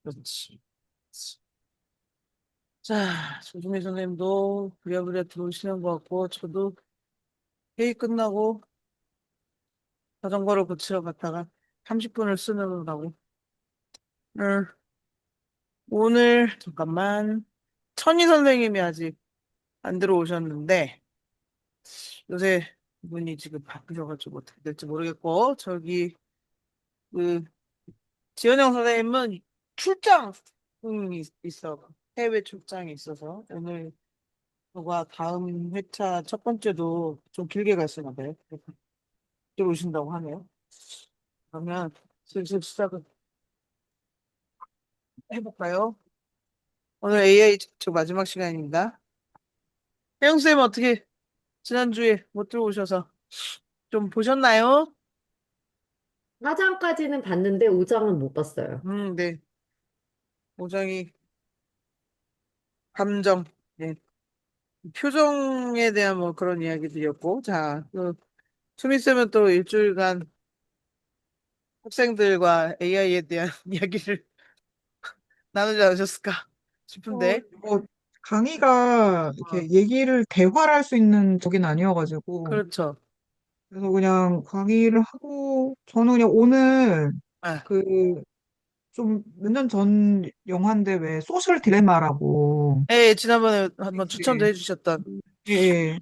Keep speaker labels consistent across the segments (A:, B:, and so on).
A: 그렇지. 자, 조준희 선생님도 부랴부랴 들어오시는 것 같고, 저도 회의 끝나고 자전거를 고치러 갔다가 30분을 쓰느라고. 응, 오늘, 잠깐만. 천희 선생님이 아직 안 들어오셨는데, 요새 분이 지금 바쁘셔가지고 어떻게 될지 모르겠고, 저기, 그, 지현영 선생님은 출장이 있어. 해외 출장이 있어서, 오늘, 저가 다음 회차 첫 번째도 좀 길게 갔으나 봐요. 들어오신다고 하네요. 그러면 슬슬 시작을 해볼까요? 오늘 AI 저 마지막 시간입니다. 혜영쌤 어떻게 지난주에 못 들어오셔서 좀 보셨나요?
B: 화장까지는 봤는데 우정은 못 봤어요.
A: 네. 오정이 감정, 네. 표정에 대한 뭐 그런 이야기들이었고, 자, 수미쌤은 또 일주일간 학생들과 AI에 대한 이야기를 나누지 않으셨을까 싶은데,
C: 뭐, 강의가
A: 어,
C: 이렇게 얘기를 대화를 할 수 있는 적인 아니어가지고,
A: 그렇죠.
C: 그래서 그냥 강의를 하고, 저는 그냥 오늘
A: 아,
C: 그 좀 몇 년 전 영화인데 왜 소셜 딜레마라고,
A: 예, 지난번에 한번 추천도
C: 예,
A: 해주셨던,
C: 예, 예.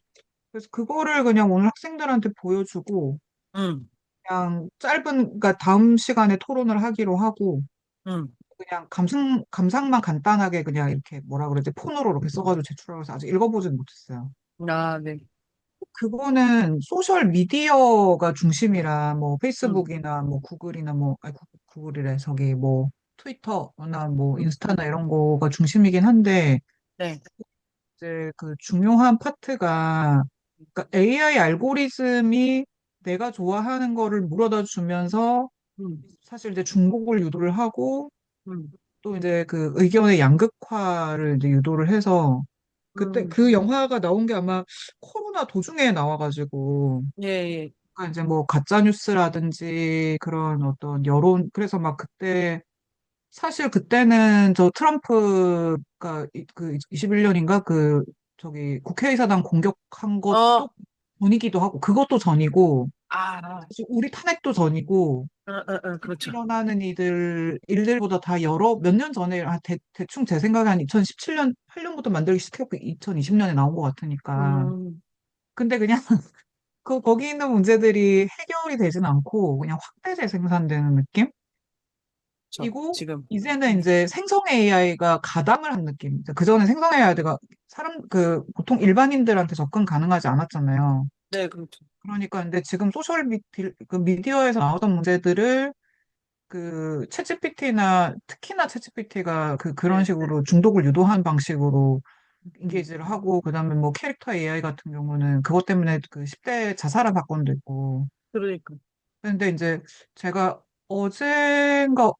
C: 그래서 그거를 그냥 오늘 학생들한테 보여주고,
A: 음,
C: 그냥 짧은, 그러니까 다음 시간에 토론을 하기로 하고,
A: 음,
C: 그냥 감상만 간단하게 그냥 이렇게 뭐라 그러지, 폰으로 이렇게 써가지고 제출하고 해서 아직 읽어보진 못했어요.
A: 아, 네,
C: 그거는 소셜 미디어가 중심이라 뭐
A: 음,
C: 페이스북이나 뭐 구글이나 뭐 아니 구글이래 저기 뭐 트위터나 뭐
A: 음,
C: 인스타나 이런 거가 중심이긴 한데
A: 네,
C: 이제 그 중요한 파트가 그러니까 AI 알고리즘이 내가 좋아하는 거를 물어다 주면서
A: 음,
C: 사실 이제 중복을 유도를 하고
A: 음,
C: 또 이제 그 의견의 양극화를 이제 유도를 해서 그때
A: 음,
C: 그 영화가 나온 게 아마 코로나 도중에 나와가지고
A: 예, 예,
C: 그러니까 이제 뭐 가짜 뉴스라든지 그런 어떤 여론 그래서 막 그때 사실 그때는 저 트럼프가 그 21년인가 그 저기 국회의사당 공격한
A: 어,
C: 것도 전이기도 하고 그것도 전이고
A: 아,
C: 사실 우리 탄핵도 전이고
A: 그렇죠.
C: 일어나는 일들보다 다 여러 몇 년 전에 대충 제 생각에 한 2017년 8년부터 만들기 시작했고 2020년에 나온 것 같으니까
A: 음,
C: 근데 그냥 거기 있는 문제들이 해결이 되진 않고 그냥 확대 재생산되는 느낌? 이고
A: 지금,
C: 이제는
A: 음,
C: 이제 생성 AI가 가담을 한 느낌. 그전에 생성 AI가 보통 일반인들한테 접근 가능하지 않았잖아요.
A: 네, 그렇죠.
C: 그러니까 근데 지금 그 미디어에서 나오던 문제들을 그 챗GPT나 특히나 챗GPT가 그런
A: 네,
C: 식으로 중독을 유도하는 방식으로
A: 음,
C: 인게이지를 하고 그다음에 뭐 캐릭터 AI 같은 경우는 그것 때문에 그 10대 자살한 사건도 있고
A: 그러니까,
C: 근데 이제 제가 어젠가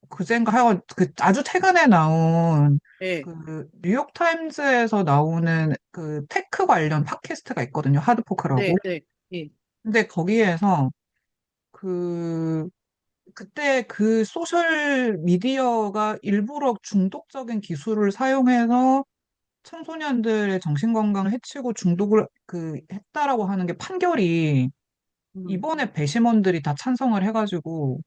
C: 그젠가 하여간 그 아주 최근에 나온
A: 예,
C: 그 뉴욕타임즈에서 나오는 그 테크 관련 팟캐스트가 있거든요.
A: 네,
C: 하드포크라고.
A: 네, 예,
C: 근데 거기에서 그 그때 그 소셜 미디어가 일부러 중독적인 기술을 사용해서 청소년들의 정신건강을 해치고 중독을 했다라고 하는 게 판결이
A: 음,
C: 이번에 배심원들이 다 찬성을 해가지고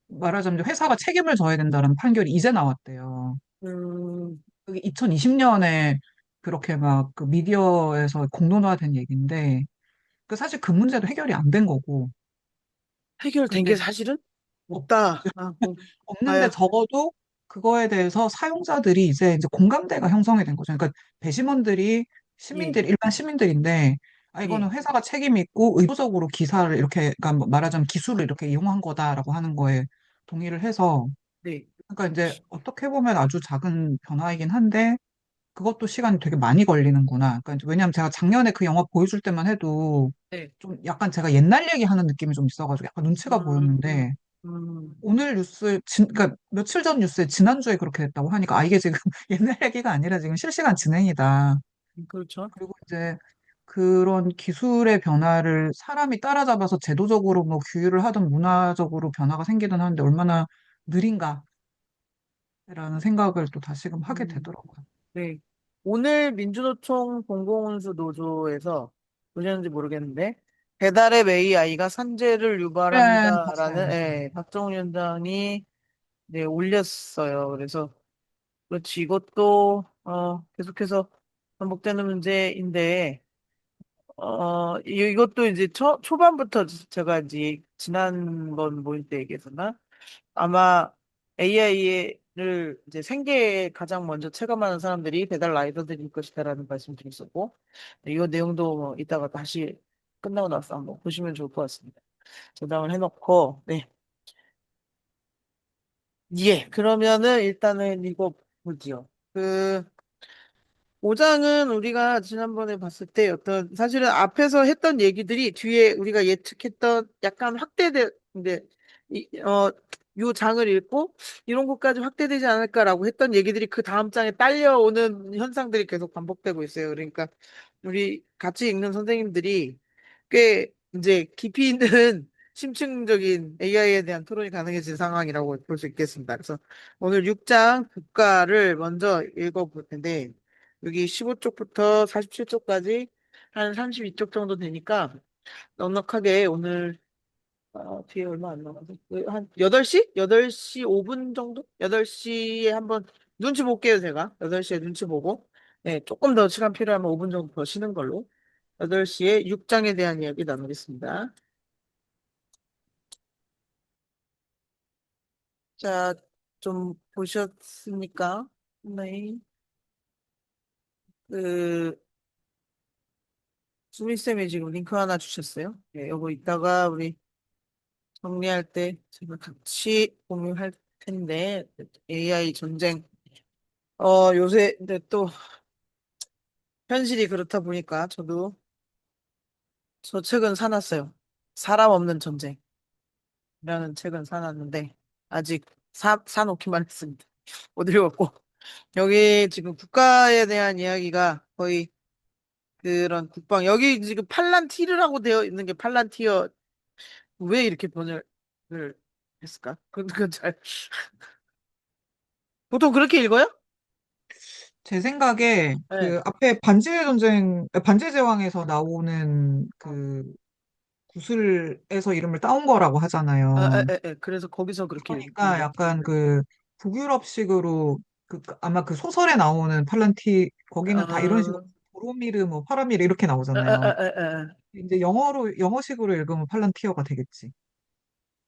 C: 말하자면 회사가 책임을 져야 된다는 판결이 이제 나왔대요.
A: 음,
C: 그게 2020년에 그렇게 막 그 미디어에서 공론화된 얘기인데 사실 그 문제도 해결이 안 된 거고
A: 해결된 게
C: 근데
A: 사실은
C: 없,
A: 없다.
C: 없는데
A: 아야,
C: 적어도 그거에 대해서 사용자들이 이제 공감대가 형성이 된 거죠. 그러니까 배심원들이
A: 예,
C: 일반 시민들인데
A: 예,
C: 이거는 회사가 책임 있고 의도적으로 기사를 이렇게 그러니까 뭐 말하자면 기술을 이렇게 이용한 거다라고 하는 거에 동의를 해서
A: 네,
C: 그러니까 이제 어떻게 보면 아주 작은 변화이긴 한데 그것도 시간이 되게 많이 걸리는구나. 그러니까 이제 왜냐하면 제가 작년에 그 영화 보여줄 때만 해도
A: 네,
C: 좀 약간 제가 옛날 얘기하는 느낌이 좀 있어가지고 약간 눈치가
A: 음,
C: 보였는데
A: 음,
C: 오늘 그러니까 며칠 전 뉴스에 지난주에 그렇게 됐다고 하니까 아 이게 지금 옛날 얘기가 아니라 지금 실시간 진행이다.
A: 그렇죠.
C: 그리고 이제 그런 기술의 변화를 사람이 따라잡아서 제도적으로 뭐 규율을 하든 문화적으로 변화가 생기든 하는데 얼마나 느린가라는 생각을 또 다시금 하게
A: 음,
C: 되더라고요.
A: 네. 오늘 민주노총 공공운수 노조에서 뭐였는지 모르겠는데 배달앱 AI가 산재를
C: 네,
A: 유발한다라는
C: 봤어요.
A: 예, 박정훈 위원장이 네, 올렸어요. 그래서 그렇지 이것도 계속해서 반복되는 문제인데 이것도 이제 초반부터 제가 이제 지난번 모임 때 얘기했었나? 아마 AI를 이제 생계에 가장 먼저 체감하는 사람들이 배달 라이더들일 것이다라는 말씀 드렸었고, 이 내용도 뭐 이따가 다시 끝나고 나서 한번 보시면 좋을 것 같습니다. 저장을 해놓고, 네. 예, 그러면은 일단은 읽어보지요. 오장은 우리가 지난번에 봤을 때 어떤 사실은 앞에서 했던 얘기들이 뒤에 우리가 예측했던 약간 확대돼 요 장을 읽고 이런 것까지 확대되지 않을까라고 했던 얘기들이 그 다음 장에 딸려오는 현상들이 계속 반복되고 있어요. 그러니까 우리 같이 읽는 선생님들이 꽤 이제 깊이 있는 심층적인 AI에 대한 토론이 가능해진 상황이라고 볼 수 있겠습니다. 그래서 오늘 6장 국가를 먼저 읽어볼 텐데 여기 15쪽부터 47쪽까지 한 32쪽 정도 되니까 넉넉하게 오늘 뒤에 얼마 안 남아서 한 8시? 8시 5분 정도? 8시에 한번 눈치 볼게요, 제가. 8시에 눈치 보고. 네, 조금 더 시간 필요하면 5분 정도 더 쉬는 걸로. 8시에 6장에 대한 이야기 나누겠습니다. 자, 좀 보셨습니까? 네. 그, 수미쌤이 지금 링크 하나 주셨어요. 네, 요거 이따가 우리 정리할 때 제가 같이 공유할 텐데, AI 전쟁. 요새 근데 또 현실이 그렇다 보니까 저 책은 사놨어요. 사람 없는 전쟁이라는 책은 사놨는데, 아직 사놓기만 했습니다. 못 읽었고. 여기 지금 국가에 대한 이야기가 거의 그런 여기 지금 팔란티르라고 되어 있는 게 팔란티어, 왜 이렇게 번역을 했을까? 그건 보통 그렇게 읽어요?
C: 제 생각에
A: 네.
C: 그 앞에 반지의 전쟁, 반지의 제왕에서 나오는
A: 어.
C: 그 구슬에서 이름을 따온 거라고 하잖아요.
A: 그래서 거기서 그렇게
C: 그러니까
A: 읽는데.
C: 약간 그 북유럽식으로 아마 그 소설에 나오는 팔란티 거기는 다 이런 식으로
A: 어,
C: 보로미르 뭐 파라미르 이렇게
A: 에, 에,
C: 나오잖아요.
A: 에, 에, 에.
C: 이제 영어식으로 읽으면 팔란티어가 되겠지.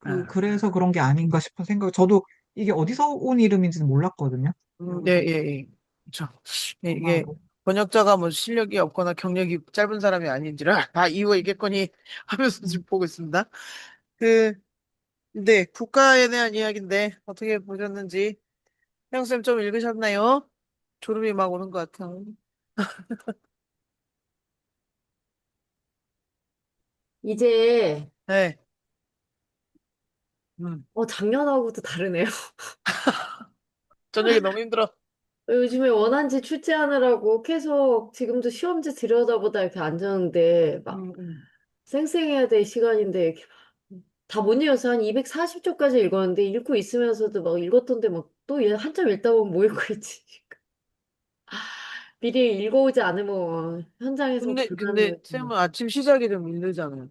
A: 아,
C: 그래서 그런 게 아닌가 싶은 생각. 저도 이게 어디서 온 이름인지는 몰랐거든요.
A: 예,
C: 여기서
A: 예, 예. 그쵸. 예, 이게
C: 아마도.
A: 번역자가 뭐 실력이 없거나 경력이 짧은 사람이 아닌지라 다 이유가 있겠거니 하면서
C: 음.
A: 지금 보고 있습니다. 그, 네, 국가에 대한 이야기인데 어떻게 보셨는지 형쌤 좀 읽으셨나요? 졸음이 막 오는 것 같아요.
B: 이제,
A: 네, 음.
B: 작년하고도 다르네요.
A: 저녁에 너무 힘들어.
B: 요즘에 원한지 출제하느라고 계속 지금도 시험지 들여다보다 이렇게 앉았는데, 막
A: 음.
B: 쌩쌩해야 될 시간인데, 이렇게 다 못 읽어서 한 240쪽까지 읽었는데, 읽고 있으면서도 막 읽었던데, 막 또 한참 읽다 보면 뭐 읽고 있지. 미리 읽어오지 않으면 현장에서
A: 근데
B: 불가능해서.
A: 쌤은 아침 시작이 좀 힘들잖아요.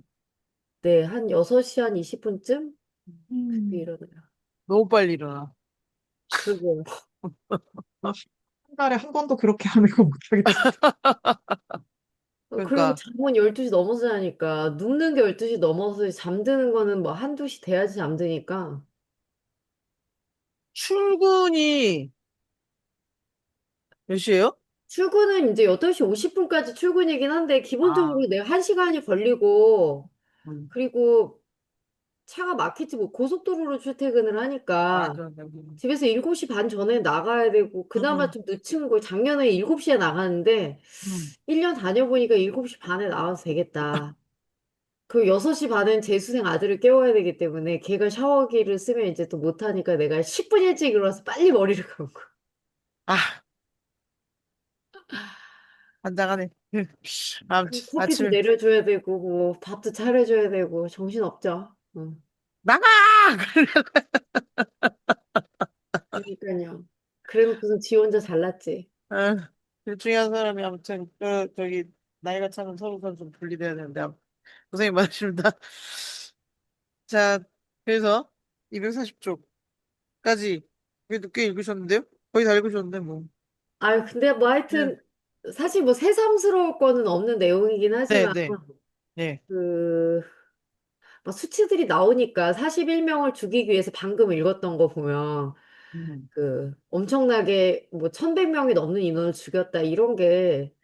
B: 네, 한 6시 한 20분쯤? 그때
C: 음.
B: 일어나요.
A: 너무 빨리 일어나.
B: 그리고
C: 한 달에 한 번도 그렇게 하는 거 못하겠어.
B: 그리고
A: 그러니까
B: 잠은 12시 넘어서 자니까 눕는 게 12시 넘어서 잠드는 거는 뭐 한두 시 돼야지 잠드니까
A: 출근이 몇 시예요?
B: 출근은 이제 8시 50분까지 출근이긴 한데
A: 아,
B: 기본적으로 내가 1시간이 걸리고
A: 음.
B: 그리고 차가 막히지 뭐 고속도로로 출퇴근을 하니까
A: 맞아.
B: 집에서 7시 반 전에 나가야 되고 그나마
A: 음,
B: 좀 늦춘 거 작년에 7시에 나가는데
A: 음.
B: 1년 다녀보니까 7시 반에 나와도 되겠다. 그 6시 반엔 재수생 아들을 깨워야 되기 때문에 걔가 샤워기를 쓰면 이제 또 못하니까 내가 10분 일찍 일어나서 빨리 머리를 감고.
A: 아, 환장하네.
B: 그
A: 아무튼
B: 커피도
A: 아침에
B: 내려줘야 되고, 뭐, 밥도 차려줘야 되고, 정신없죠. 응.
A: 나가!
B: 그래놓고서 지 혼자 잘났지.
A: 아, 둘 중에 한 사람이 아무튼 저기 나이가 차면 서로 좀 분리돼야 되는데 고생이 많으십니다. 자, 그래서 240쪽까지 꽤 읽으셨는데요? 거의 다 읽으셨는데 뭐.
B: 아, 근데 뭐
A: 네,
B: 하여튼 사실 뭐 새삼스러울 거는 없는 내용이긴
A: 네,
B: 하지만
A: 네. 네.
B: 그 막 수치들이 나오니까 41명을 죽이기 위해서 방금 읽었던 거 보면
A: 음,
B: 그 엄청나게 뭐 1100명이 넘는 인원을 죽였다 이런 게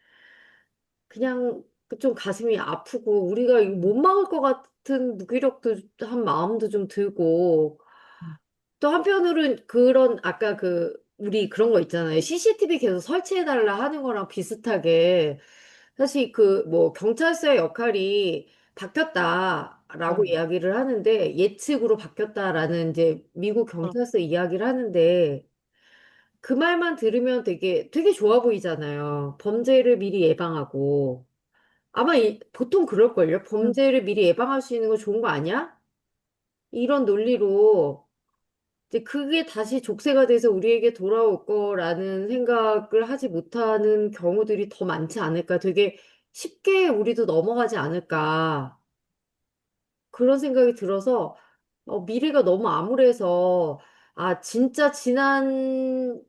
B: 그냥 좀 가슴이 아프고 우리가 이거 못 막을 것 같은 무기력도 한 마음도 좀 들고 또 한편으로는 그런 아까 그 우리 그런 거 있잖아요. CCTV 계속 설치해달라 하는 거랑 비슷하게 사실 그 뭐 경찰서의 역할이 바뀌었다라고
A: 음,
B: 이야기를 하는데 예측으로 바뀌었다라는 이제 미국
A: 음,
B: 경찰서 이야기를 하는데 그 말만 들으면 되게 좋아 보이잖아요. 범죄를 미리 예방하고 아마 보통 그럴걸요.
A: 음.
B: 범죄를 미리 예방할 수 있는 거 좋은 거 아니야? 이런 논리로 이제 그게 다시 족쇄가 돼서 우리에게 돌아올 거라는 생각을 하지 못하는 경우들이 더 많지 않을까. 되게 쉽게 우리도 넘어가지 않을까. 그런 생각이 들어서 미래가 너무 암울해서 아, 진짜 지난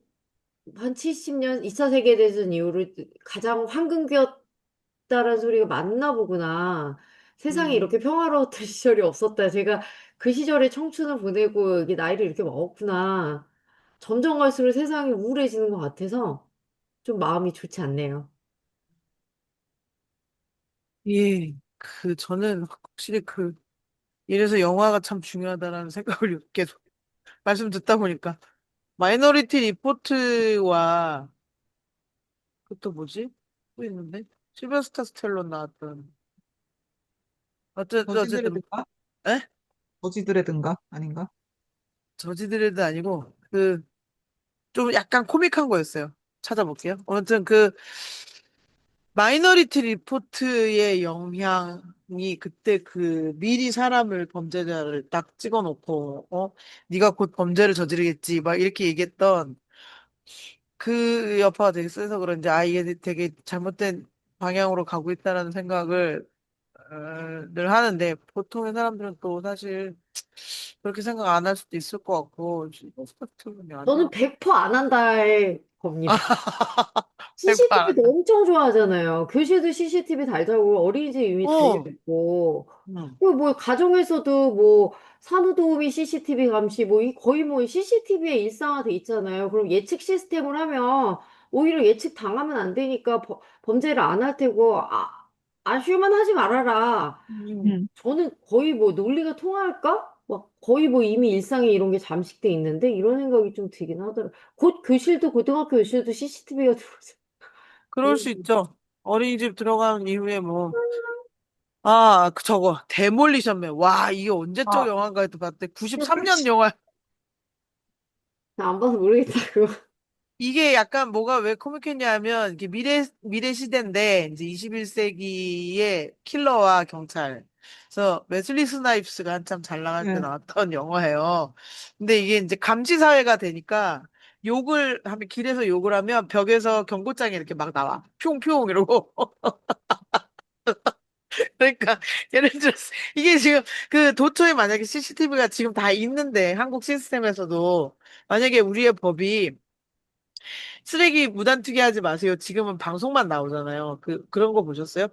B: 한 70년 2차 세계대전 이후로 가장 황금기였다라는 소리가 맞나 보구나. 세상에 이렇게
A: 음.
B: 평화로웠던 시절이 없었다. 제가 그 시절에 청춘을 보내고 이게 나이를 이렇게 먹었구나. 점점 갈수록 세상이 우울해지는 것 같아서 좀 마음이 좋지 않네요.
A: 예, 저는 확실히 이래서 영화가 참 중요하다라는 생각을 계속 말씀 듣다 보니까 마이너리티 리포트와 그것도 뭐지? 또 있는데? 실버스타 스텔론 나왔던 어쨌든
C: 저지드레드인가?
A: 에?
C: 저지드레드인가? 아닌가?
A: 저지드레드 아니고 좀 약간 코믹한 거였어요. 찾아볼게요. 아무튼 마이너리티 리포트의 영향이 그때 미리 사람을 범죄자를 딱 찍어놓고 네가 곧 범죄를 저지르겠지 막 이렇게 얘기했던 그 여파가 되게 세서 그런지 이게 되게 잘못된 방향으로 가고 있다는 생각을 늘 하는데 보통의 사람들은 또 사실 그렇게 생각 안 할 수도 있을 것 같고 스포츠는
B: 저는
A: 아니야.
B: 100%안 한다의 겁니다.
A: 100%
B: CCTV도 엄청 좋아하잖아요. 교실도 CCTV 달자고 어린이집 이미
A: 어.
B: 달려있고
A: 음.
B: 뭐 가정에서도 뭐 산후도우미 CCTV 감시 뭐 거의 뭐 CCTV에 일상화돼 있잖아요. 그럼 예측 시스템을 하면 오히려 예측 당하면 안 되니까 범죄를 안 할 테고 아쉬우면 하지 말아라.
A: 음.
C: 음.
B: 저는 거의 뭐 논리가 통할까? 막 거의 뭐 이미 일상에 이런 게 잠식돼 있는데 이런 생각이 좀 들긴 하더라고요. 곧 교실도 고등학교 교실도 CCTV가 들어오죠.
A: 그럴 수 있죠. 어린이집 들어간 이후에 뭐 저거 데몰리션 맨. 와, 이게 언제적
B: 아,
A: 영화인가 해도 봤대.
B: 그거
A: 93년 영화.
B: 안 봐서 모르겠다, 그거.
A: 이게 약간 뭐가 왜 코믹했냐 하면 이게 미래 시대인데 이제 21세기의 킬러와 경찰. 그래서 웨슬리 스나이프스가 한참 잘 나갈 때
C: 네.
A: 나왔던 영화예요. 근데 이게 이제 감시 사회가 되니까 욕을 하면 길에서 욕을 하면 벽에서 경고장이 이렇게 막 나와. 뿅뿅 이러고. 그러니까 예를 들어서 이게 지금 도처에 만약에 CCTV가 지금 다 있는데 한국 시스템에서도 만약에 우리의 법이 쓰레기 무단 투기하지 마세요. 지금은 방송만 나오잖아요. 그런 거 보셨어요?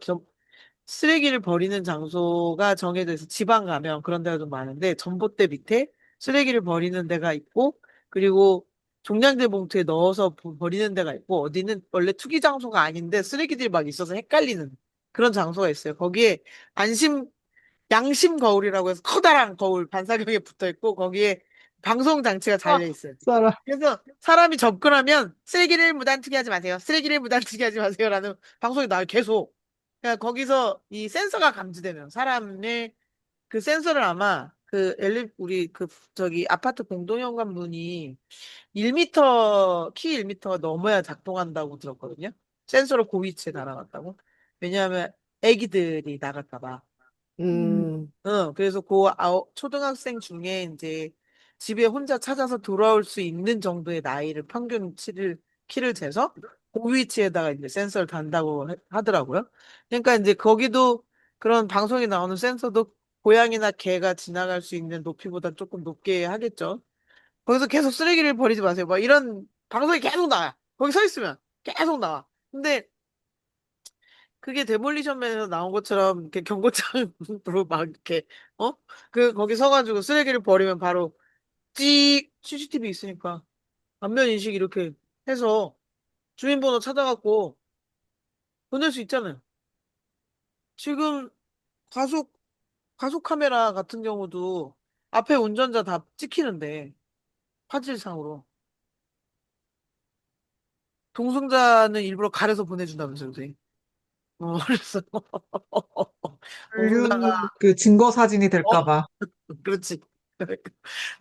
A: 쓰레기를 버리는 장소가 정해져 있어. 지방 가면 그런 데가 좀 많은데 전봇대 밑에 쓰레기를 버리는 데가 있고 그리고 종량제 봉투에 넣어서 버리는 데가 있고 어디는 원래 투기 장소가 아닌데 쓰레기들이 막 있어서 헷갈리는 그런 장소가 있어요. 거기에 안심 양심 거울이라고 해서 커다란 거울 반사경에 붙어 있고 거기에 방송 장치가
C: 아,
A: 달려 있어요.
C: 쌀아.
A: 그래서 사람이 접근하면 쓰레기를 무단 투기하지 마세요. 쓰레기를 무단 투기하지 마세요라는 방송이 나와요. 계속. 그러니까 거기서 이 센서가 감지되면 사람의 그 센서를 아마 우리 저기 아파트 공동현관문이 1미터 키 1미터가 넘어야 작동한다고 들었거든요. 센서를 그 위치에 달아놨다고. 왜냐하면 애기들이 나갈까 봐.
C: 음.
B: 음,
A: 그래서 초등학생 중에 이제 집에 혼자 찾아서 돌아올 수 있는 정도의 나이를 평균 키를 재서 그 위치에다가 이제 센서를 단다고 하더라고요. 그러니까 이제 거기도 그런 방송에 나오는 센서도 고양이나 개가 지나갈 수 있는 높이보다 조금 높게 하겠죠. 거기서 계속 쓰레기를 버리지 마세요. 막 이런 방송이 계속 나와. 거기 서 있으면 계속 나와. 근데 그게 데몰리션맨에서 나온 것처럼 이렇게 경고장으로 막 이렇게 거기 서가지고 쓰레기를 버리면 바로 찍 CCTV 있으니까 안면 인식 이렇게 해서 주민번호 찾아갖고 보낼 수 있잖아요. 지금 과속 과속 카메라 같은 경우도 앞에 운전자 다 찍히는데 화질상으로 동승자는 일부러 가려서 보내준다면서요, 선생님. 그래서 동승자가
C: 그 증거 사진이
A: 어
C: 될까 봐.
A: 그렇지.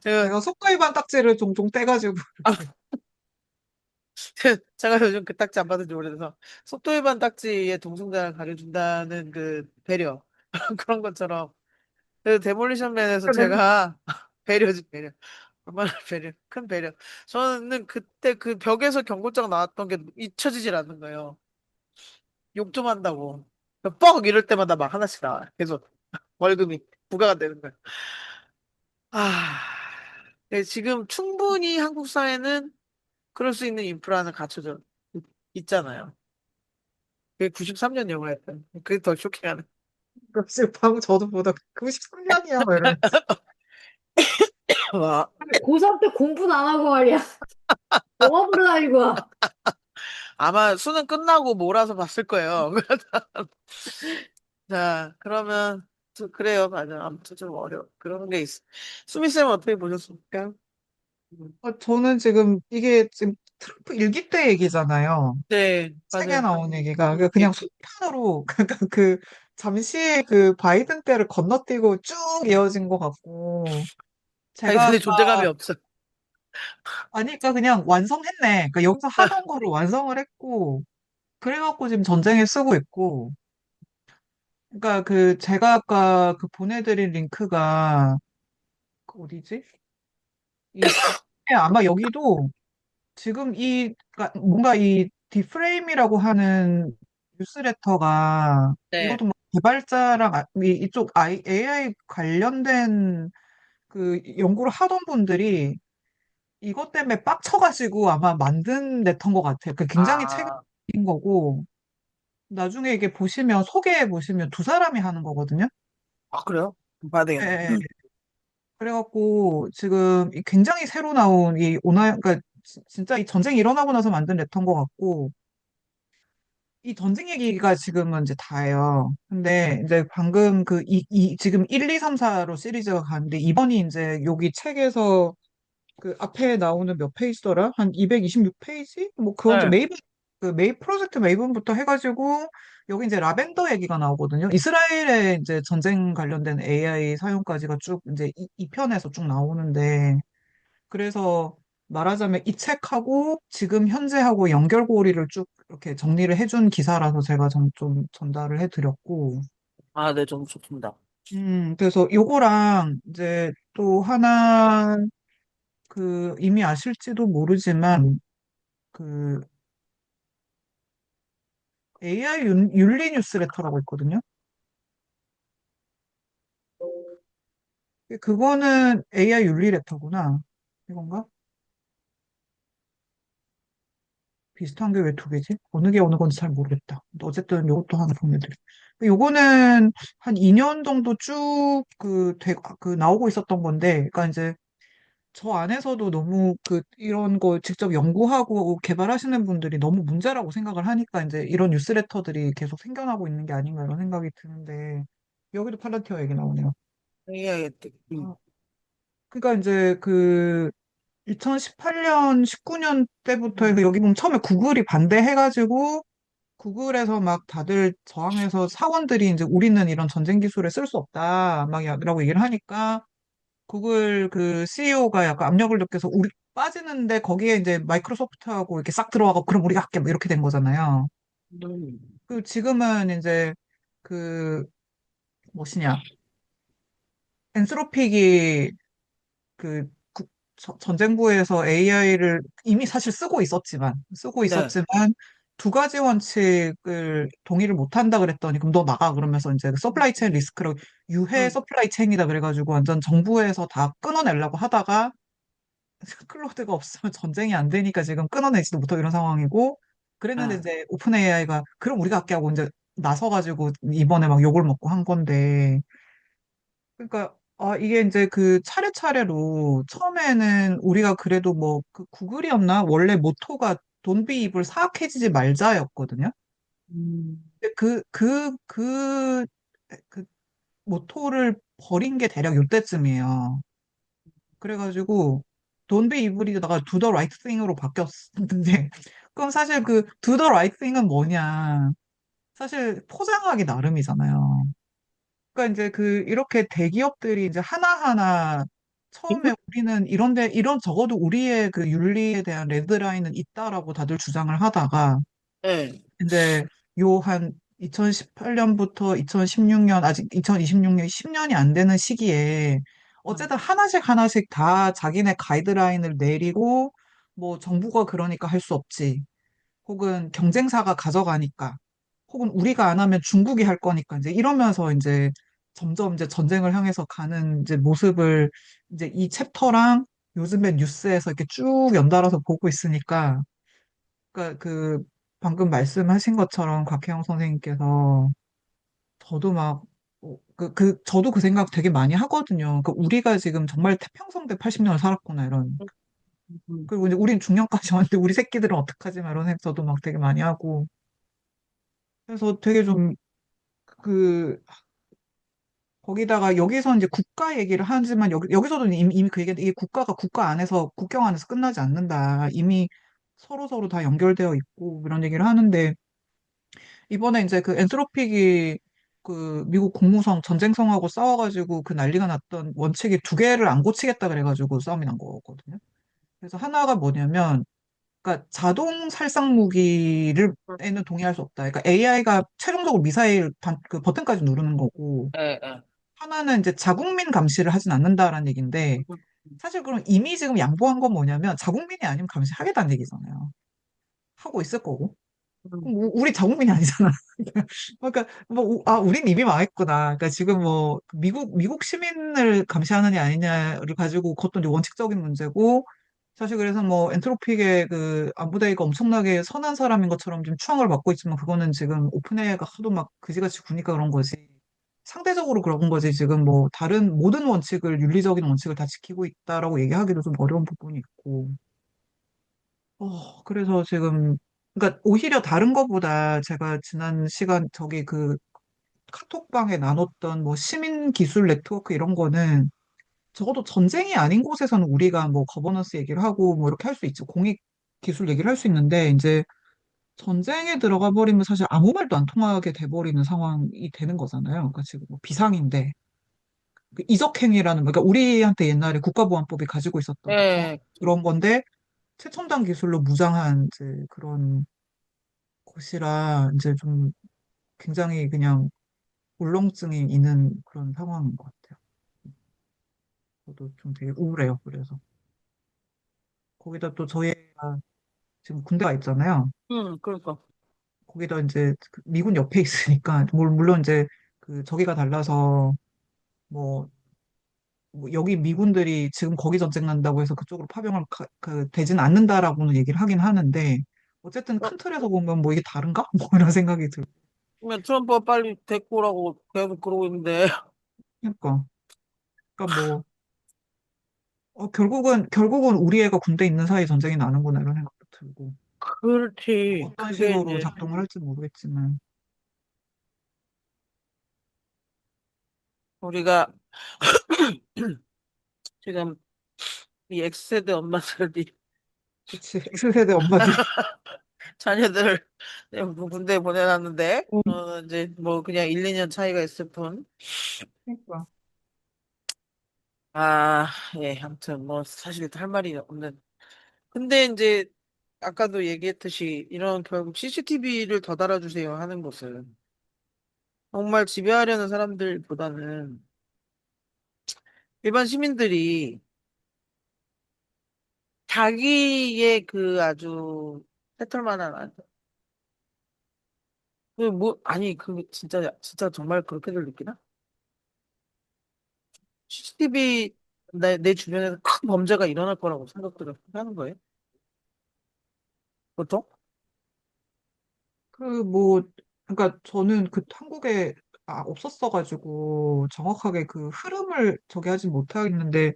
A: 제가
C: 내가 속도 위반 딱지를 종종 떼가지고 이렇게.
A: 제가 요즘 그 딱지 안 받은 지 오래돼서 속도 위반 딱지에 동승자를 가려준다는 그 배려 그런 것처럼 그 데몰리션맨에서
C: 그러면
A: 제가 배려지 배려 얼마나 배려 큰 배려 저는 그때 그 벽에서 경고장 나왔던 게 잊혀지질 않는 거예요. 욕 좀 한다고 뻑 이럴 때마다 막 하나씩 나와 계속 월급이 부과가 되는 거예요. 아 네, 지금 충분히 한국 사회는 그럴 수 있는 인프라는 갖춰져 있잖아요. 그게 93년 영화였던. 그게 더 쇼킹하네.
C: 지금 방금 저도 보다 93년이야 뭐 이런.
A: 와,
B: 고3 때 공부는 안 하고 말이야. 영화보러 다니고 와.
A: 아마 수능 끝나고 몰아서 봤을 거예요. 자, 그러면 그래요, 맞아. 아무튼 좀 어려워. 그런 게 있어. 수미 쌤은 어떻게 보셨습니까? 음.
C: 저는 지금 이게 지금 트럼프 일기 때 얘기잖아요.
A: 네,
C: 책에
A: 맞아요.
C: 나온 얘기가 그러니까
A: 예.
C: 그냥 속편으로 그러니까 그 잠시 그 바이든 때를 건너뛰고 쭉 이어진 것 같고 제가
A: 바이든의
C: 아까
A: 존재감이 없어.
C: 아니 그러니까 그냥 완성했네. 그러니까 여기서 하던 거를 완성을 했고 그래갖고 지금 전쟁에 쓰고 있고 그러니까 그 제가 아까 그 보내드린 링크가 그 어디지? 이 아마 여기도 지금 그러니까 뭔가 이 디프레임이라고 하는 뉴스레터가
A: 네.
C: 이것도 뭐 개발자랑 이쪽 AI 관련된 그 연구를 하던 분들이 이것 때문에 빡쳐가지고 아마 만든 레터인 것 같아요. 그 굉장히
A: 아,
C: 최근인 거고 나중에 이게 보시면 소개해 보시면 두 사람이 하는 거거든요.
A: 그래요? 봐야
C: 예,
A: 되겠네.
C: 예. 그래갖고 지금 굉장히 새로 나온 이 그러니까 진짜 이 전쟁이 일어나고 나서 만든 레터인 것 같고 이 전쟁 얘기가 지금은 이제 다예요. 근데 이제 방금 지금 1, 2, 3, 4로 시리즈가 가는데 이번이 이제 여기 책에서 그 앞에 나오는 몇 페이지더라? 한 226페이지? 뭐 그건 이제
A: 네.
C: 프로젝트 메이븐부터 해가지고 여기 이제 라벤더 얘기가 나오거든요. 이스라엘의 이제 전쟁 관련된 AI 사용까지가 쭉 이제 이 편에서 쭉 나오는데 그래서 말하자면 이 책하고 지금 현재하고 연결고리를 쭉 이렇게 정리를 해준 기사라서 제가 좀 전달을 해드렸고,
A: 아, 네, 좀 좋습니다.
C: 그래서 요거랑 이제 또 하나 그 이미 아실지도 모르지만 그 AI 윤리 뉴스레터라고 있거든요. 그거는 AI 윤리 레터구나. 이건가? 비슷한 게 왜 두 개지? 어느 게 어느 건지 잘 모르겠다. 근데 어쨌든 요것도 하나 보내드릴게요. 요거는 한 2년 정도 쭉 나오고 있었던 건데, 그러니까 이제 저 안에서도 너무 이런 거 직접 연구하고 개발하시는 분들이 너무 문제라고 생각을 하니까 이제 이런 뉴스레터들이 계속 생겨나고 있는 게 아닌가 이런 생각이 드는데, 여기도 팔란티어 얘기 나오네요.
A: 해야겠다.
C: 아, 그러니까 이제 2018년, 19년 때부터 해서 여기 보면 처음에 구글이 반대해가지고 구글에서 막 다들 저항해서 사원들이 이제 우리는 이런 전쟁 기술을 쓸 수 없다 라고 얘기를 하니까 구글 그 CEO가 약간 압력을 느껴서 우리 빠지는데 거기에 이제 마이크로소프트하고 이렇게 싹 들어가고 그럼 우리가 할게 뭐 이렇게 된 거잖아요. 그 지금은 이제 그 무엇이냐 엔스로픽이 그 전쟁부에서 AI를 이미 사실 쓰고
A: 네.
C: 있었지만 두 가지 원칙을 동의를 못 한다 그랬더니 그럼 너 나가 그러면서 이제 서플라이 체인 리스크로 유해
A: 음.
C: 서플라이 체인이다 그래가지고 완전 정부에서 다 끊어내려고 하다가 클로드가 없으면 전쟁이 안 되니까 지금 끊어내지도 못하고 이런 상황이고 그랬는데
A: 아,
C: 이제 오픈 AI가 그럼 우리가 할게 하고 이제 나서가지고 이번에 막 욕을 먹고 한 건데 그러니까 이게 이제 그 차례차례로 처음에는 우리가 그래도 뭐 그 구글이었나 원래 모토가 Don't be evil 사악해지지 말자였거든요. 근데 그 모토를 버린 게 대략 요때쯤이에요. 그래가지고 Don't be evil이다가 Do the right thing으로 바뀌었는데 그럼 사실 그 Do the right thing은 뭐냐? 사실 포장하기 나름이잖아요. 그러니까 이제 이렇게 대기업들이 이제 하나하나 처음에 우리는 이런 적어도 우리의 그 윤리에 대한 레드라인은 있다라고 다들 주장을 하다가
A: 네.
C: 이제 요 한 2018년부터 2016년 아직 2026년 10년이 안 되는 시기에 어쨌든 하나씩 하나씩 다 자기네 가이드라인을 내리고 뭐 정부가 그러니까 할 수 없지. 혹은 경쟁사가 가져가니까, 혹은 우리가 안 하면 중국이 할 거니까, 이제 이러면서 이제 점점 이제 전쟁을 향해서 가는 이제 모습을 이제 이 챕터랑 요즘에 뉴스에서 이렇게 쭉 연달아서 보고 있으니까, 그러니까 방금 말씀하신 것처럼 곽혜영 선생님께서 저도 막, 저도 그 생각 되게 많이 하거든요. 그 우리가 지금 정말 태평성대 80년을 살았구나, 이런.
A: 음.
C: 그리고 이제 우린 중년까지 왔는데 우리 새끼들은 어떡하지? 막 이런 생각 저도 막 되게 많이 하고. 그래서 되게 좀, 그, 거기다가 여기서 이제 국가 얘기를 하지만 여기서도 이미 그 얘기인데 이게 국가가 국가 안에서, 국경 안에서 끝나지 않는다. 이미 서로 다 연결되어 있고 이런 얘기를 하는데 이번에 이제 그 엔트로픽이 그 미국 국무성 전쟁성하고 싸워가지고 그 난리가 났던 원칙이 두 개를 안 고치겠다 그래가지고 싸움이 난 거거든요. 그래서 하나가 뭐냐면 그러니까 자동 살상 무기를 에는 동의할 수 없다. 그러니까 AI가 최종적으로 미사일 그 버튼까지 누르는 거고
A: 예, 예.
C: 하나는 이제 자국민 감시를 하진 않는다라는 얘기인데 사실 그럼 이미 지금 양보한 건 뭐냐면 자국민이 아니면 감시하겠다는 얘기잖아요. 하고 있을 거고.
A: 음.
C: 그럼 우리 자국민이 아니잖아. 그러니까 우린 이미 망했구나. 그러니까 지금 뭐 미국 시민을 감시하느냐 아니냐를 가지고 그것도 이제 원칙적인 문제고 사실 그래서 뭐 엔트로픽의 그 안부대이가 엄청나게 선한 사람인 것처럼 좀 추앙을 받고 있지만 그거는 지금 오픈AI가 하도 막 그지같이 구니까 그런 거지. 상대적으로 그런 거지. 지금 뭐 다른 모든 원칙을 윤리적인 원칙을 다 지키고 있다라고 얘기하기도 좀 어려운 부분이 있고. 그래서 지금 그러니까 오히려 다른 거보다 제가 지난 시간 저기 그 카톡방에 나눴던 뭐 시민 기술 네트워크 이런 거는 적어도 전쟁이 아닌 곳에서는 우리가 뭐 거버넌스 얘기를 하고 뭐 이렇게 할 수 있죠. 공익 기술 얘기를 할 수 있는데 이제 전쟁에 들어가 버리면 사실 아무 말도 안 통하게 돼버리는 상황이 되는 거잖아요. 그러니까 지금 뭐 비상인데 그 이적행위라는 거, 그러니까 우리한테 옛날에 국가보안법이 가지고 있었던
A: 예.
C: 그런 건데 최첨단 기술로 무장한 이제 그런 곳이라 이제 좀 굉장히 그냥 울렁증이 있는 그런 상황인 것 같아요. 저도 좀 되게 우울해요. 그래서 거기다 또 저희가 지금 군대가 있잖아요.
A: 그러니까.
C: 거기다 이제 그 미군 옆에 있으니까 물론 이제 그 저기가 달라서 뭐, 뭐 여기 미군들이 지금 거기 전쟁 난다고 해서 그쪽으로 파병을 되진 않는다라고는 얘기를 하긴 하는데 어쨌든
A: 어,
C: 큰 틀에서 보면 뭐 이게 다른가? 뭐 이런 생각이 들고
A: 그러면 트럼프가 빨리 데리고 오라고 계속 그러고 있는데.
C: 그러니까 그러니까 뭐 결국은 우리 애가 군대 있는 사이 전쟁이 나는구나 이런 생각도 들고 뭐
A: 그렇지.
C: 어떤
A: 그게
C: 식으로
A: 이제
C: 작동을 할지 모르겠지만
A: 우리가 지금 이 X세대 엄마들이
C: 그치 X세대 엄마들이
A: 자녀들 군대에 보내놨는데,
C: 어,
A: 이제 뭐 그냥 1, 2년 차이가 있을 뿐.
C: 그러니까
A: 아, 예, 아무튼 뭐 사실 할 말이 없는. 근데 이제 아까도 얘기했듯이 이런 결국 CCTV를 더 달아주세요 하는 것은 정말 지배하려는 사람들보다는 일반 시민들이 자기의 그 아주 새털만한 그 뭐 아니 그 진짜 정말 그렇게들 느끼나? CCTV 내 주변에서 큰 범죄가 일어날 거라고 생각들을 하는 거예요? 보통?
C: 그 뭐, 그러니까 저는 그 한국에 없었어가지고 정확하게 그 흐름을 저기 하진 못하겠는데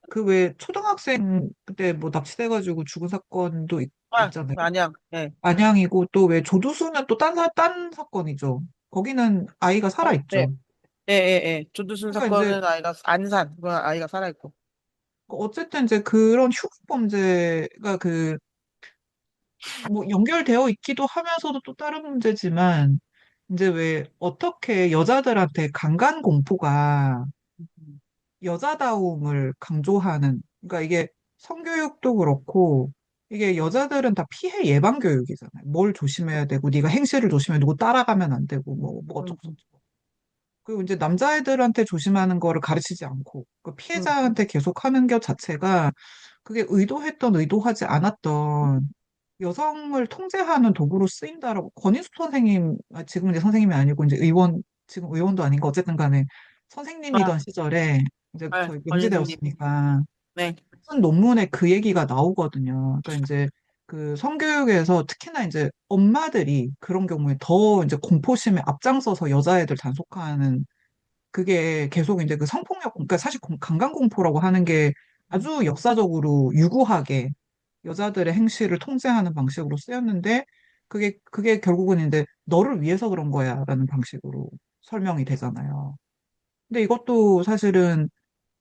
C: 그 왜 초등학생 그때 뭐 납치돼가지고 죽은 사건도
A: 아,
C: 있잖아요.
A: 아니야. 예.
C: 안양이고 또 왜 조두수는 또 딴 사건이죠. 거기는 아이가
A: 네.
C: 살아있죠.
A: 예, 예, 예. 조두순
C: 그러니까 이제
A: 사건은 아이가 안산, 그 아이가 살아있고.
C: 어쨌든 이제 그런 흉악 범죄가 그 뭐 연결되어 있기도 하면서도 또 다른 문제지만 이제 왜 어떻게 여자들한테 강간 공포가 여자다움을 강조하는 그러니까 이게 성교육도 그렇고 이게 여자들은 다 피해 예방 교육이잖아요. 뭘 조심해야 되고 네가 행실을 조심해 누구 따라가면 안 되고 뭐
A: 음,
C: 어쩌고 저쩌고. 그리고 이제 남자애들한테 조심하는 거를 가르치지 않고 그
A: 음,
C: 피해자한테 계속 하는 것 자체가 그게 의도했던 의도하지 않았던 여성을 통제하는 도구로 쓰인다라고 권인숙 선생님 지금 이제 선생님이 아니고 이제 의원 지금 의원도 아닌가 어쨌든 간에
A: 아,
C: 선생님이던 시절에 이제
A: 아,
C: 거의
A: 권인숙님.
C: 명지되었으니까
A: 네.
C: 무슨 논문에 그 얘기가 나오거든요. 그러니까 이제 그 성교육에서 특히나 이제 엄마들이 그런 경우에 더 이제 공포심에 앞장서서 여자애들 단속하는 그게 계속 이제 그 성폭력, 그러니까 사실 강간공포라고 하는 게 아주 역사적으로 유구하게 여자들의 행실을 통제하는 방식으로 쓰였는데 그게 결국은 이제 너를 위해서 그런 거야라는 방식으로 설명이 되잖아요. 근데 이것도 사실은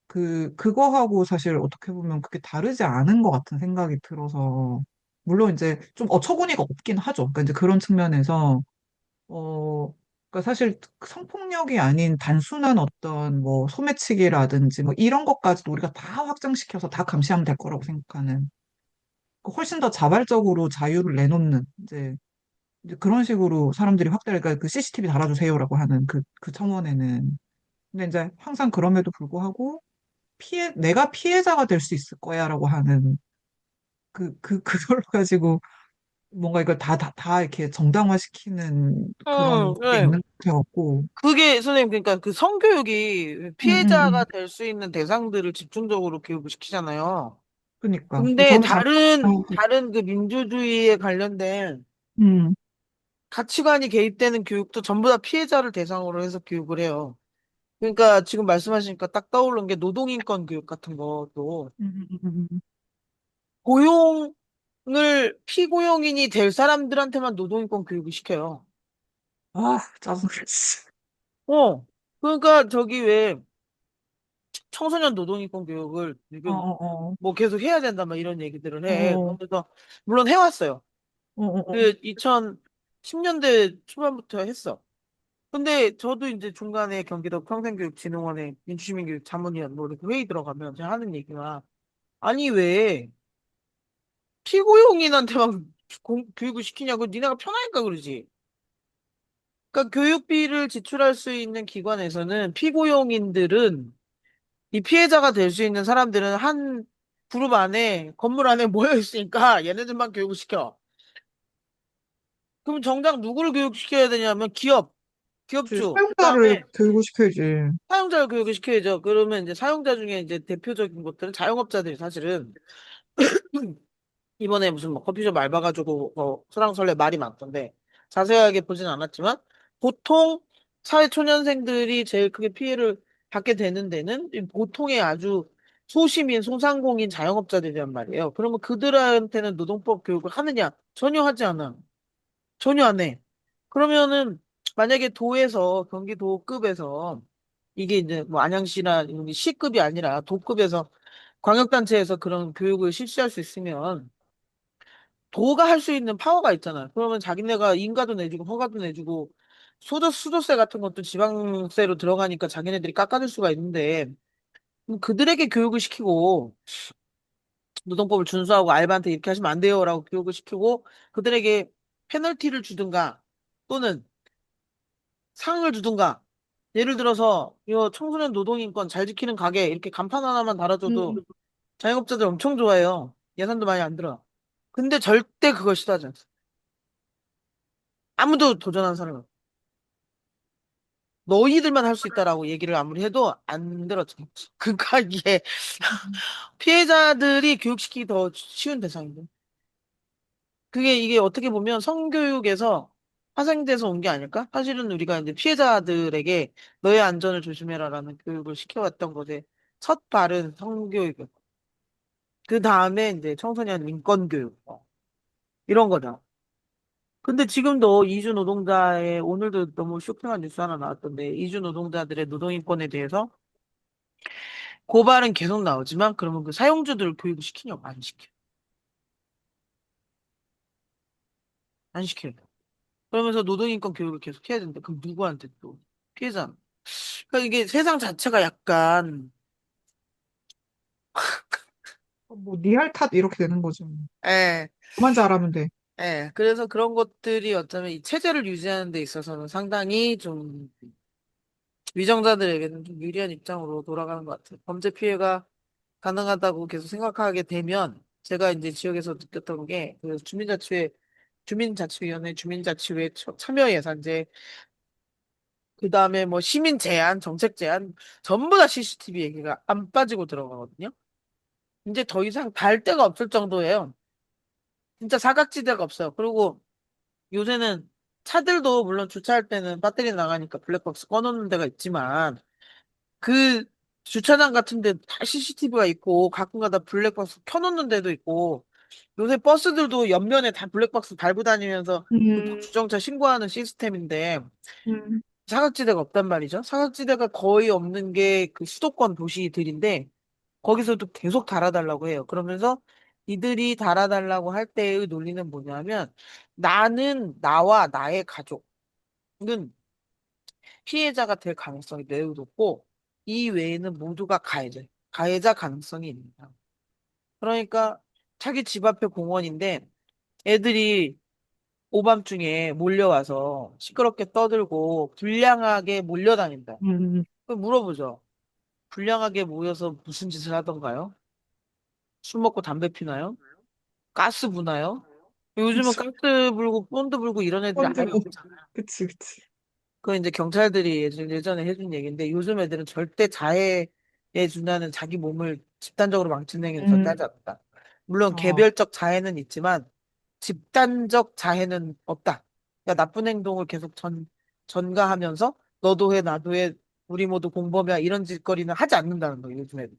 C: 그거하고 사실 어떻게 보면 그게 다르지 않은 것 같은 생각이 들어서 물론 이제 좀 어처구니가 없긴 하죠. 그러니까 이제 그런 측면에서 그러니까 사실 성폭력이 아닌 단순한 어떤 뭐 소매치기라든지 뭐 이런 것까지도 우리가 다 확장시켜서 다 감시하면 될 거라고 생각하는 훨씬 더 자발적으로 자유를 내놓는 이제 그런 식으로 사람들이 확대를 그러니까 그 CCTV 달아주세요라고 하는 그 청원에는 근데 이제 항상 그럼에도 불구하고 내가 피해자가 될 수 있을 거야라고 하는 그걸로 가지고 뭔가 이걸 다 이렇게 정당화시키는 그런 게
A: 네.
C: 있는 것 같아갖고
A: 그게 선생님 그러니까 그 성교육이
C: 음, 음,
A: 피해자가
C: 음.
A: 될 수 있는 대상들을 집중적으로 교육을 시키잖아요.
C: 그니까.
A: 근데
C: 저는
A: 다른 그 민주주의에 관련된
C: 음,
A: 가치관이 개입되는 교육도 전부 다 피해자를 대상으로 해서 교육을 해요. 그러니까 지금 말씀하시니까 딱 떠오른 게 노동인권 교육 같은 것도
C: 음.
A: 피고용인이 될 사람들한테만 노동인권 교육을 시켜요.
C: 아, 짜증나지.
A: 어. 그러니까 저기 왜 청소년 노동인권 교육을
C: 어,
A: 지금
C: 어,
A: 뭐 계속 해야 된다 막 이런 얘기들을
C: 어,
A: 해.
C: 어,
A: 그래서 물론 해왔어요.
C: 어.
A: 그 2010년대 초반부터 했어. 근데 저도 이제 중간에 경기도 평생교육진흥원에 민주시민교육 자문위원 뭐 이렇게 회의 들어가면 제가 하는 얘기가 아니 왜 피고용인한테만 교육을 시키냐고 니네가 편하니까 그러지. 그러니까 교육비를 지출할 수 있는 기관에서는 피고용인들은 이 피해자가 될 수 있는 사람들은 한 그룹 안에 건물 안에 모여 있으니까 얘네들만 교육을 시켜. 그럼 정작 누구를 교육시켜야 되냐면
C: 그치.
A: 기업주,
C: 사용자를
A: 그다음에
C: 교육을 시켜야지.
A: 사용자를 교육을 시켜야죠. 그러면 이제 사용자 중에 이제 대표적인 것들은 자영업자들이 사실은 이번에 무슨 뭐 커피숍 알바가지고 뭐 설왕설래 말이 많던데 자세하게 보진 않았지만 보통 사회초년생들이 제일 크게 피해를 받게 되는 데는 이 보통의 아주 소심인 소상공인 자영업자들이란 말이에요. 그러면 그들한테는 노동법 교육을 하느냐? 전혀 하지 않아. 전혀 안 해. 그러면은 만약에 도에서 경기도급에서 이게 이제 뭐 안양시나 이런 게 시급이 아니라 도급에서 광역단체에서 그런 교육을 실시할 수 있으면 도가 할 수 있는 파워가 있잖아요. 그러면 자기네가 인가도 내주고 허가도 내주고 수도세 같은 것도 지방세로 들어가니까 자기네들이 깎아줄 수가 있는데 그럼 그들에게 교육을 시키고 노동법을 준수하고 알바한테 이렇게 하시면 안 돼요라고 교육을 시키고 그들에게 페널티를 주든가 또는 상을 주든가 예를 들어서 이 청소년 노동인권 잘 지키는 가게 이렇게 간판 하나만 달아줘도
C: 음,
A: 자영업자들 엄청 좋아해요. 예산도 많이 안 들어. 근데 절대 그걸 시도하지 않았어. 아무도 도전한 사람은 없어. 너희들만 할 수 있다라고 얘기를 아무리 해도 안 들었죠. 그러니까 이게 피해자들이 교육시키기 더 쉬운 대상인데. 그게 이게 어떻게 보면 성교육에서 파생돼서 온 게 아닐까? 사실은 우리가 이제 피해자들에게 너의 안전을 조심해라라는 교육을 시켜왔던 것에 첫 발은 성교육. 그 다음에 이제 청소년 인권교육. 이런 거죠. 근데 지금도 이주 노동자의 오늘도 너무 쇼킹한 뉴스 하나 나왔던데 이주 노동자들의 노동인권에 대해서 고발은 계속 나오지만 그러면 그 사용주들을 교육을 시키냐고 안 시켜. 안 시켜요. 그러면서 노동인권 교육을 계속 해야 된다. 그럼 누구한테 또 피해자? 그러니까 이게 세상 자체가 약간
C: 뭐, 니 할 탓 이렇게 되는 거죠.
A: 에,
C: 그만 잘하면 돼.
A: 에. 그래서 그런 것들이 어쩌면 이 체제를 유지하는 데 있어서는 상당히 좀 위정자들에게는 좀 유리한 입장으로 돌아가는 것 같아요. 범죄 피해가 가능하다고 계속 생각하게 되면 제가 이제 지역에서 느꼈던 게 그 주민자치위원회 주민자치회 참여 예산제 그다음에 뭐 시민 제한 정책 제한 전부 다 CCTV 얘기가 안 빠지고 들어가거든요. 이제 더 이상 달 데가 없을 정도예요. 진짜 사각지대가 없어요. 그리고 요새는 차들도 물론 주차할 때는 배터리 나가니까 블랙박스 꺼놓는 데가 있지만 그 주차장 같은 데 다 CCTV가 있고 가끔가다 블랙박스 켜놓는 데도 있고 요새 버스들도 옆면에 다 블랙박스 달고 다니면서 불법
C: 음,
A: 주정차 신고하는 시스템인데
C: 음,
A: 사각지대가 없단 말이죠. 사각지대가 거의 없는 게 그 수도권 도시들인데 거기서도 계속 달아달라고 해요. 그러면서 이들이 달아달라고 할 때의 논리는 뭐냐면 나는 나와 나의 가족은 피해자가 될 가능성이 매우 높고 이 외에는 모두가 가해자 가능성이 있다. 그러니까 자기 집 앞에 공원인데 애들이 오밤중에 몰려와서 시끄럽게 떠들고 불량하게 몰려다닌다.
C: 음,
A: 그럼 물어보죠. 불량하게 모여서 무슨 짓을 하던가요? 술 먹고 담배 피나요? 가스 부나요? 요즘은
C: 그치.
A: 가스 불고 본드 불고 이런 애들이 아예
C: 펀드고.
A: 없잖아요.
C: 그치, 그치.
A: 그건 이제 경찰들이 예전에 해준 얘기인데 요즘 애들은 절대 자해에 준하는 자기 몸을 집단적으로 망치는 행위는 절대 하지
C: 음,
A: 않는다. 물론
C: 어,
A: 개별적 자해는 있지만 집단적 자해는 없다. 그러니까 나쁜 행동을 계속 전가하면서 너도 해 나도 해 우리 모두 공범이야 이런 짓거리는 하지 않는다는 거예요 요즘 애들.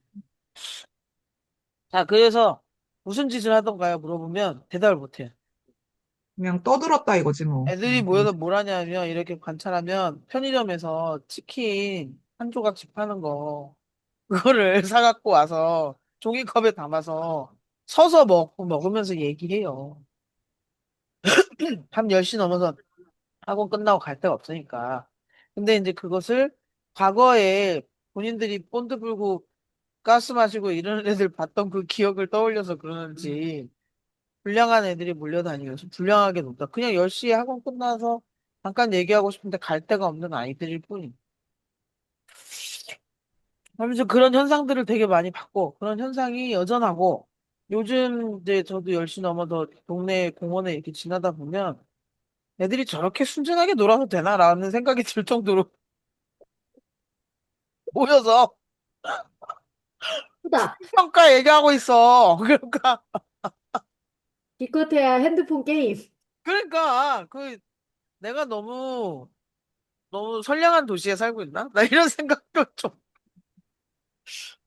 A: 자 그래서 무슨 짓을 하던가요 물어보면 대답을 못해요.
C: 그냥 떠들었다 이거지, 뭐.
A: 애들이 모여서 뭘 하냐면 이렇게 관찰하면 편의점에서 치킨 한 조각씩 파는 거 그거를 사갖고 와서 종이컵에 담아서 서서 먹으면서 얘기해요. 밤 10시 넘어서 학원 끝나고 갈 데가 없으니까. 근데 이제 그것을 과거에 본인들이 본드 불고 가스 마시고 이런 애들 봤던 그 기억을 떠올려서 그러는지 불량한 애들이 몰려다니면서 불량하게 논다. 그냥 10시에 학원 끝나서 잠깐 얘기하고 싶은데 갈 데가 없는 아이들일 뿐이. 하면서 그런 현상들을 되게 많이 봤고 그런 현상이 여전하고 요즘 이제 저도 10시 넘어서 동네 공원에 이렇게 지나다 보면 애들이 저렇게 순진하게 놀아도 되나라는 생각이 들 정도로 모여서
B: 크다.
A: 평가 얘기하고 있어. 그러니까
B: 기껏해야 핸드폰 게임.
A: 그 내가 너무 선량한 도시에 살고 있나? 나 이런 생각도 좀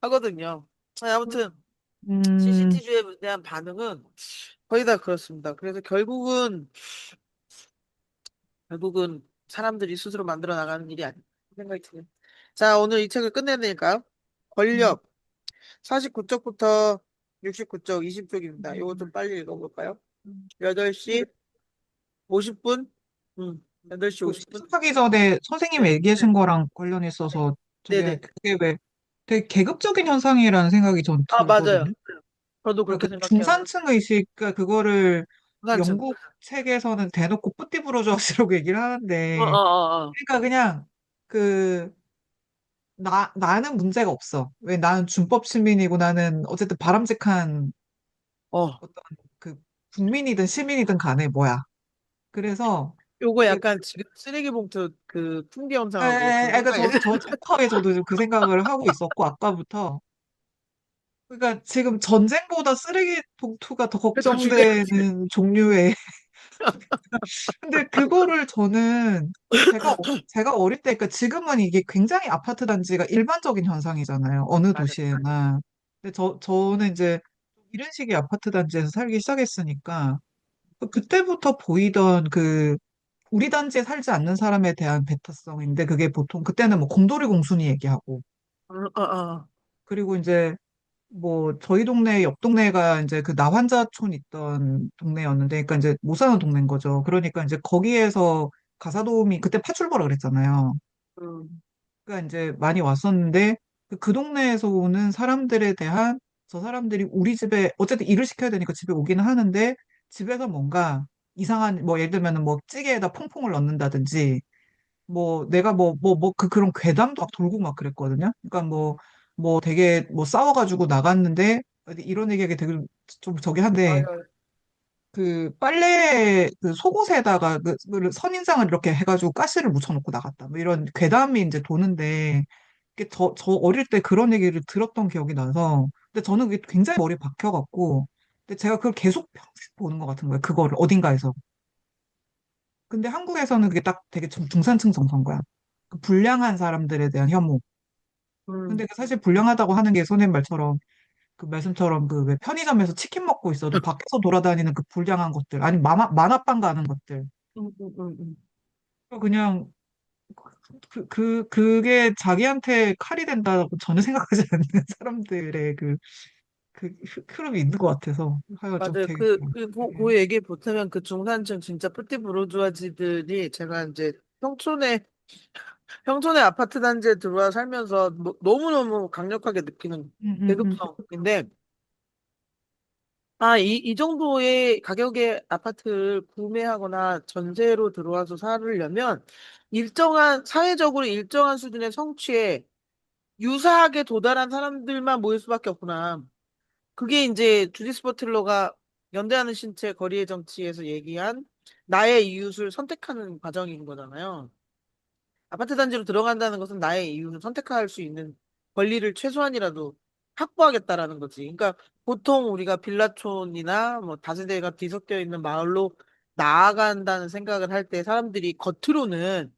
A: 하거든요. 아니, 아무튼
C: 음,
A: CCTV에 대한 반응은 거의 다 그렇습니다. 그래서 결국은 사람들이 스스로 만들어 나가는 일이 아닐까 생각이 드네요. 자, 오늘 이 책을 끝내야 되니까요. 권력 49쪽부터 69쪽 20쪽입니다. 이거 좀 빨리 읽어볼까요? 8시 50분? 8시
C: 그
A: 50분?
C: 시작하기 전에 선생님이
A: 네.
C: 얘기하신 거랑 관련있어서
A: 네네.
C: 그게 왜 되게 계급적인 현상이라는 생각이 전
A: 아, 맞아요.
C: 들거든요.
A: 저도 그렇게
C: 그러니까 그
A: 생각해요.
C: 중산층 의식, 그러니까 그거를
A: 한층.
C: 영국 책에서는 대놓고 뿌띠부르주아시라고 얘기를
A: 어, 어,
C: 하는데,
A: 어, 어.
C: 그러니까 그냥 그 나는 문제가 없어. 왜 나는 준법 시민이고 나는 어쨌든 바람직한
A: 어,
C: 어떤 그 국민이든 시민이든 간에 뭐야. 그래서
A: 요거
C: 그,
A: 약간 지금 쓰레기 봉투 그 풍기 현상하고
C: 그러니까
A: 동영상이
C: 저 정확하게 저도 좀 그 생각을 하고 있었고 아까부터 그러니까 지금 전쟁보다 쓰레기 봉투가 더
A: 더 중요하지.
C: 걱정되는 종류의 근데 그거를 저는 제가 어릴 때, 그러니까 지금은 이게 굉장히 아파트 단지가 일반적인 현상이잖아요. 어느
A: 맞아.
C: 도시에나. 근데 저는 이제 이런 식의 아파트 단지에서 살기 시작했으니까 그때부터 보이던 그 우리 단지에 살지 않는 사람에 대한 배타성인데 그게 보통 그때는 뭐 곰돌이 공순이 얘기하고
A: 어.
C: 그리고 이제 뭐 저희 동네 옆 동네가 이제 그 나환자촌 있던 동네였는데 그러니까 이제 못 사는 동네인 거죠. 그러니까 이제 거기에서 가사도우미 그때 파출부라 그랬잖아요.
A: 음,
C: 그러니까 이제 많이 왔었는데 그 동네에서 오는 사람들에 대한 저 사람들이 우리 집에 어쨌든 일을 시켜야 되니까 집에 오기는 하는데 집에서 뭔가 이상한 뭐 예를 들면은 뭐 찌개에다 퐁퐁을 넣는다든지 뭐 내가 그런 괴담도 막 돌고 막 그랬거든요. 그러니까 뭐 되게 뭐 싸워가지고 나갔는데 이런 얘기하기 되게 좀 저기 한데
A: 맞아.
C: 그 빨래 그 속옷에다가 그 선인장을 이렇게 해가지고 가시를 묻혀놓고 나갔다. 뭐 이런 괴담이 이제 도는데 이게 저 어릴 때 그런 얘기를 들었던 기억이 나서 근데 저는 그게 굉장히 머리에 박혀갖고 근데 제가 그걸 계속 평생 보는 것 같은 거예요. 그거를 어딘가에서. 근데 한국에서는 그게 딱 되게 중산층 정서인 거야. 그 불량한 사람들에 대한 혐오. 근데
A: 음.
C: 그 사실 불량하다고 하는 게 선생님 말처럼 그 말씀처럼 그 왜 편의점에서 치킨 먹고 있어도 밖에서 돌아다니는 그 불량한 것들 아니 만화방 가는 것들
A: 음.
C: 그냥 그게 자기한테 칼이 된다고 전혀 생각하지 않는 사람들의 그 흐름이 있는 것 같아서 하여간 좀
A: 맞아요.
C: 되게
A: 그 얘기 보태면 그 중산층 진짜 뿌띠 부르주아지들이 제가 이제 평촌의 아파트 단지에 들어와 살면서 너무너무 강력하게 느끼는
C: 음, 음, 음,
A: 계급성인데, 이 정도의 가격의 아파트를 구매하거나 전세로 들어와서 살으려면 사회적으로 일정한 수준의 성취에 유사하게 도달한 사람들만 모일 수밖에 없구나. 그게 이제 주디스 버틀러가 연대하는 신체 거리의 정치에서 얘기한 나의 이웃을 선택하는 과정인 거잖아요. 아파트 단지로 들어간다는 것은 나의 이웃을 선택할 수 있는 권리를 최소한이라도 확보하겠다라는 거지. 그러니까 보통 우리가 빌라촌이나 뭐 다세대가 뒤섞여 있는 마을로 나아간다는 생각을 할 때 사람들이 겉으로는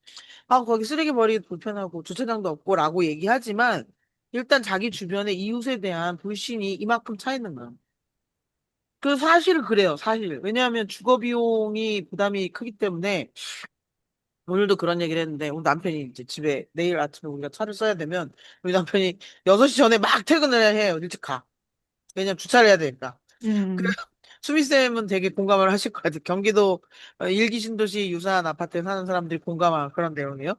A: 거기 쓰레기 버리기 불편하고 주차장도 없고라고 얘기하지만 일단 자기 주변의 이웃에 대한 불신이 이만큼 차 있는 거야. 그 사실 그래요, 사실. 왜냐하면 주거 비용이 부담이 크기 때문에 오늘도 그런 얘기를 했는데 우리 남편이 이제 집에 내일 아침에 우리가 차를 써야 되면 우리 남편이 6시 전에 막 퇴근을 해요. 일찍 가. 왜냐면 주차를 해야 되니까. 그
C: 음,
A: 수미쌤은 되게 공감을 하실 것 같아요. 경기도 일기 신도시 유사한 아파트에 사는 사람들이 공감한 그런 내용이에요.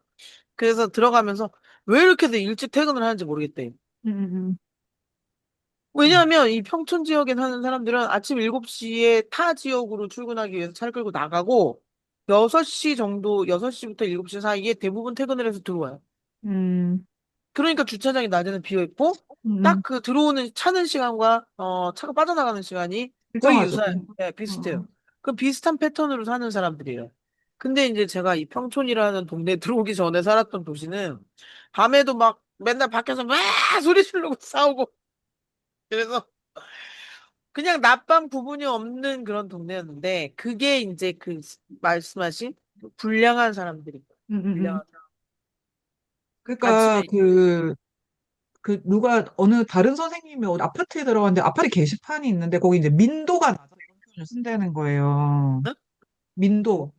A: 그래서 들어가면서 왜 이렇게들 일찍 퇴근을 하는지 모르겠대.
C: 음, 음, 음,
A: 왜냐하면 이 평촌 지역에 사는 사람들은 아침 7시에 타 지역으로 출근하기 위해서 차를 끌고 나가고 6시 정도, 6시부터 7시 사이에 대부분 퇴근을 해서 들어와요.
C: 음,
A: 그러니까 주차장이 낮에는 비어 있고 딱
C: 음.
A: 그 들어오는 차는 시간과 차가 빠져나가는 시간이 거의
C: 일정하죠.
A: 유사해요. 네, 비슷해요. 그 비슷한 패턴으로 사는 사람들이에요. 근데 이제 제가 이 평촌이라는 동네에 들어오기 전에 살았던 도시는 밤에도 막 맨날 밖에서 막 소리 지르고 싸우고 그래서 그냥 낮밤 구분이 없는 그런 동네였는데 그게 이제 그 말씀하신 불량한 사람들이
C: 음, 음, 음.
A: 불량한 사람.
C: 그러니까
A: 아침에
C: 그 누가 어느 다른 선생님이 어디 아파트에 들어갔는데 아파트 게시판이 있는데 거기 이제 민도가 낮아 이런 표현을 쓴다는 거예요.
A: 응?
C: 민도.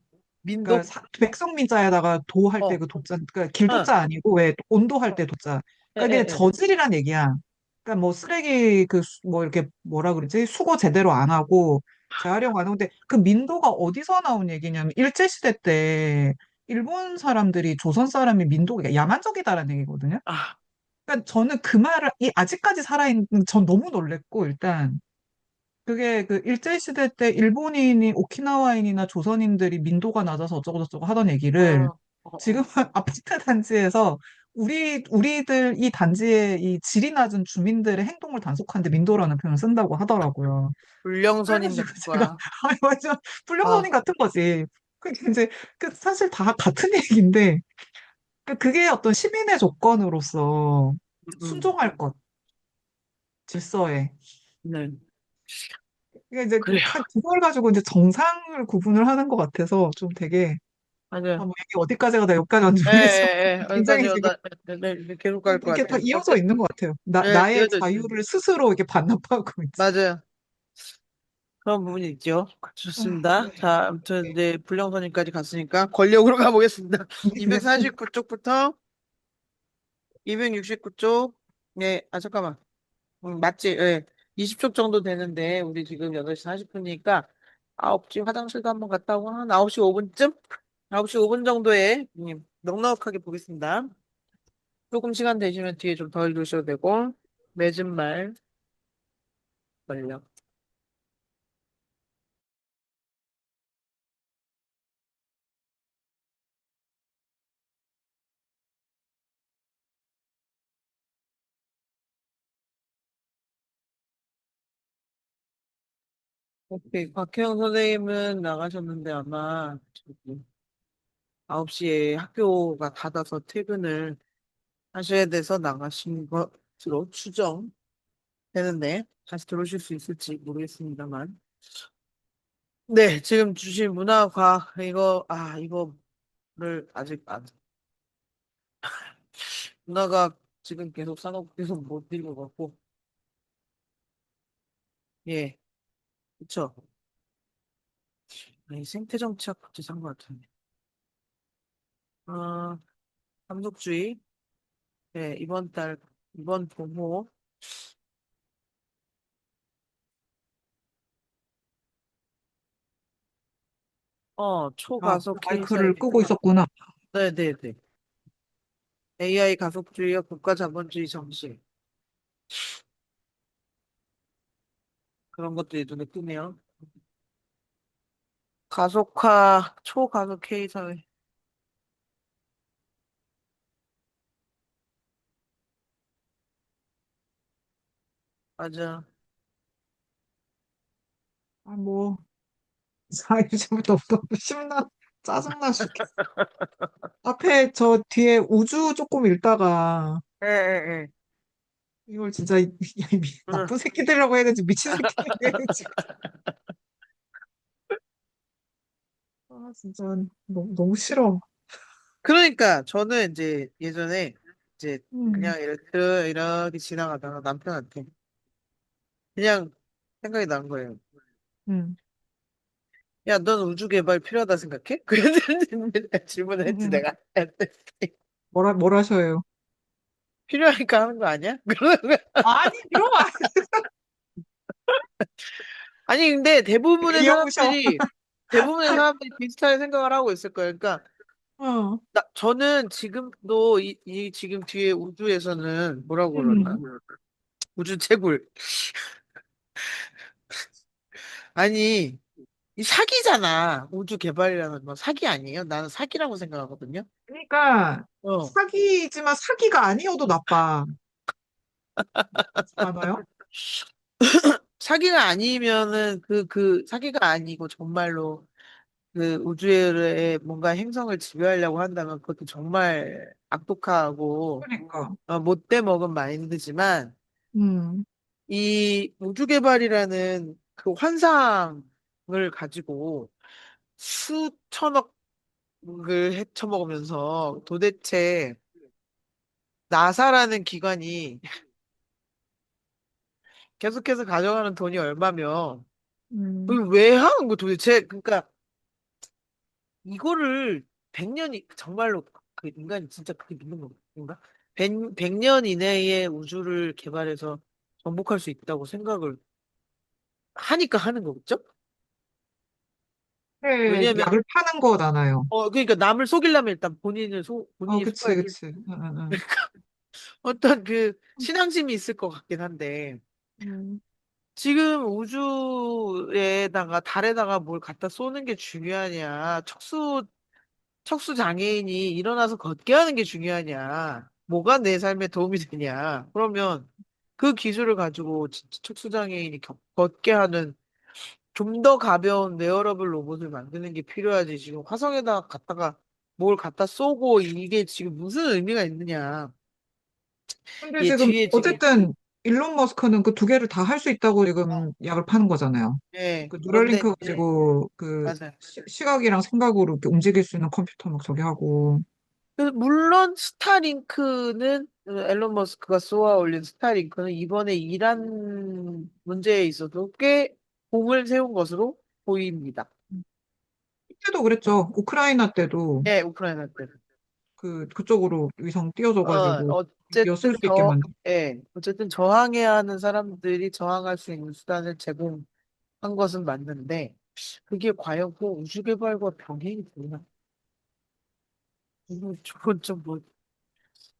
C: 그러니까
A: 민도?
C: 백성민자에다가 도할 때
A: 어,
C: 그 도자, 그러니까
A: 어,
C: 길도자 아니고 왜 온도할
A: 어,
C: 때 도자.
A: 에,
C: 그러니까 그게
A: 에, 에.
C: 저질이란 얘기야. 그러니까 뭐 쓰레기 뭐 이렇게 뭐라 그러지? 수거 제대로 안 하고 재활용 안 하고 근데 그 민도가 어디서 나온 얘기냐면 일제시대 때 일본 사람들이 조선 사람이 민도가 야만적이다라는 얘기거든요.
A: 아,
C: 그러니까 저는 그 말을 아직까지 살아있는 전 너무 놀랬고 일단 그게 그 일제시대 때 일본인이 오키나와인이나 조선인들이 민도가 낮아서 어쩌고저쩌고 하던 얘기를
A: 어, 어,
C: 지금 아파트 단지에서 우리들 이 단지의 이 질이 낮은 주민들의 행동을 단속하는데 민도라는 표현을 쓴다고 하더라고요.
A: 불령선인
C: 그래가지고 제가,
A: 것과,
C: 아니, 완전
A: 아,
C: 불량선인 같은 거지. 그게 이제, 사실 다 같은 얘기인데, 그게 어떤 시민의 조건으로서
A: 음,
C: 순종할 것, 질서에.
A: 네.
C: 이게 이제
A: 그래요.
C: 그걸 가지고 이제 정상을 구분을 하는 것 같아서 좀 되게,
A: 맞아요.
C: 뭐 얘기 어디까지 가다 여기까지 왔는지
A: 예,
C: 모르겠지만,
A: 예, 예.
C: 굉장히
A: 여기까지요.
C: 지금
A: 네, 계속 갈 것
C: 이게 다
A: 같아요.
C: 이어져 있는 것 같아요.
A: 예,
C: 나의
A: 이어져 있어요.
C: 자유를 스스로 이렇게 반납하고 이제.
A: 맞아요. 그런 부분이 있죠.
C: 아,
A: 좋습니다. 자, 아무튼 이제 불령선임까지 갔으니까 권력으로 가보겠습니다. 249쪽부터 269쪽. 네, 아, 잠깐만. 맞지? 예. 20쪽 정도 되는데, 우리 지금 8시 40분이니까, 9시 화장실도 한번 갔다 오고, 한 9시 5분쯤? 9시 5분 정도에, 넉넉하게 보겠습니다. 조금 시간 되시면 뒤에 좀 더 읽으셔도 되고, 맺은 말, 권력. 오케이. 박혜영 선생님은 나가셨는데 아마, 저기 9시에 학교가 닫아서 퇴근을 하셔야 돼서 나가신 것으로 추정되는데, 다시 들어오실 수 있을지 모르겠습니다만. 네, 지금 주신 문화과학, 이거를 아직 문화과학 지금 계속 산업 계속 못 읽어갖고, 예, 그쵸. 아니, 생태정치학 같이 산것 같은데. 어, 함석주의, 예, 이번 봄호,
C: 아,
A: 초가속
C: 마이크를
A: K사회.
C: 끄고 있었구나.
A: 네네네. AI 가속주의와 국가자본주의 정신. 그런 것들이 눈에 띄네요. 가속화, 초가속 K사회. 맞아.
C: 아, 뭐, 자, 이제부터 너무 심나, 짜증나 죽겠어. 앞에 저 뒤에 우주 조금 읽다가,
A: 예, 예,
C: 이걸 진짜,
A: 예.
C: 나쁜 새끼들이라고 해야 되지, 미친 새끼들이라고 해야 되지. 아, 진짜, 너무 싫어.
A: 그러니까 저는 이제 예전에 이제
C: 음,
A: 그냥 이렇게 지나가다가 남편한테 그냥 생각이 난 거예요.
C: 음,
A: 야, 넌 우주 개발 필요하다 생각해? 그랬는데 질문을 했지
C: 음.
A: 내가.
C: 뭘 하셔요?
A: 필요하니까 하는 거 아니야? 그러는 거야.
C: 아니, 이러면 안
A: 아니 근데
C: 돼. 이러무셔.
A: 대부분의 사람들이 비슷하게 생각을 하고 있을 거예요. 그러니까
C: 어,
A: 저는 지금도 이 지금 뒤에 우주에서는 뭐라고 그러나?
C: 음,
A: 우주 채굴. 아니 이 사기잖아. 우주 개발이라는 건 사기 아니에요? 나는 사기라고 생각하거든요.
C: 그러니까,
A: 어.
C: 사기지만 사기가 아니어도 나빠. 그렇지 않아요?
A: 사기가 아니면은 사기가 아니고 정말로 그 우주에 뭔가 행성을 지배하려고 한다면 그것도 정말 악독하고
C: 그러니까.
A: 못돼 먹은 마인드지만
C: 음,
A: 이 우주 개발이라는 그 환상을 가지고 수천억을 헤쳐먹으면서 도대체 나사라는 기관이 계속해서 가져가는 돈이 얼마며
C: 음.
A: 그걸 왜 하는 거 도대체? 그러니까 이거를 100년이 정말로 그 인간이 진짜 그렇게 믿는 건가? 100년 이내에 우주를 개발해서 정복할 수 있다고 생각을 하니까 하는 거겠죠? 왜냐면
C: 약을 파는 거잖아요.
A: 그러니까 남을 속이려면 일단 본인이
C: 그치,
A: 속아야지.
C: 그치. 응, 응, 응.
A: 어떤 그 신앙심이 있을 것 같긴 한데
C: 음,
A: 지금 우주에다가 달에다가 뭘 갖다 쏘는 게 중요하냐? 척수 장애인이 일어나서 걷게 하는 게 중요하냐? 뭐가 내 삶에 도움이 되냐? 그러면 그 기술을 가지고 진짜 척수장애인이 걷게 하는 좀 더 가벼운 웨어러블 로봇을 만드는 게 필요하지. 지금 화성에다 갖다가 뭘 갖다 쏘고 이게 지금 무슨 의미가 있느냐.
C: 근데
A: 얘
C: 지금
A: 뒤에 지금,
C: 어쨌든 일론 머스크는 그 두 개를 다 할 수 있다고
A: 어,
C: 지금 약을 파는 거잖아요.
A: 네.
C: 그
A: 그런데
C: 뉴럴링크
A: 이제,
C: 가지고 그
A: 맞아요.
C: 시각이랑 생각으로 이렇게 움직일 수 있는 컴퓨터 막 저기 하고.
A: 물론 스타링크는 앨런 머스크가 쏘아 올린 스타링크는 이번에 이란 문제에 있어서 꽤 공을 세운 것으로 보입니다.
C: 그때도 그랬죠. 우크라이나 때도
A: 예, 우크라이나 때.
C: 그쪽으로 위성 띄워줘가지고 드디어 쓸
A: 어쨌든
C: 수 있게 만든.
A: 예, 어쨌든 저항해야 하는 사람들이 저항할 수 있는 수단을 제공한 것은 맞는데, 그게 과연 그 우주개발과 병행이 되나? 저건 좀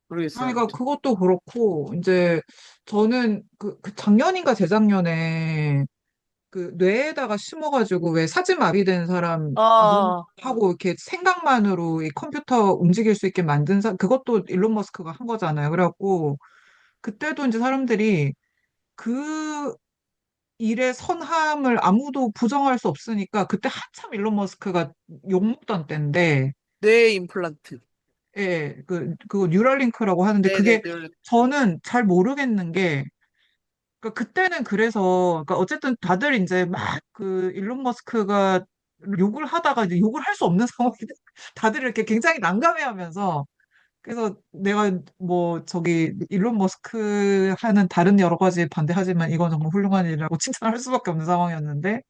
A: 모르겠어요.
C: 그러니까
A: 아무튼.
C: 그것도 그렇고 이제 저는 그 작년인가 재작년에 그 뇌에다가 심어가지고 왜 사지마비된 사람 눈
A: 아,
C: 하고 이렇게 생각만으로 이 컴퓨터 움직일 수 있게 만든 그것도 일론 머스크가 한 거잖아요. 그래갖고 그때도 이제 사람들이 그 일의 선함을 아무도 부정할 수 없으니까 그때 한참 일론 머스크가 욕먹던 때인데
A: 뇌 임플란트.
C: 예, 그거 뉴럴링크라고 하는데
A: 네네,
C: 그게 저는 잘 모르겠는 게 그러니까 그때는 그래서 그러니까 어쨌든 다들 이제 막 그 일론 머스크가 욕을 하다가 이제 욕을 할 수 없는 상황이 다들 이렇게 굉장히 난감해하면서 그래서 내가 뭐 저기 일론 머스크 하는 다른 여러 가지 반대하지만 이건 정말 훌륭한 일이라고 칭찬할 수밖에 없는 상황이었는데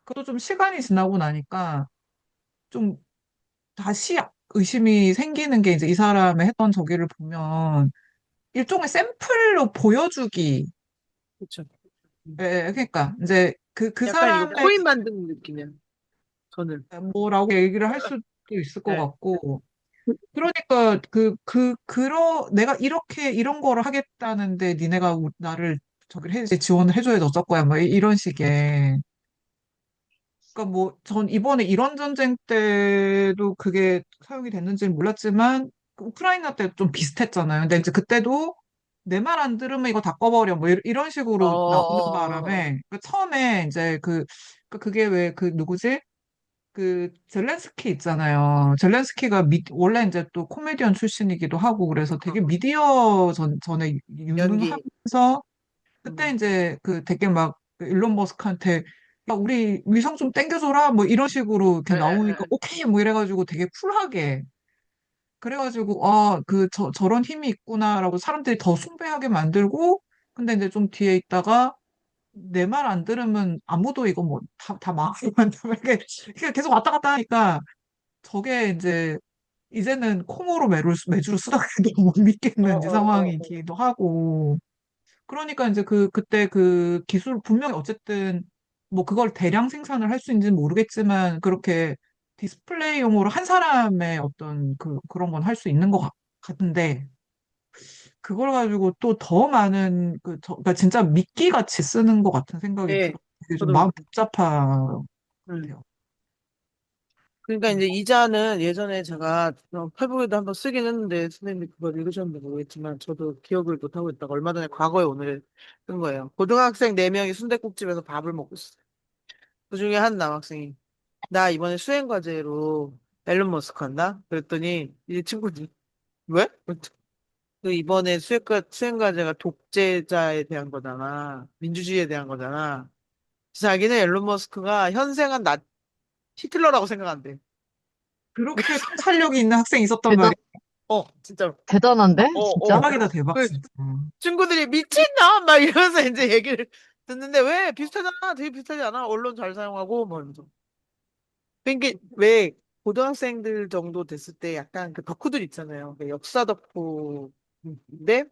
C: 그것도 좀 시간이 지나고 나니까 좀 다시 의심이 생기는 게 이제 이 사람의 했던 저기를 보면 일종의 샘플로 보여주기
A: 그렇죠.
C: 예, 그러니까 이제 그
A: 약간 이거
C: 사람의
A: 코인 만드는 느낌이야. 저는.
C: 뭐라고 얘기를 할 수도 있을 것
A: 네.
C: 같고 그러니까 내가 이렇게 이런 거를 하겠다는데 니네가 나를 저기를 지원을 해줘야 어쩔 거야 뭐 이런 식의 그러니까 뭐 전 이번에 이런 전쟁 때도 그게 사용이 됐는지는 몰랐지만 그 우크라이나 때 좀 비슷했잖아요. 근데 이제 그때도 내 말 안 들으면 이거 다 꺼버려 뭐 이런
A: 어,
C: 식으로 나오는
A: 어,
C: 바람에 그 처음에 이제 그게 왜 그 누구지? 그 젤렌스키 있잖아요. 젤렌스키가 원래 이제 또 코미디언 출신이기도 하고 그래서 되게 미디어 전에
A: 연기.
C: 유능하면서 그때
A: 음.
C: 이제 그 되게 막 일론 머스크한테 야, 우리 위성 좀 땡겨줘라 뭐 이런 식으로
A: 에,
C: 이렇게
A: 에,
C: 나오니까
A: 에.
C: 오케이 뭐 이래가지고 되게 쿨하게 그래가지고 저런 힘이 있구나라고 사람들이 더 숭배하게 만들고 근데 이제 좀 뒤에 있다가 내 말 안 들으면 아무도 이거 뭐 다 망하게 만들고 이렇게 계속 왔다 갔다 하니까 저게 이제 이제는 콩으로 매주를 쓰다가도 못
A: 어,
C: 믿겠는 이제
A: 어, 어, 어.
C: 상황이기도 하고 그러니까 이제 그때 그 기술 분명히 어쨌든 뭐 그걸 대량 생산을 할 수 있는지는 모르겠지만 그렇게 디스플레이용으로 한 사람의 어떤 그런 건 할 수 있는 것 같은데 그걸 가지고 또 더 많은 그러니까 진짜 미끼 같이 쓰는 것 같은 생각이
A: 네.
C: 들어. 되게 좀
A: 저도,
C: 마음 복잡한 것
A: 음.
C: 같아요.
A: 그러니까 이제 이자는 예전에 제가 페북에도 한번 쓰긴 했는데 선생님이 그걸 읽으셨는지 모르겠지만 저도 기억을 못하고 있다가 얼마 전에 과거에 오늘 쓴 거예요. 고등학생 4명이 순댓국집에서 밥을 먹고 있어요. 그중에 한 남학생이 나 이번에 수행과제로 앨런 머스크 한다? 그랬더니 이 친구들이 왜? 그 이번에 수행과제가 독재자에 대한 거잖아. 민주주의에 대한 거잖아. 자기는 앨런 머스크가 현생한 히틀러라고 생각한대.
C: 그렇게 통찰력이 있는 학생이 있었단
B: 대단,
C: 말이야.
A: 진짜로.
B: 대단한데? 진짜?
C: 대박이다, 대박,
A: 그
C: 진짜.
A: 친구들이 미친놈! 막 이러면서 이제 얘기를 듣는데 왜 비슷하잖아. 되게 비슷하지 않아? 언론 잘 사용하고 뭐 이러면서. 그러니까 왜 고등학생들 정도 됐을 때 약간 그 덕후들 있잖아요. 그 역사 덕후인데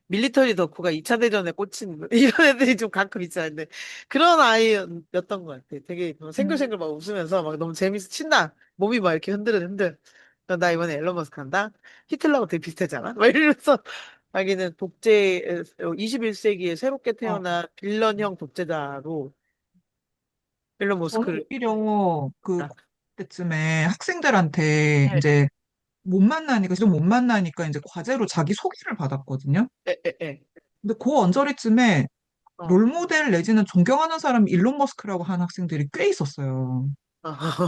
A: 밀리터리 덕후가 2차 대전에 꽂힌 이런 애들이 좀 가끔 있었는데 그런 아이였던 것 같아. 되게 뭐
C: 음.
A: 생글생글 막 웃으면서 막 너무 재밌어 신나. 몸이 막 이렇게 흔들. 나 이번에 앨런 머스크 한다. 히틀러하고 되게 비슷하잖아. 막 이러면서 자기는 21세기에 새롭게
C: 어,
A: 태어난 빌런형 독재자로 앨런
C: 저는
A: 머스크를
C: 오히려
A: 아,
C: 그때쯤에 학생들한테
A: 네.
C: 이제 못 만나니까, 지금 못 만나니까 이제 과제로 자기 소개를 받았거든요.
A: 에, 에, 에.
C: 근데 그 언저리쯤에
A: 어.
C: 롤모델 내지는 존경하는 사람 일론 머스크라고 하는 학생들이 꽤 있었어요.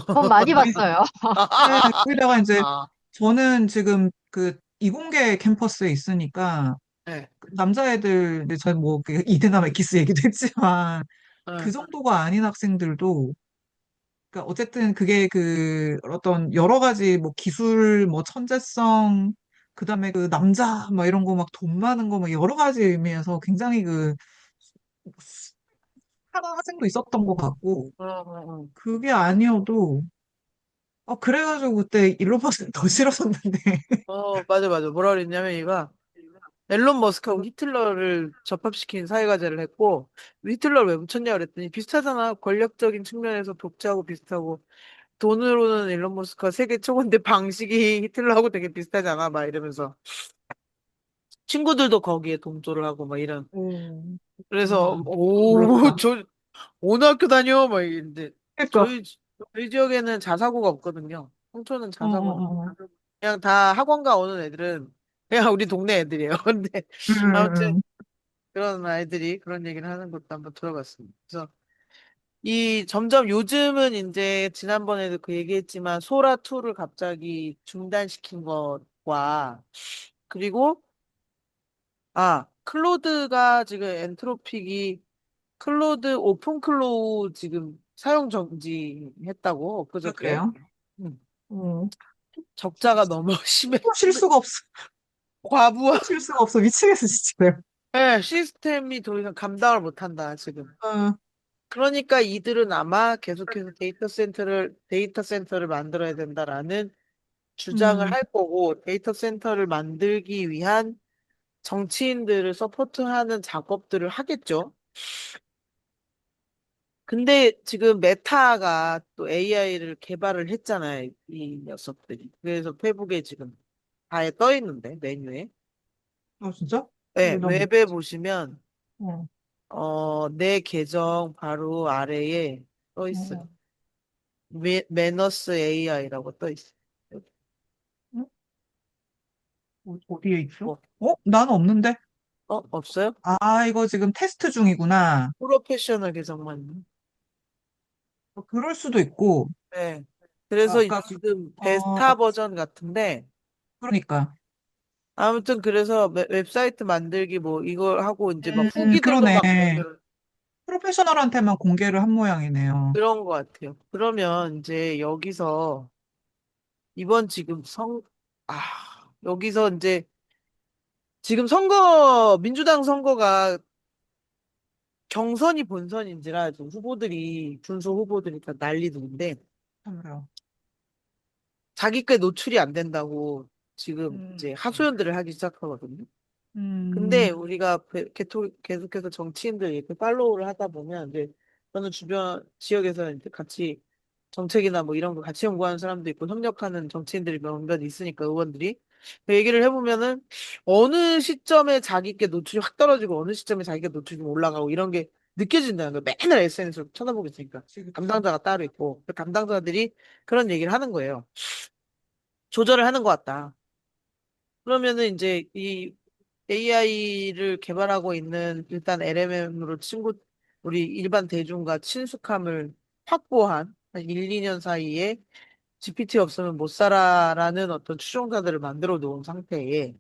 B: 그건 많이
C: 거기,
B: 봤어요.
C: 네, 거기다가 이제
A: 아,
C: 저는 지금 그 이공계 캠퍼스에 있으니까
A: 네.
C: 그 남자애들, 근데 저는 뭐 이대남 엑기스 얘기도 했지만 그
A: 어,
C: 정도가 아닌 학생들도 그러니까 어쨌든 그게 그 어떤 여러 가지 뭐 기술 뭐 천재성 그다음에 그 남자 막 이런 거 막 돈 많은 거 막 여러 가지 의미에서 굉장히 그 하는 학생도 있었던 것 같고
A: 어.
C: 그게 아니어도 그래가지고 그때 일로버스는 더 싫어졌는데
A: 맞아, 맞아. 뭐라 그랬냐면 얘가 앨런 머스크하고 히틀러를 접합시킨 사회과제를 했고 히틀러를 왜 붙였냐 그랬더니 비슷하잖아. 권력적인 측면에서 독재하고 비슷하고 돈으로는 앨런 머스크가 세계 최고인데 방식이 히틀러하고 되게 비슷하잖아. 막 이러면서 친구들도 거기에 동조를 하고 막 이런. 그래서
C: 와, 몰랐다.
A: 어느 학교 다녀? 막 이랬는데
C: 그러니까
A: 저희 지역에는 자사고가 없거든요. 홍초는
C: 어, 어,
A: 자사고는
C: 어.
A: 그냥 다 학원가 오는 애들은 그냥 우리 동네 애들이에요. 근데
C: 음,
A: 아무튼
C: 음.
A: 그런 아이들이 그런 얘기를 하는 것도 한번 들어봤습니다. 그래서 이 점점 요즘은 이제 지난번에도 그 얘기했지만 소라2를 갑자기 중단시킨 것과 그리고 클로드가 지금 엔트로픽이 클로드 오픈 클로우 지금 사용 정지했다고
C: 아,
A: 엊그저께.
C: 그래요?
A: 음.
C: 어.
A: 적자가 너무 심해.
C: 또 실수가 없어.
A: 과부하.
C: 또 실수가 없어. 미치겠어, 진짜.
A: 네, 시스템이 더 이상 감당을 못한다, 지금.
C: 어,
A: 그러니까 이들은 아마 계속해서 데이터 센터를 만들어야 된다라는 주장을
C: 음,
A: 할 거고, 데이터 센터를 만들기 위한 정치인들을 서포트하는 작업들을 하겠죠. 근데 지금 메타가 또 AI를 개발을 했잖아요, 이 녀석들이. 그래서 페북에 지금 다에 떠 있는데, 메뉴에.
C: 진짜?
A: 네,
C: 나 못,
A: 웹에 보시면,
C: 어,
A: 내 계정 바로 아래에 떠 있어요.
C: 어,
A: 매너스 AI라고 떠 있어요.
C: 어? 어디에 있어?
A: 뭐,
C: 난 없는데?
A: 없어요?
C: 이거 지금 테스트 중이구나.
A: 프로페셔널 계정만.
C: 그럴 수도 있고,
A: 네. 그래서
C: 아까,
A: 지금
C: 어,
A: 베스타 버전 같은데,
C: 그러니까.
A: 아무튼 그래서 웹사이트 만들기 뭐 이걸 하고 이제 막 후기들도
C: 그러네.
A: 막 공개를
C: 프로페셔널한테만 공개를 한 모양이네요.
A: 그런 것 같아요. 그러면 이제 여기서 이번 지금 여기서 이제 지금 민주당 선거가 경선이 본선인지라 지금 준소 후보들이 다 난리던데
C: 참으로.
A: 자기 께 노출이 안 된다고 지금
C: 음,
A: 이제 하소연들을 하기 시작하거든요. 근데
C: 음,
A: 우리가 계속해서 정치인들 이렇게 팔로우를 하다 보면 이제 저는 주변 지역에서 이제 같이 정책이나 뭐 이런 거 같이 연구하는 사람도 있고 협력하는 정치인들이 몇몇 있으니까 의원들이 그 얘기를 해보면은 어느 시점에 자기께 노출이 확 떨어지고 어느 시점에 자기가 노출이 좀 올라가고 이런 게 느껴진다는 거예요. 맨날 SNS로 쳐다보고 있으니까
C: 그치, 그치.
A: 담당자가 따로 있고 그 담당자들이 그런 얘기를 하는 거예요. 조절을 하는 것 같다. 그러면은 이제 이 AI를 개발하고 있는 일단 LMM으로 우리 일반 대중과 친숙함을 확보한 한 1, 2년 사이에 GPT 없으면 못 살아라는 어떤 추종자들을 만들어 놓은 상태에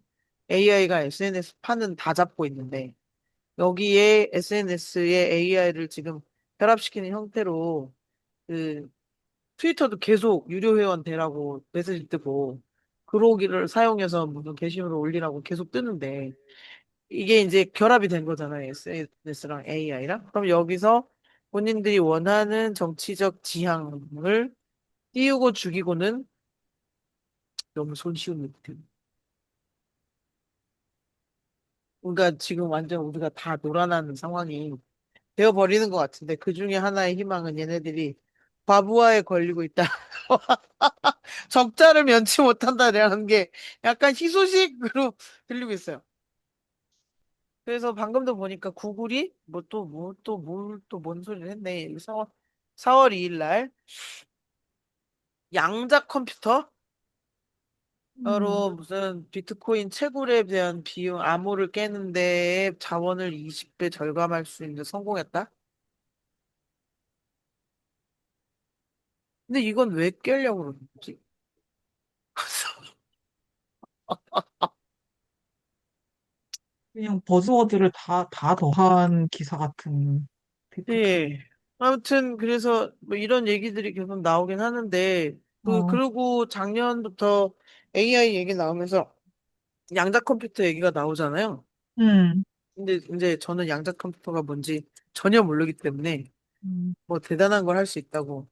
A: AI가 SNS 판은 다 잡고 있는데 여기에 SNS에 AI를 지금 결합시키는 형태로 그 트위터도 계속 유료 회원 되라고 메시지 뜨고 그러기를 사용해서 무슨 게시물을 올리라고 계속 뜨는데 이게 이제 결합이 된 거잖아요. SNS랑 AI랑. 그럼 여기서 본인들이 원하는 정치적 지향을 띄우고 죽이고는 너무 손쉬운 느낌. 그러니까 지금 완전 우리가 다 놀아나는 상황이 되어버리는 것 같은데 그 중에 하나의 희망은 얘네들이 과부하에 걸리고 있다. 적자를 면치 못한다라는 게 약간 희소식으로 들리고 있어요. 그래서 방금도 보니까 구글이 뭔 소리를 했네. 4월 2일 날 양자 컴퓨터 바로 무슨 비트코인 채굴에 대한 비용, 암호를 깨는데 자원을 20배 절감할 수 있는 데 성공했다? 근데 이건 왜 깨려고 그러는 거지?
C: 그냥 버즈워드를 다 더한 기사 같은 비트코인.
A: 예. 아무튼 그래서 뭐 이런 얘기들이 계속 나오긴 하는데
C: 어,
A: 그리고 작년부터 AI 얘기 나오면서 양자 컴퓨터 얘기가 나오잖아요.
C: 음,
A: 근데 이제 저는 양자 컴퓨터가 뭔지 전혀 모르기 때문에
C: 음,
A: 뭐 대단한 걸 할 수 있다고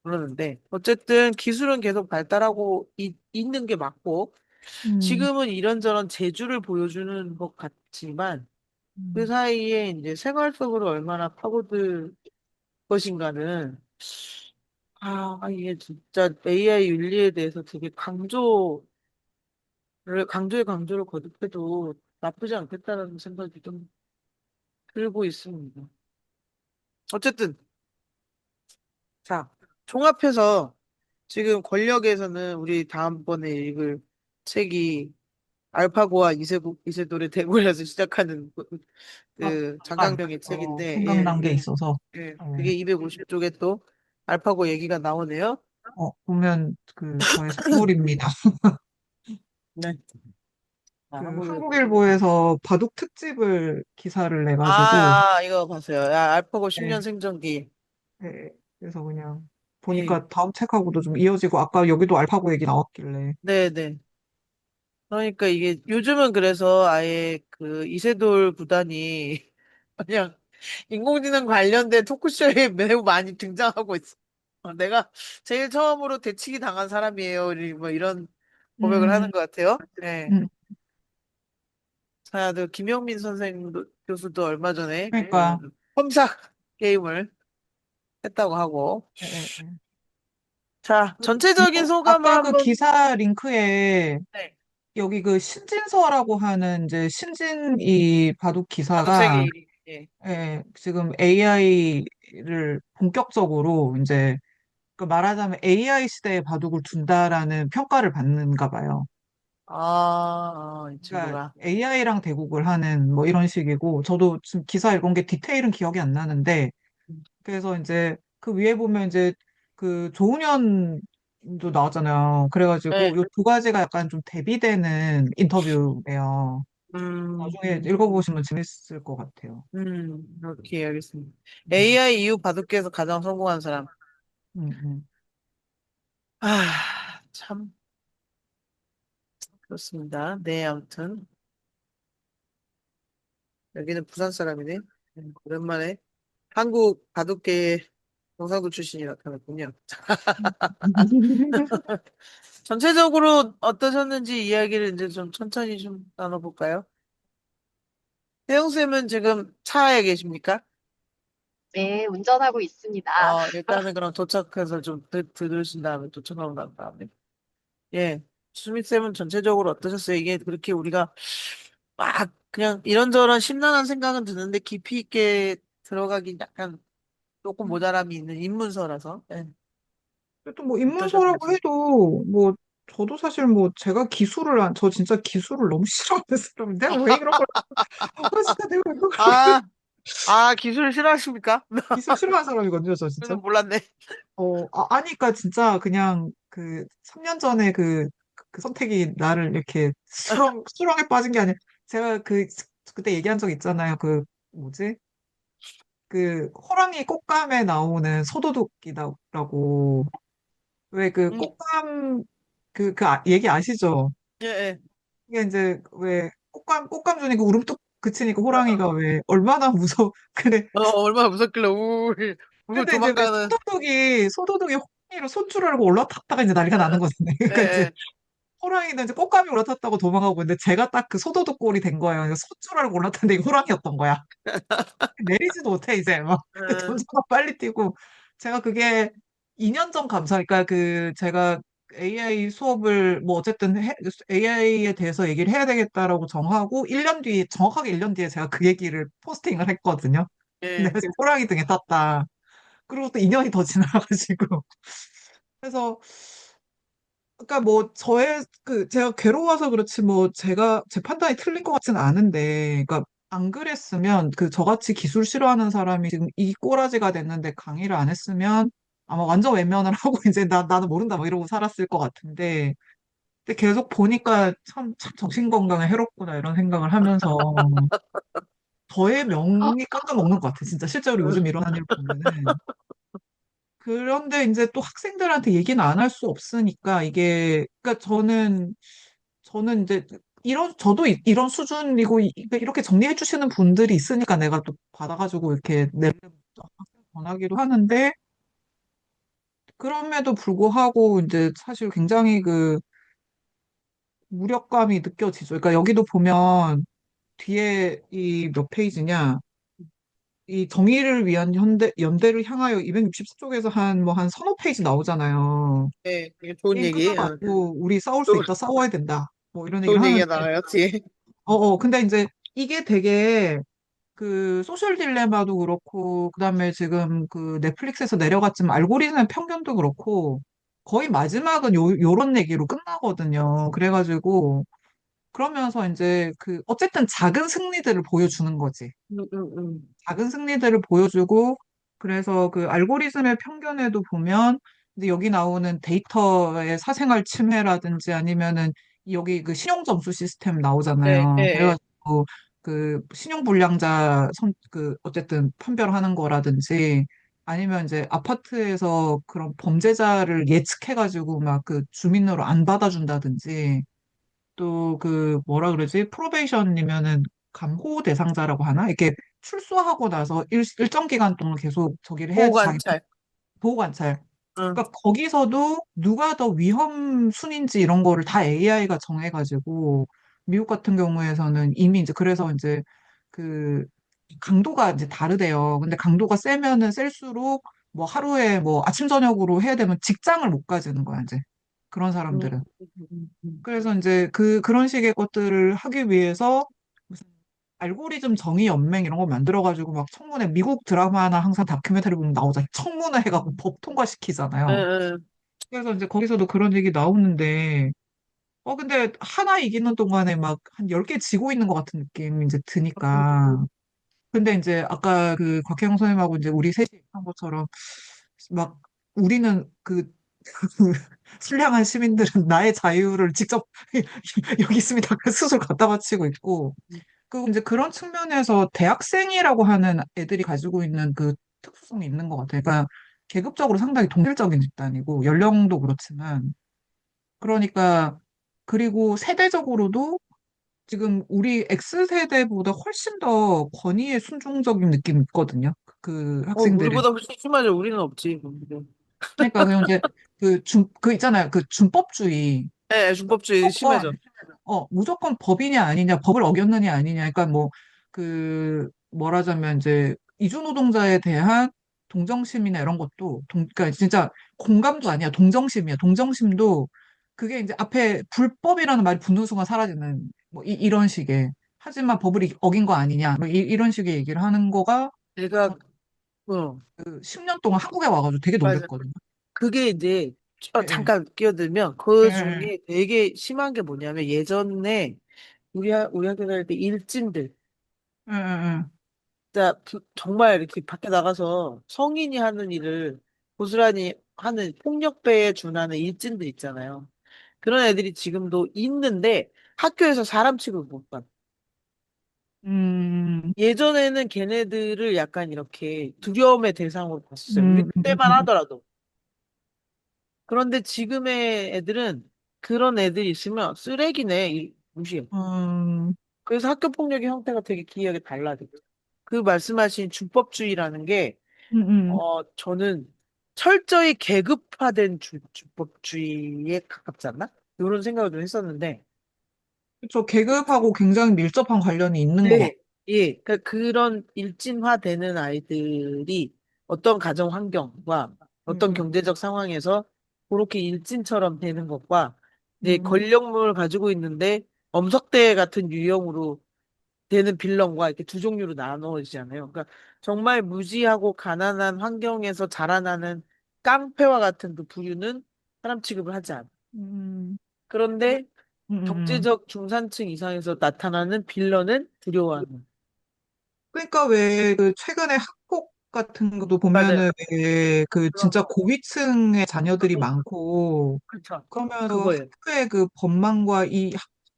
A: 그러는데 어쨌든 기술은 계속 발달하고 있는 게 맞고
C: 음,
A: 지금은 이런저런 재주를 보여주는 것 같지만 그
C: 음.
A: 사이에 이제 생활 속으로 얼마나 파고들 것인가는 이게 진짜 AI 윤리에 대해서 되게 강조를 거듭해도 나쁘지 않겠다는 생각이 좀 들고 있습니다. 어쨌든 자, 종합해서 지금 권력에서는 우리 다음번에 읽을 책이 알파고와 이세돌의 대결에서 시작하는
C: 아,
A: 그
C: 잠깐,
A: 장강명의 책인데,
C: 생각난 게 있어서,
A: 그게 250쪽에 또 알파고 얘기가 나오네요.
C: 보면 저의 선물입니다.
A: 네. 한국에
C: 한국일보에서 바둑 특집을 기사를 내가지고,
A: 이거 봤어요. 야, 알파고
C: 네,
A: 10년 생존기.
C: 네, 그래서 그냥
A: 예.
C: 보니까 다음 책하고도 좀 이어지고, 아까 여기도 알파고 얘기 나왔길래,
A: 네네. 그러니까 이게 요즘은 그래서 아예 그 이세돌 구단이 그냥 인공지능 관련된 토크쇼에 매우 많이 등장하고 있어. 내가 제일 처음으로 대치기 당한 사람이에요. 뭐 이런 고백을
C: 음,
A: 하는 것 같아요. 네.
C: 음,
A: 자, 그 김영민 교수도 얼마 전에
C: 그러니까,
A: 험사 게임을 했다고 하고.
C: 예, 예, 예.
A: 자, 전체적인 소감을
C: 아까 그
A: 한번.
C: 기사 링크에
A: 네.
C: 여기 그 신진서라고 하는 이제 신진이 바둑
A: 나도
C: 기사가
A: 세계 1위. 예.
C: 지금 AI를 본격적으로 이제 그 말하자면 AI 시대에 바둑을 둔다라는 평가를 받는가 봐요.
A: 이
C: 그러니까
A: 친구가.
C: AI랑 대국을 하는 뭐 이런 식이고 저도 지금 기사 읽은 게 디테일은 기억이 안 나는데 그래서 이제 그 위에 보면 이제 그 조은현도 나왔잖아요.
A: 네.
C: 그래가지고 요 두 가지가 약간 좀 대비되는 인터뷰예요.
A: 음,
C: 나중에 읽어보시면 재밌을 것 같아요.
A: 오케이, 알겠습니다.
C: 음,
A: AI 이후 바둑계에서 가장 성공한 사람.
C: 음, 음.
A: 참, 그렇습니다. 네, 아무튼. 여기는 부산 사람이네. 오랜만에 한국 바둑계 경상도 출신이 나타났군요. 전체적으로 어떠셨는지 이야기를 이제 좀 천천히 좀 나눠볼까요? 혜영쌤은 지금 차에 계십니까?
D: 네, 운전하고 있습니다.
A: 일단은 그럼 도착해서 좀 들으신 다음에 도착하고 난 다음에. 예. 수미쌤은 전체적으로 어떠셨어요? 이게 그렇게 우리가 막 그냥 이런저런 심란한 생각은 드는데 깊이 있게 들어가긴 약간 조금 모자람이 있는 입문서라서. 예.
C: 또 뭐 입문서라고
A: 어떠셨는지.
C: 해도 뭐 저도 사실 뭐 제가 저 진짜 기술을 너무 싫어하는 사람인데 내가 왜 이런 걸 진짜 내가 왜 이런 걸
A: 아, 기술 싫어하십니까?
C: 기술 싫어하는 사람이거든요 저 진짜
A: 저는 몰랐네.
C: 아니까 진짜 그냥 그 3년 전에 그 선택이 나를 이렇게 수렁에 빠진 게 아니라 제가 그때 얘기한 적 있잖아요 그 뭐지 그 호랑이 꽃감에 나오는 소도둑이라고 왜 그
A: 음,
C: 꽃감 얘기 아시죠?
A: 예, 예.
C: 이게 이제 왜 꽃감 주니까 울음뚝 그치니까
A: 어, 어,
C: 호랑이가 왜 얼마나 무서워 그래
A: 얼마나 무섭길래
C: 근데 이제 왜
A: 도망가는.
C: 소도둑이 호랑이를 손줄알고 올라탔다가 이제 난리가 나는 거잖아요.
A: 예,
C: 그러니까 이제
A: 예.
C: 호랑이는 이제 꽃감이 올라탔다고 도망가고 있는데 제가 딱 그 소도둑 꼴이 된 거예요. 그러니까 손줄알고 올라탔는데 이게 호랑이였던 거야. 내리지도 못해 이제 막
A: 예.
C: 점점 빨리 뛰고 제가 그게 2년 전 감사 그러니까 제가 AI 수업을 뭐 어쨌든 AI에 대해서 얘기를 해야 되겠다라고 정하고 1년 뒤에 정확하게 1년 뒤에 제가 그 얘기를 포스팅을 했거든요.
A: 예.
C: 내가 지금 호랑이 등에 탔다. 그리고 또 2년이 더 지나가지고 그래서 그러니까 뭐 저의 제가 괴로워서 그렇지 뭐 제가 제 판단이 틀린 것 같지는 않은데, 그러니까 안 그랬으면 저같이 기술 싫어하는 사람이 지금 이 꼬라지가 됐는데 강의를 안 했으면 아마 완전 외면을 하고 이제 나는 모른다 뭐 이러고 살았을 것 같은데, 근데 계속 보니까 참 정신 건강에 해롭구나 이런 생각을 하면서 저의 명이 깎아먹는 것 같아. 진짜 실제로 요즘 일어나는 일 보면은. 그런데 이제 또 학생들한테 얘기는 안 할 수 없으니까 이게, 그러니까 저는 이제 저도 이런 수준이고 그러니까 이렇게 정리해 주시는 분들이 있으니까 내가 또 받아가지고 이렇게 전하기도 하는데, 그럼에도 불구하고 이제 사실 굉장히 무력감이 느껴지죠. 그러니까 여기도 보면 뒤에 이 몇 페이지냐, 이 정의를 위한 연대를 향하여 264쪽에서 한 서너 페이지 나오잖아요.
A: 네, 이게 좋은
C: 게임
A: 얘기.
C: 끝나가지고 우리 싸울 수
A: 좋-
C: 있다, 싸워야 된다. 뭐 이런 얘기를
A: 좋은
C: 하는데,
A: 얘기가 나와요, 뒤에.
C: 근데 이제 이게 되게 소셜 딜레마도 그렇고, 그다음에 지금 넷플릭스에서 내려갔지만 알고리즘의 편견도 그렇고, 거의 마지막은 요런 얘기로 끝나거든요. 그래가지고, 그러면서 이제 어쨌든 작은 승리들을 보여주는 거지.
A: 음, 음, 음.
C: 작은 승리들을 보여주고, 그래서 알고리즘의 편견에도 보면 이제 여기 나오는 데이터의 사생활 침해라든지 아니면은 여기 신용 점수 시스템
A: 네, 예,
C: 나오잖아요.
A: 예.
C: 그래가지고 신용 불량자 어쨌든 판별하는 거라든지, 아니면 이제 아파트에서 그런 범죄자를 예측해가지고 막 주민으로 안 받아준다든지, 또 뭐라 그러지? 프로베이션이면은 감호 대상자라고 하나? 이렇게 출소하고 나서 일정 기간 동안 계속 저기를 해야지 자기
A: 보호관찰.
C: 보호 관찰.
A: 응.
C: 그러니까 거기서도 누가 더 위험 순인지 이런 거를 다 AI가 정해가지고, 미국 같은 경우에서는 이미 이제 그래서 이제 그 강도가 이제 다르대요. 근데 강도가 세면은 셀수록 뭐 하루에 뭐 아침 저녁으로 해야 되면 직장을 못 가지는 거야, 이제. 그런
A: 음,
C: 사람들은.
A: 음.
C: 그래서 이제 그런 식의 것들을 하기 위해서 무슨 알고리즘 정의 연맹 이런 거 만들어가지고 막 청문회, 미국 드라마나 항상 다큐멘터리 보면 나오잖아요. 청문회 해갖고 법
A: 응,
C: 통과시키잖아요.
A: 응.
C: 그래서 이제 거기서도 그런 얘기 나오는데, 근데 하나 이기는 동안에 막 한 10개 지고 있는 것 같은 느낌이 이제 드니까. 근데 이제 아까 곽혜영 선생님하고 이제 우리 셋이 한 것처럼 막 우리는 선량한 시민들은 나의 자유를 직접 여기 있습니다. 스스로 갖다 바치고 있고, 그리고 이제 그런 측면에서 대학생이라고 하는 애들이 가지고 있는 특수성이 있는 것 같아요. 그러니까 계급적으로 상당히 동질적인 집단이고, 연령도 그렇지만, 그러니까, 그리고 세대적으로도 지금 우리 X세대보다 훨씬 더 권위에 순종적인 느낌이 있거든요. 학생들의.
A: 우리보다 훨씬 심하죠. 우리는 없지.
C: 그러니까 그냥 이제 있잖아요. 준법주의.
A: 예, 준법주의 심하죠.
C: 무조건, 무조건 법이냐 아니냐, 법을 어겼느냐 아니냐. 그러니까 뭐, 뭐라자면 이제 이주노동자에 대한 동정심이나 이런 것도, 그러니까 진짜 공감도 아니야. 동정심이야. 동정심도 그게 이제 앞에 불법이라는 말이 붙는 순간 사라지는, 뭐, 이런 식의. 하지만 법을 어긴 거 아니냐. 뭐 이런 식의 얘기를 하는 거가
A: 내가,
C: 전
A: 어,
C: 10년 동안 한국에 와가지고 되게
A: 맞아.
C: 놀랬거든요.
A: 그게 이제,
C: 예, 예,
A: 잠깐 끼어들면,
C: 예,
A: 그
C: 예,
A: 중에 되게 심한 게 뭐냐면, 예전에, 우리 학교 다닐 때 일진들,
C: 예, 예,
A: 진짜 정말 이렇게 밖에 나가서 성인이 하는 일을 고스란히 하는 폭력배에 준하는 일진들 있잖아요. 그런 애들이 지금도 있는데, 학교에서 사람 취급을 못 받아.
C: 음,
A: 예전에는 걔네들을 약간 이렇게 두려움의 대상으로 봤었어요. 우리
C: 음,
A: 때만 하더라도. 그런데 지금의 애들은 그런 애들이 있으면 쓰레기네, 무시해.
C: 음,
A: 그래서 학교 폭력의 형태가 되게 기이하게 달라졌죠. 그 말씀하신 준법주의라는 게,
C: 음, 음.
A: 저는 철저히 계급화된 준법주의에 가깝지 않나? 이런 생각을 좀 했었는데,
C: 그쵸. 계급하고 굉장히 밀접한 관련이 있는 것 같아요.
A: 네. 예, 그러니까 그런 일진화되는 아이들이 어떤 가정 환경과 어떤
C: 음,
A: 경제적 상황에서 그렇게 일진처럼 되는 것과 이제
C: 음,
A: 권력을 가지고 있는데 엄석대 같은 유형으로 되는 빌런과 이렇게 두 종류로 나눠지잖아요. 그러니까 정말 무지하고 가난한 환경에서 자라나는 깡패와 같은 그 부류는 사람 취급을 하지 않아.
C: 음,
A: 그런데
C: 음, 음, 음.
A: 경제적 중산층 이상에서 나타나는 빌런은 두려워하는.
C: 그러니까 왜 그 최근에 학폭 같은 것도
A: 맞아요.
C: 보면은 왜 그
A: 그런
C: 진짜
A: 거.
C: 고위층의 자녀들이
A: 그-
C: 많고
A: 그렇죠.
C: 그러면서
A: 그거예요.
C: 학교의 그 법망과 이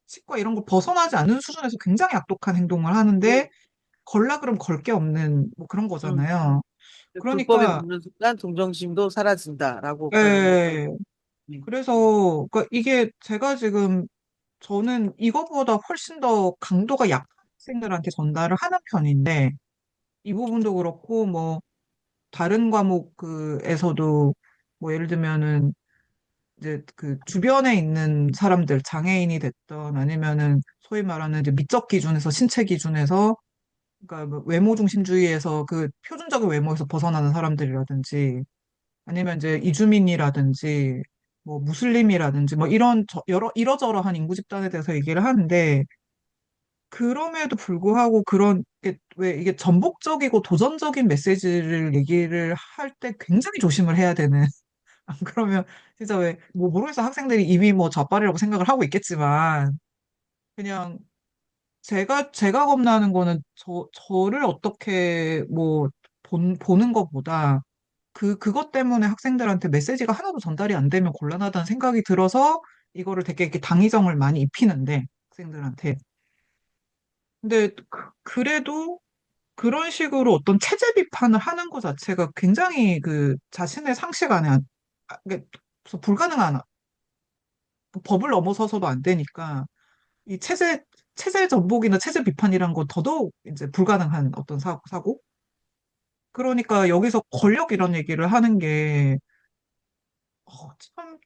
C: 학칙과 이런 거 벗어나지 않는 수준에서 굉장히 악독한 행동을
A: 예.
C: 하는데 걸라 그러면 걸 게 없는 뭐 그런
A: 음.
C: 거잖아요.
A: 불법에
C: 그러니까
A: 붙는 순간 동정심도 사라진다라고 봐요.
C: 예.
A: 음.
C: 그래서 그러니까 이게 제가 지금 저는 이거보다 훨씬 더 강도가 약한 학생들한테 전달을 하는 편인데 이 부분도 그렇고 뭐 다른 과목에서도 뭐 예를 들면은 이제 그 주변에 있는 사람들 장애인이 됐던 아니면은 소위 말하는 이제 미적 기준에서 신체 기준에서 그러니까 뭐 외모 중심주의에서 그 표준적인 외모에서 벗어나는 사람들이라든지 아니면 이제 이주민이라든지 뭐 무슬림이라든지 뭐 이런 여러 이러저러한 인구 집단에 대해서 얘기를 하는데 그럼에도 불구하고 그런 왜 이게 전복적이고 도전적인 메시지를 얘기를 할 때 굉장히 조심을 해야 되는 안 그러면 진짜 왜 뭐 모르겠어 학생들이 이미 뭐 좌빨이라고 생각을 하고 있겠지만 그냥 제가 겁나는 거는 저를 어떻게 뭐 보는 것보다 그것 때문에 학생들한테 메시지가 하나도 전달이 안 되면 곤란하다는 생각이 들어서 이거를 되게 이렇게 당위정을 많이 입히는데 학생들한테. 근데 그래도 그런 식으로 어떤 체제 비판을 하는 것 자체가 굉장히 그 자신의 상식 안에 그러니까 불가능한 법을 넘어서서도 안 되니까 이 체제 전복이나 체제 비판이란 건 더더욱 이제 불가능한 어떤 사고? 그러니까 여기서 권력 이런 얘기를 하는 게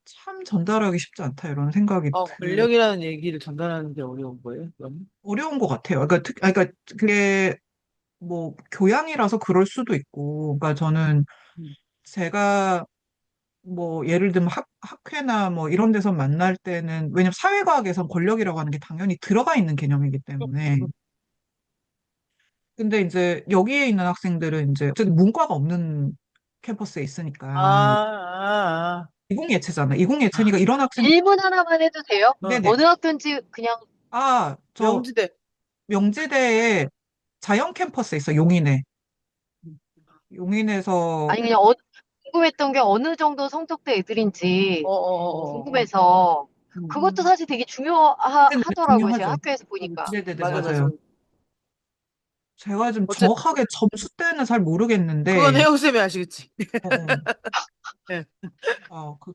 C: 참 전달하기 쉽지 않다 이런 생각이
A: 권력이라는 얘기를 전달하는 게 어려운 거예요, 그럼?
C: 어려운 것 같아요. 그러니까 그게 뭐 교양이라서 그럴 수도 있고, 그러니까 저는
A: 음.
C: 제가 뭐 예를 들면 학회나 뭐 이런 데서 만날 때는 왜냐면 사회과학에선 권력이라고 하는 게 당연히 들어가 있는 개념이기 때문에 근데 이제 여기에 있는 학생들은 이제 어쨌든 문과가 없는 캠퍼스에
A: 아,
C: 있으니까
A: 아,
C: 이공예체잖아.
A: 아.
C: 이공예체니까 이런 학생
D: 질문 하나만 해도 돼요?
A: 어,
C: 네네.
D: 어느 학교인지 그냥
C: 저
A: 명지대.
C: 명지대에 자연 캠퍼스에 있어. 용인에. 용인에서
D: 아니 그냥 궁금했던 게 어느 정도 성적대 애들인지
A: 어.
D: 궁금해서 그것도
A: 음.
D: 사실 되게
C: 네네,
D: 중요하더라고요. 제가
C: 중요하죠.
D: 학교에서 보니까.
C: 네네네,
A: 맞아, 맞아.
C: 맞아요. 제가 좀
A: 어째,
C: 정확하게 점수대는 잘
A: 그건
C: 모르겠는데,
A: 혜영쌤이 아시겠지.
C: 어, 어.
A: 네,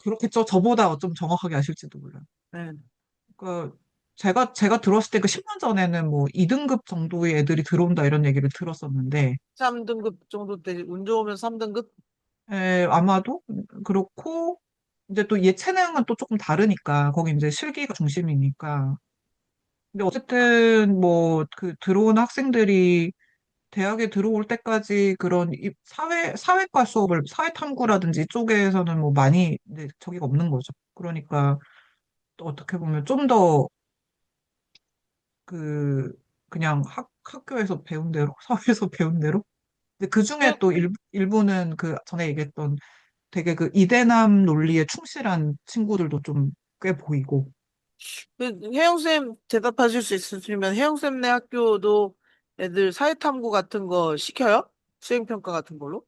C: 그렇겠죠. 저보다 좀 정확하게 아실지도 몰라요.
A: 네.
C: 그, 제가 들었을 때 그 10년 전에는 뭐 2등급 정도의 애들이 들어온다 이런 얘기를 들었었는데,
A: 3등급 정도 때, 운 좋으면 3등급?
C: 아마도 그렇고, 이제 또 예체능은 또 조금 다르니까, 거기 이제 실기가 중심이니까. 근데 어쨌든 뭐 그 들어온 학생들이 대학에 들어올 때까지 그런 사회과 수업을 사회탐구라든지 이쪽에서는 뭐 많이 이제 저기가 없는 거죠. 그러니까 또 어떻게 보면 좀 더 그 그냥 학교에서 배운 대로 사회에서 배운 대로 근데 그 중에 또 일부는 그 전에 얘기했던 되게 그 이대남 논리에 충실한 친구들도 좀 꽤 보이고
A: 혜영쌤 대답하실 수 있으시면 혜영쌤네 학교도 애들 사회탐구 같은 거 시켜요? 수행평가 같은 걸로?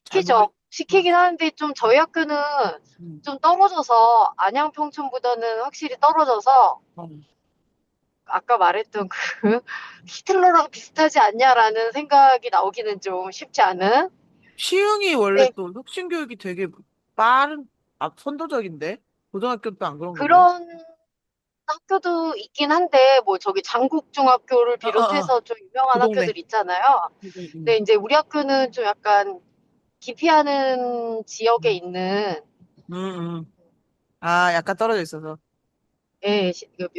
A: 잘 모르,
D: 시키죠. 시키긴 하는데 좀 저희 학교는
A: 음.
D: 좀 떨어져서 안양 평촌보다는 확실히 떨어져서
A: 어.
D: 아까 말했던 그 히틀러랑 비슷하지 않냐라는 생각이 나오기는 좀 쉽지 않은.
A: 시흥이 원래
D: 네,
A: 또 혁신교육이 되게 빠른, 선도적인데? 고등학교도 안 그런 건가요?
D: 그런 학교도 있긴 한데 뭐 저기 장국중학교를
A: 아, 아, 아.
D: 비롯해서 좀
A: 그
D: 유명한
A: 동네.
D: 학교들 있잖아요.
A: 음, 음,
D: 근데
A: 음.
D: 이제 우리 학교는 좀 약간 기피하는 지역에
A: 음,
D: 있는
A: 아, 약간 떨어져 있어서.
D: 예,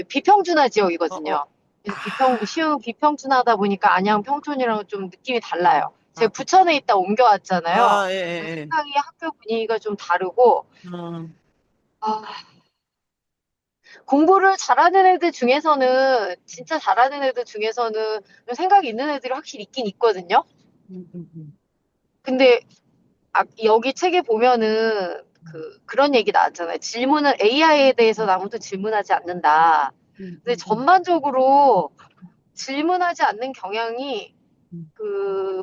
D: 비평준화
A: 어, 어.
D: 지역이거든요. 그래서 시흥 비평준화다 보니까 안양 평촌이랑 좀 느낌이 달라요. 제가
A: 아,
D: 부천에 있다 옮겨왔잖아요.
A: 예,
D: 그래서
A: 예, 예.
D: 상당히 학교 분위기가 좀 다르고,
A: 음,
D: 아, 공부를 잘하는 애들 중에서는, 진짜 잘하는 애들 중에서는 좀 생각이 있는 애들이 확실히 있긴 있거든요.
A: 음, 음, 음.
D: 근데 여기 책에 보면은 그런 얘기 나왔잖아요. 질문을 AI에 대해서는 아무도 질문하지 않는다. 근데 전반적으로 질문하지 않는 경향이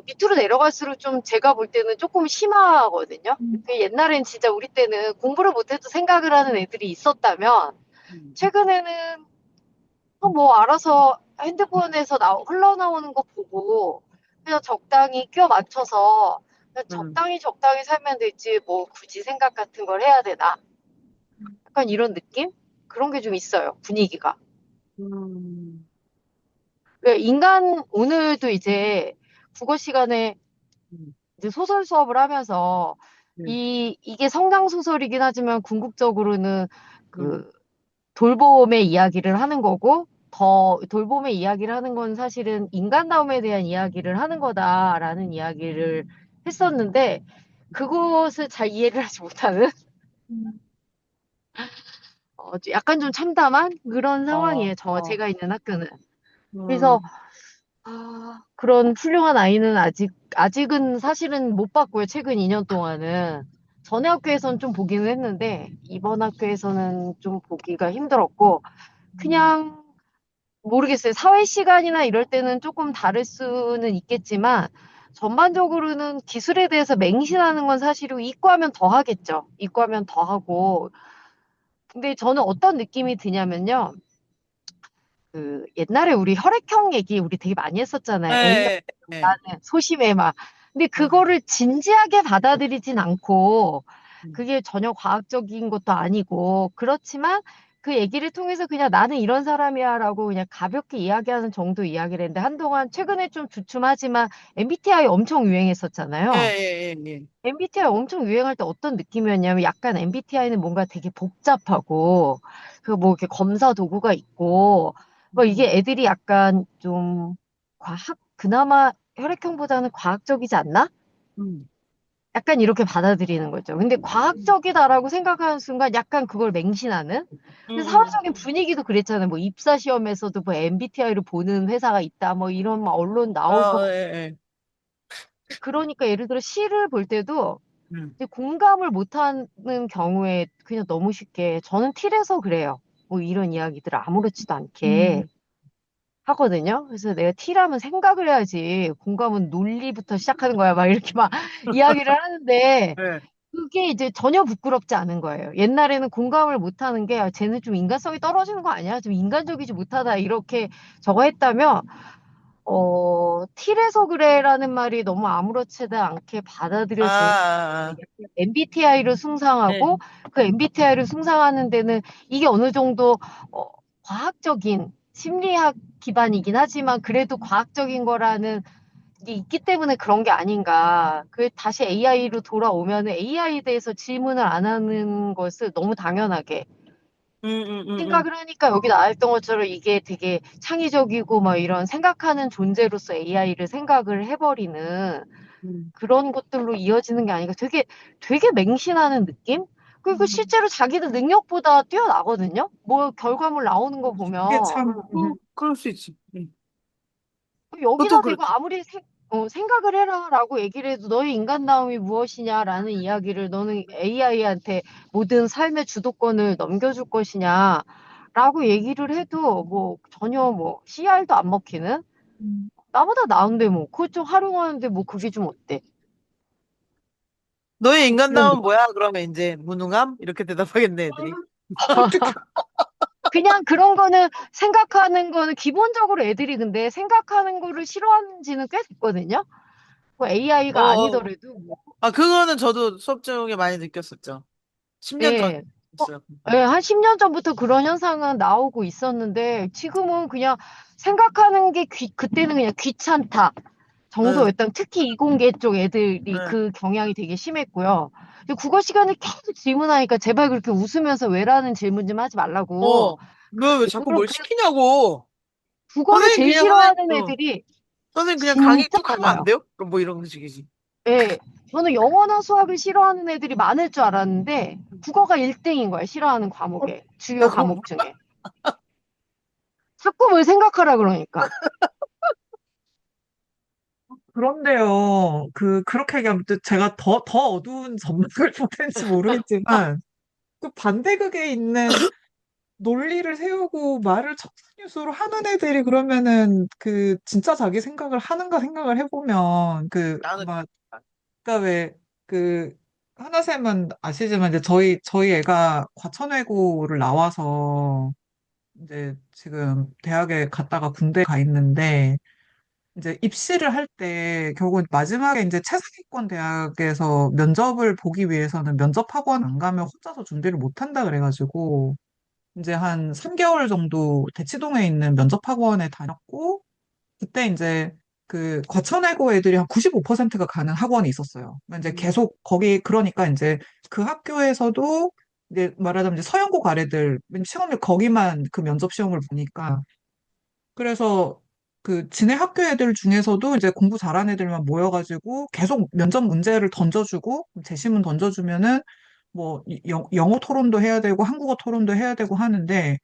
D: 밑으로 내려갈수록 좀 제가 볼 때는 조금 심하거든요. 옛날엔 진짜 우리 때는 공부를 못해도 생각을 하는 애들이 있었다면 최근에는 뭐 알아서 핸드폰에서 흘러나오는 거 보고 그냥 적당히 껴 맞춰서 그냥 적당히 살면 되지 뭐 굳이 생각 같은 걸 해야 되나? 약간 이런 느낌? 그런 게 좀 있어요. 분위기가.
A: 음,
D: 오늘도 이제 국어 시간에
A: 음,
D: 이제 소설 수업을 하면서
A: 네.
D: 이게 성장 소설이긴 하지만 궁극적으로는
A: 음,
D: 그 돌봄의 이야기를 하는 거고 더 돌봄의 이야기를 하는 건 사실은 인간다움에 대한 이야기를 하는 거다라는 이야기를 했었는데 그것을 잘 이해를 하지 못하는 약간 좀 참담한 그런 상황이에요.
A: 어,
D: 제가 있는 학교는. 그래서
A: 음,
D: 그런 훌륭한 아이는 아직은 사실은 못 봤고요. 최근 2년 동안은. 전에 학교에서는 좀 보기는 했는데, 이번 학교에서는 좀 보기가 힘들었고, 그냥 모르겠어요. 사회 시간이나 이럴 때는 조금 다를 수는 있겠지만, 전반적으로는 기술에 대해서 맹신하는 건 사실은 이과하면 더 하겠죠. 이과하면 더 하고. 근데 저는 어떤 느낌이 드냐면요. 옛날에 우리 혈액형 얘기 우리 되게 많이 했었잖아요. A형
A: 네, 네.
D: 나는 소심해 막. 근데
A: 아,
D: 그거를 진지하게 받아들이진 않고
A: 음,
D: 그게 전혀 과학적인 것도 아니고 그렇지만 그 얘기를 통해서 그냥 나는 이런 사람이야라고 그냥 가볍게 이야기하는 정도 이야기를 했는데 한동안 최근에 좀 주춤하지만 MBTI 엄청
A: 예,
D: 유행했었잖아요.
A: 예, 예, 예.
D: MBTI 엄청 유행할 때 어떤 느낌이었냐면 약간 MBTI는 뭔가 되게 복잡하고 그 뭐 이렇게 검사 도구가 있고 뭐
A: 음,
D: 이게 애들이 약간 좀 그나마 혈액형보다는 과학적이지 않나?
A: 음,
D: 약간 이렇게 받아들이는 거죠. 근데 과학적이다라고 생각하는 순간 약간 그걸 맹신하는? 근데
A: 음.
D: 사회적인 분위기도 그랬잖아요. 뭐 입사 시험에서도 뭐 MBTI를 보는 회사가 있다. 뭐 이런 막 언론 나오고
A: 예, 예.
D: 그러니까 예를 들어 시를 볼 때도
A: 음,
D: 이제 공감을 못하는 경우에 그냥 너무 쉽게 저는 틸에서 그래요. 뭐 이런 이야기들을 아무렇지도 않게 하거든요. 그래서 내가 틸하면 생각을 해야지 공감은 논리부터 시작하는 거야. 막 이렇게 막 이야기를 하는데
A: 예.
D: 그게 이제 전혀 부끄럽지 않은 거예요. 옛날에는 공감을 못하는 게 쟤는 좀 인간성이 떨어지는 거 아니야? 좀 인간적이지 못하다 이렇게 저거 했다면 틸에서 그래라는 말이 너무 아무렇지도 않게
A: 아,
D: 받아들여지는
A: 아, 아.
D: MBTI를
A: 네.
D: 숭상하고 그 MBTI를 숭상하는 데는 이게 어느 정도 어, 과학적인 심리학 기반이긴 하지만 그래도 과학적인 거라는 게 있기 때문에 그런 게 아닌가. 그 다시 AI로 돌아오면 AI에 대해서 질문을 안 하는 것을 너무 당연하게
A: 음.
D: 생각을 하니까 여기 나왔던 것처럼 이게 되게 창의적이고 막 이런 생각하는 존재로서 AI를 생각을 해버리는
A: 음.
D: 그런 것들로 이어지는 게 아니라 되게 맹신하는 느낌? 그리고 실제로 자기들 능력보다 뛰어나거든요? 뭐 결과물 나오는 거
C: 이게
D: 보면
C: 참,
A: 그럴 수 있지. 그것도
D: 여기다 대고
A: 그렇지.
D: 아무리 생각을 해라라고 얘기를 해도 너의 인간다움이 무엇이냐라는 이야기를 너는 AI한테 모든 삶의 주도권을 넘겨줄 것이냐라고 얘기를 해도 뭐 전혀 뭐 CR도 안 먹히는 나보다 나은데 뭐 그것 좀 활용하는데 뭐 그게 좀 어때?
A: 너의
D: 그런
A: 인간다운 뭐야? 그러면 이제 무능함? 이렇게 대답하겠네, 애들이.
D: 그냥 그런 거는 생각하는 거는 기본적으로 애들이 근데 생각하는 거를 싫어하는 지는 꽤 됐거든요. 뭐
A: 어,
D: AI가
A: 어.
D: 아니더라도 뭐,
A: 아, 그거는 저도 수업 중에 많이 느꼈었죠. 10년
D: 예.
A: 전이었어요.
D: 예, 한 10년 전부터 그런 현상은 나오고 있었는데 지금은 그냥 생각하는 게 그때는 그냥 귀찮다
A: 응,
D: 정도였던 특히 이공계 쪽 애들이
A: 응.
D: 그 경향이 되게 심했고요. 근데 국어 시간에 계속 질문하니까 제발 그렇게 웃으면서 왜라는 질문 좀 하지 말라고.
A: 너 왜 자꾸 뭘 시키냐고.
D: 국어를
A: 선생님
D: 제일
A: 그냥 선생님,
D: 싫어하는 애들이
A: 선생님 그냥 강의
D: 진짜
A: 툭 하면 안
D: 많아요.
A: 돼요? 그럼 뭐 이런 식이지.
D: 예. 저는 영어나 수학을 싫어하는 애들이 많을 줄 알았는데, 국어가 1등인 거예요. 싫어하는 과목에. 주요
A: 잠깐만.
D: 과목 중에. 자꾸 뭘 생각하라 그러니까.
C: 그런데요, 그렇게 얘기하면 또 제가 더 어두운 전망을 보는지 모르겠지만, 그 반대극에 있는 논리를 세우고 말을 척사뉴스로 하는 애들이 그러면은 진짜 자기 생각을 하는가 생각을 해보면
A: 나는
C: 막 그러니까 왜 하나쌤은 아시지만 이제 저희 애가 과천외고를 나와서 이제 지금 대학에 갔다가 군대 가 있는데 이제 입시를 할 때 결국은 마지막에 이제 최상위권 대학에서 면접을 보기 위해서는 면접 학원 안 가면 혼자서 준비를 못 한다 그래가지고 이제 한 3개월 정도 대치동에 있는 면접학원에 다녔고, 그때 이제 과천외고 애들이 한 95%가 가는 학원이 있었어요. 그러니까 이제 계속 그러니까 이제 그 학교에서도 이제 말하자면 이제 서영고 아래들, 시험을 거기만 그 면접 시험을 보니까. 그래서 지네 학교 애들 중에서도 이제 공부 잘하는 애들만 모여가지고 계속 면접 문제를 던져주고, 제시문 던져주면은 뭐 영어 토론도 해야 되고 한국어 토론도 해야 되고 하는데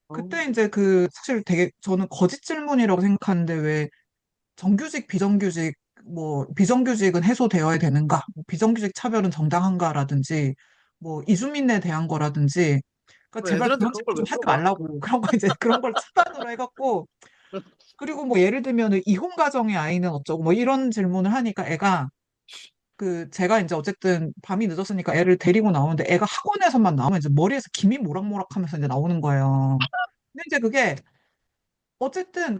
C: 그때 이제 사실 되게 저는 거짓 질문이라고 생각하는데 왜 정규직, 비정규직, 뭐 비정규직은 해소되어야 되는가, 뭐 비정규직 차별은 정당한가라든지, 뭐 이주민에 대한 거라든지, 그러니까
A: 뭐
C: 제발
A: 애들한테
C: 그런
A: 그런 걸
C: 질문
A: 왜
C: 좀 하지
A: 물어봐?
C: 말라고 그런 거 이제 그런 걸 차반으로 해갖고 그리고 뭐 예를 들면 이혼 가정의 아이는 어쩌고 뭐 이런 질문을 하니까 애가 제가 이제 어쨌든 밤이 늦었으니까 애를 데리고 나오는데 애가 학원에서만 나오면 이제 머리에서 김이 모락모락하면서 이제 나오는 거예요. 근데 이제 그게 어쨌든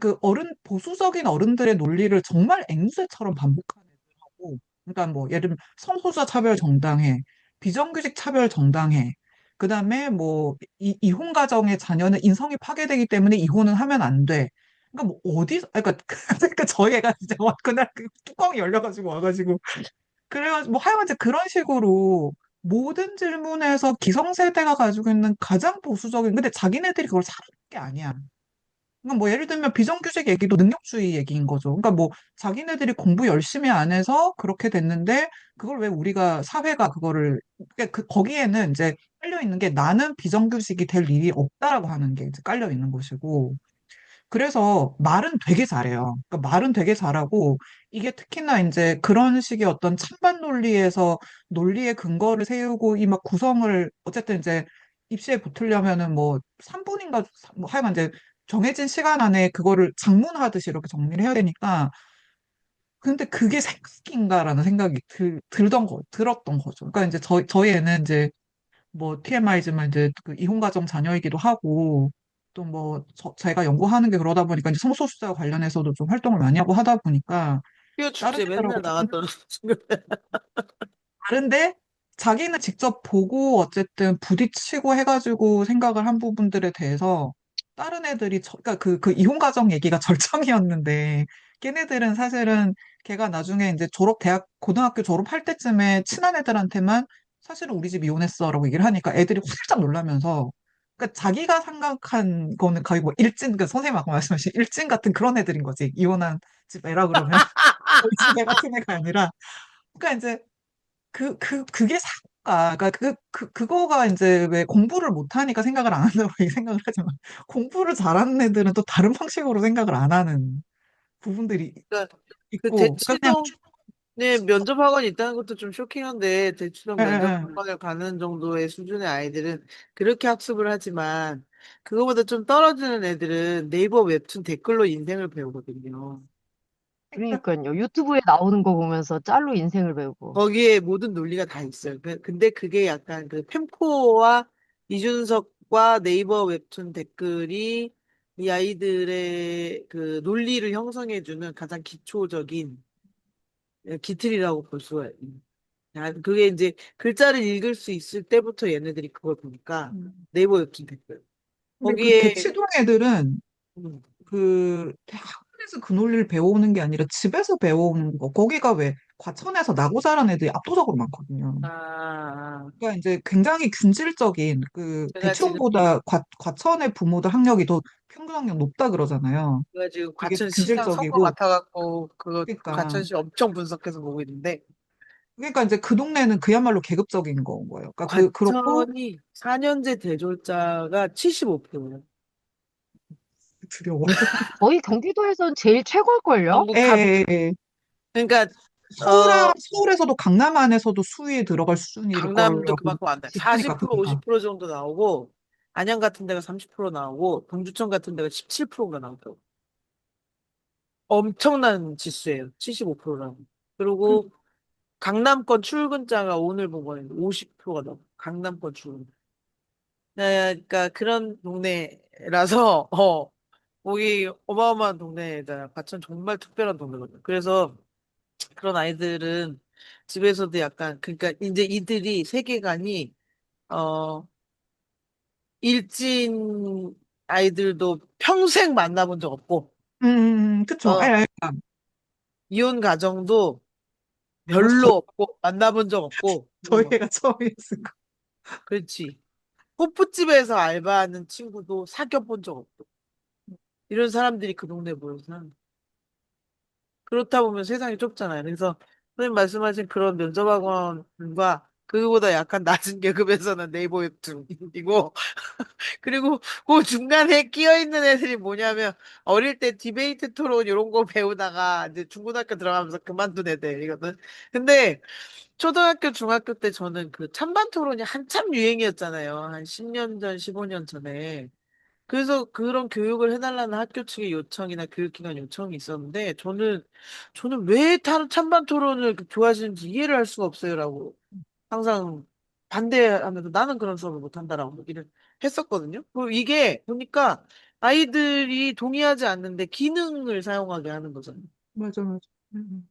C: 보수적인 어른들의 논리를 정말 앵무새처럼 반복하는 애들하고, 그러니까 뭐, 예를 들면 성소수자 차별 정당해, 비정규직 차별 정당해, 그 다음에 뭐, 이혼 가정의 자녀는 인성이 파괴되기 때문에 이혼은 하면 안 돼. 그러니까 뭐, 그러니까, 그러니까 저희 애가 이제 그날 뚜껑이 열려가지고 와가지고, 그래가지고, 뭐, 하여간 이제 그런 식으로 모든 질문에서 기성세대가 가지고 있는 가장 보수적인, 근데 자기네들이 그걸 사는 게 아니야. 그러니까 뭐 예를 들면 비정규직 얘기도 능력주의 얘기인 거죠. 그러니까 뭐 자기네들이 공부 열심히 안 해서 그렇게 됐는데 그걸 왜 우리가 사회가 그거를 그러니까 거기에는 이제 깔려 있는 게 나는 비정규직이 될 일이 없다라고 하는 게 이제 깔려 있는 것이고 그래서 말은 되게 잘해요. 그러니까 말은 되게 잘하고 이게 특히나 이제 그런 식의 어떤 찬반 논리에서 논리의 근거를 세우고 이 막 구성을 어쨌든 이제 입시에 붙으려면은 뭐 3분인가 뭐 하여간 이제 정해진 시간 안에 그거를 작문하듯이 이렇게 정리를 해야 되니까 근데 그게 생각인가라는 생각이 들었던 거죠. 그러니까 이제 저희 애는 이제 뭐 TMI지만 이제 이혼 가정 자녀이기도 하고 또 뭐 제가 연구하는 게 그러다 보니까 이제 성소수자 관련해서도 좀 활동을 많이 하고 하다 보니까
A: 퀴어
C: 다른
A: 축제
C: 애들하고
A: 맨날
C: 조금
A: 나갔던 친구.
C: 다른데 자기는 직접 보고 어쨌든 부딪히고 해가지고 생각을 한 부분들에 대해서 다른 애들이 그러니까 그 이혼 가정 얘기가 절정이었는데 걔네들은 사실은 걔가 나중에 이제 고등학교 졸업할 때쯤에 친한 애들한테만 사실은 우리 집 이혼했어라고 얘기를 하니까 애들이 활짝 놀라면서 그러니까 자기가 생각한 거는 거의 뭐 그 선생님 아까 말씀하신 일진 같은 그런 애들인 거지. 이혼한 집 애라 그러면 저희 집 애 같은 애가 아니라 그러니까 이제 그게 사고가, 그러니까 그거가 이제 왜 공부를 못하니까 생각을 안 한다고 이 생각을 하지만, 공부를 잘하는 애들은 또 다른 방식으로 생각을 안 하는 부분들이
A: 그러니까 그
C: 있고, 그러니까 그냥,
A: 대치동에 면접 학원이 있다는 것도 좀 쇼킹한데 대치동
C: 예,
A: 면접
C: 예,
A: 학원을 가는 정도의 수준의 아이들은 그렇게 학습을 하지만 그거보다 좀 떨어지는 애들은 네이버 웹툰 댓글로 인생을 배우거든요.
D: 그러니까요. 유튜브에 나오는 거 보면서 짤로 인생을 배우고.
A: 거기에 모든 논리가 다 있어요. 근데 그게 약간 그 펜코와 이준석과 네이버 웹툰 댓글이 이 아이들의 그 논리를 형성해주는 가장 기초적인 기틀이라고 볼 수가 있어요. 그게 이제 글자를 읽을 수 있을 때부터 얘네들이 그걸 보니까
C: 음.
A: 네이버 웹툰 댓글.
C: 근데
A: 거기에
C: 대치동 애들은
A: 음,
C: 학원에서 그 논리를 배워오는 게 아니라 집에서 배워오는 거, 거기가 왜 과천에서 나고 자란 애들이 압도적으로 많거든요.
A: 아,
C: 그러니까 이제 굉장히 균질적인
A: 제가 지금
C: 대치동보다 과천의 부모들 학력이 더 평균 학력 높다 그러잖아요.
A: 제가 지금
C: 되게
A: 과천시장 선거
C: 균질적이고
A: 맡아갖고 그거
C: 그러니까
A: 과천시 엄청 분석해서 보고 있는데
C: 이제 그 동네는 그야말로 계급적인 건 거예요. 그러니까 그렇고
A: 과천이 4년제 대졸자가 75%예요.
C: 두려워.
D: 거의 경기도에선 제일 최고일걸요?
A: 전국
C: 예,
A: 탑
C: 예, 예.
A: 그러니까
C: 서울에서도 강남 안에서도 수위에 들어갈 수준일
A: 강남도
C: 거라고
A: 그만큼 안 돼.
C: 싶으니까
A: 40%
C: 그거다.
A: 50% 정도 나오고 안양 같은 데가 30% 나오고 동주천 같은 데가 17%가 나오고 엄청난 지수예요. 75%라는.
C: 그,
A: 그리고 강남권 출근자가 오늘 본 거는 50%가 넘어. 강남권 출근. 네, 그러니까 그런 동네라서 거기 어마어마한 동네잖아요. 과천 정말 특별한 동네거든요. 그래서 그런 아이들은 집에서도 약간 그러니까 이제 이들이 세계관이 어 일진 아이들도 평생 만나본 적 없고
C: 그쵸.
A: 어 이혼 가정도
C: 뭐,
A: 별로 없고 만나본 적 없고
C: 저희 애가 처음이었을 거.
A: 그렇지. 호프집에서 알바하는 친구도 사귀어 본 적 없고 이런 사람들이 그 동네에 모여서 사는 그렇다 보면 세상이 좁잖아요. 그래서 선생님 말씀하신 그런 면접학원과 그거보다 약간 낮은 계급에서는 네이버 웹툰이고 그리고 그 중간에 끼어 있는 애들이 뭐냐면 어릴 때 디베이트 토론 이런 거 배우다가 이제 중고등학교 들어가면서 그만둔 애들이거든. 근데 초등학교, 중학교 때 저는 그 찬반 토론이 한참 유행이었잖아요. 한 10년 전, 15년 전에. 그래서 그런 교육을 해달라는 학교 측의 요청이나 교육기관 요청이 있었는데, 저는 왜 찬반 토론을 그렇게 좋아하시는지 이해를 할 수가 없어요라고 항상 반대하면서 나는 그런 수업을 못한다라고 얘기를 했었거든요. 그리고 이게 보니까 아이들이 동의하지 않는데 기능을 사용하게 하는 거잖아요.
C: 맞아, 맞아. 음.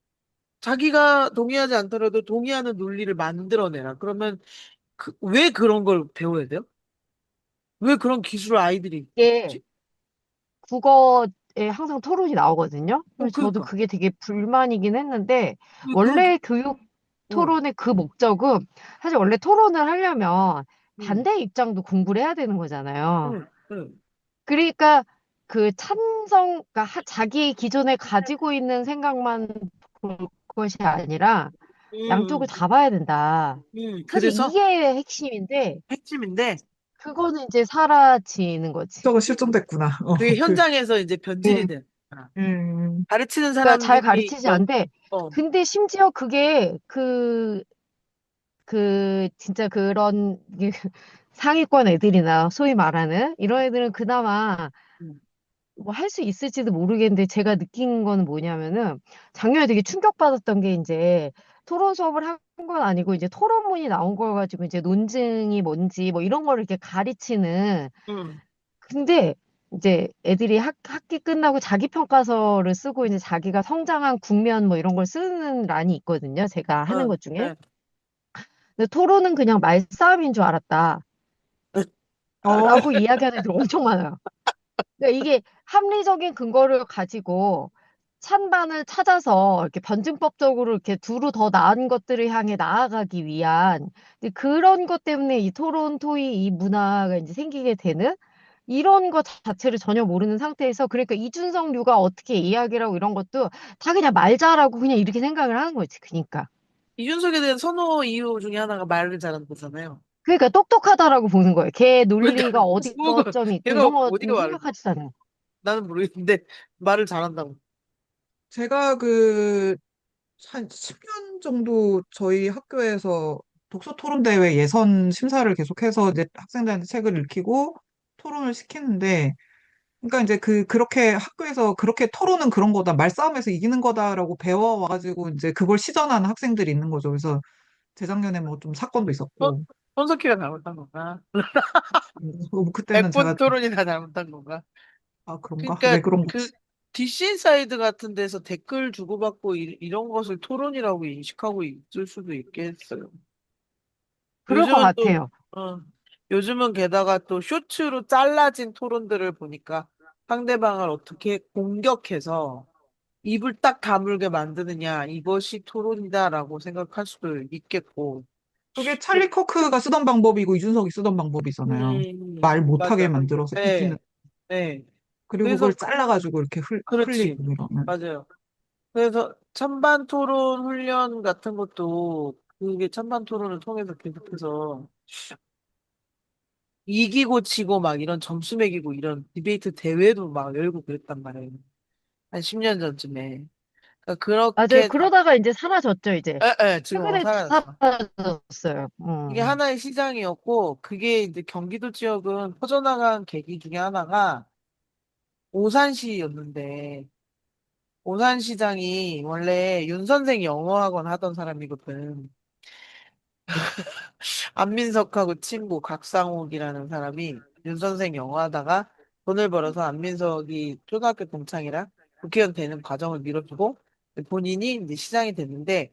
A: 자기가 동의하지 않더라도 동의하는 논리를 만들어내라. 그러면 왜 그런 걸 배워야 돼요? 왜 그런 기술을 아이들이
D: 이게
A: 있지?
D: 국어에 항상 토론이 나오거든요. 그래서 저도
A: 그러니까.
D: 그게 되게 불만이긴 했는데,
A: 왜 그런
D: 원래 교육
A: 어,
D: 토론의 그 목적은 사실 원래 토론을 하려면
A: 응,
D: 반대 입장도 공부를 해야 되는 거잖아요.
A: 응, 응,
D: 그러니까 그 그러니까 자기 기존에 가지고 있는 생각만 볼 것이 아니라 양쪽을
A: 응,
D: 다 봐야 된다. 사실
A: 그래서
D: 이게 핵심인데,
A: 핵심인데
D: 그거는 이제 사라지는 거지.
C: 저거 실종됐구나.
A: 그게 현장에서 이제 변질이
D: 네.
A: 돼. 아,
C: 음,
A: 가르치는
D: 그러니까 잘
A: 사람들이
D: 가르치지 않는데,
A: 어,
D: 근데 심지어 그게 진짜 그런 상위권 애들이나 소위 말하는 이런 애들은 그나마
A: 음,
D: 뭐 할 수 있을지도 모르겠는데 제가 느낀 거는 뭐냐면은 작년에 되게 충격받았던 게 이제 토론 수업을 한 건 아니고 이제 토론문이 나온 걸 가지고 이제 논증이 뭔지 뭐 이런 거를 이렇게 가르치는
A: 음,
D: 근데 이제 애들이 학기 끝나고 자기평가서를 쓰고 이제 자기가 성장한 국면 뭐 이런 걸 쓰는 란이 있거든요. 제가 하는 것 중에.
A: 네.
D: 근데 토론은 그냥 말싸움인 줄 알았다.
C: 어,
D: 라고 이야기하는 애들 엄청 많아요. 그러니까 이게 합리적인 근거를 가지고 찬반을 찾아서 이렇게 변증법적으로 이렇게 두루 더 나은 것들을 향해 나아가기 위한 근데 그런 것 때문에 이 토론 토의 이 문화가 이제 생기게 되는 이런 것 자체를 전혀 모르는 상태에서 그러니까 이준석류가 어떻게 이야기를 하고 이런 것도 다 그냥 말 잘하고 그냥 이렇게 생각을 하는 거지. 그러니까.
A: 이준석에 대한 선호 이유 중에 하나가 말을 잘하는 거잖아요.
D: 그러니까 똑똑하다라고 보는 거예요. 걔
A: 그러니까
D: 논리가 어디
A: 뭐가
D: 어점이 있고
A: 얘가
D: 이런
A: 어디가
D: 거는
A: 말을
D: 생각하지도 않아요.
A: 나는 모르겠는데 말을 잘한다고.
C: 제가 한 10년 정도 저희 학교에서 독서 토론 대회 예선 심사를 계속해서 이제 학생들한테 책을 읽히고 토론을 시키는데, 그러니까 이제 그렇게 학교에서 그렇게 토론은 그런 거다, 말싸움에서 이기는 거다라고 배워와가지고 이제 그걸 시전하는 학생들이 있는 거죠. 그래서 재작년에 뭐 좀 사건도
A: 어?
C: 있었고,
A: 손석희가 잘못한 건가?
C: 그때는
A: 백번
C: 제가,
A: 토론이 다 잘못한 건가?
C: 아, 그런가?
A: 그러니까
C: 왜 그런
A: 그
C: 거지?
A: DC 사이드 같은 데서 댓글 주고받고 런 것을 토론이라고 인식하고 있을 수도 있겠어요.
D: 그럴 것
A: 요즘은 또,
D: 같아요.
A: 어, 요즘은 게다가 또 쇼츠로 잘라진 토론들을 보니까 상대방을 어떻게 공격해서 입을 딱 다물게 만드느냐, 이것이 토론이다라고 생각할 수도 있겠고.
C: 그게 찰리 커크가 쓰던 방법이고 이준석이 쓰던 방법이잖아요. 말 못하게
A: 맞아.
C: 만들어서 이기는.
A: 네, 네.
C: 그리고 그걸
A: 그래서,
C: 잘라가지고 이렇게
A: 그렇지.
C: 흘리고 이러면.
A: 맞아요. 그래서 찬반 토론 훈련 같은 것도 그게 찬반 토론을 통해서 계속해서 이기고 지고 막 이런 점수 매기고 이런 디베이트 대회도 막 열고 그랬단 말이에요. 한 10년 전쯤에.
B: 맞아요.
A: 그렇게
B: 그러다가 이제 사라졌죠, 이제.
A: 지금
B: 최근에 다
A: 사라졌어.
B: 사라졌어요.
A: 이게 하나의 시장이었고, 그게 이제 경기도 지역은 퍼져나간 계기 중에 하나가 오산시였는데, 오산시장이 원래 윤 선생 영어학원 하던 사람이거든. 안민석하고 친구 각상욱이라는 사람이 윤 선생 영어하다가 돈을 벌어서 안민석이 초등학교 동창이라 국회의원 되는 과정을 밀어주고 본인이 이제 시장이 됐는데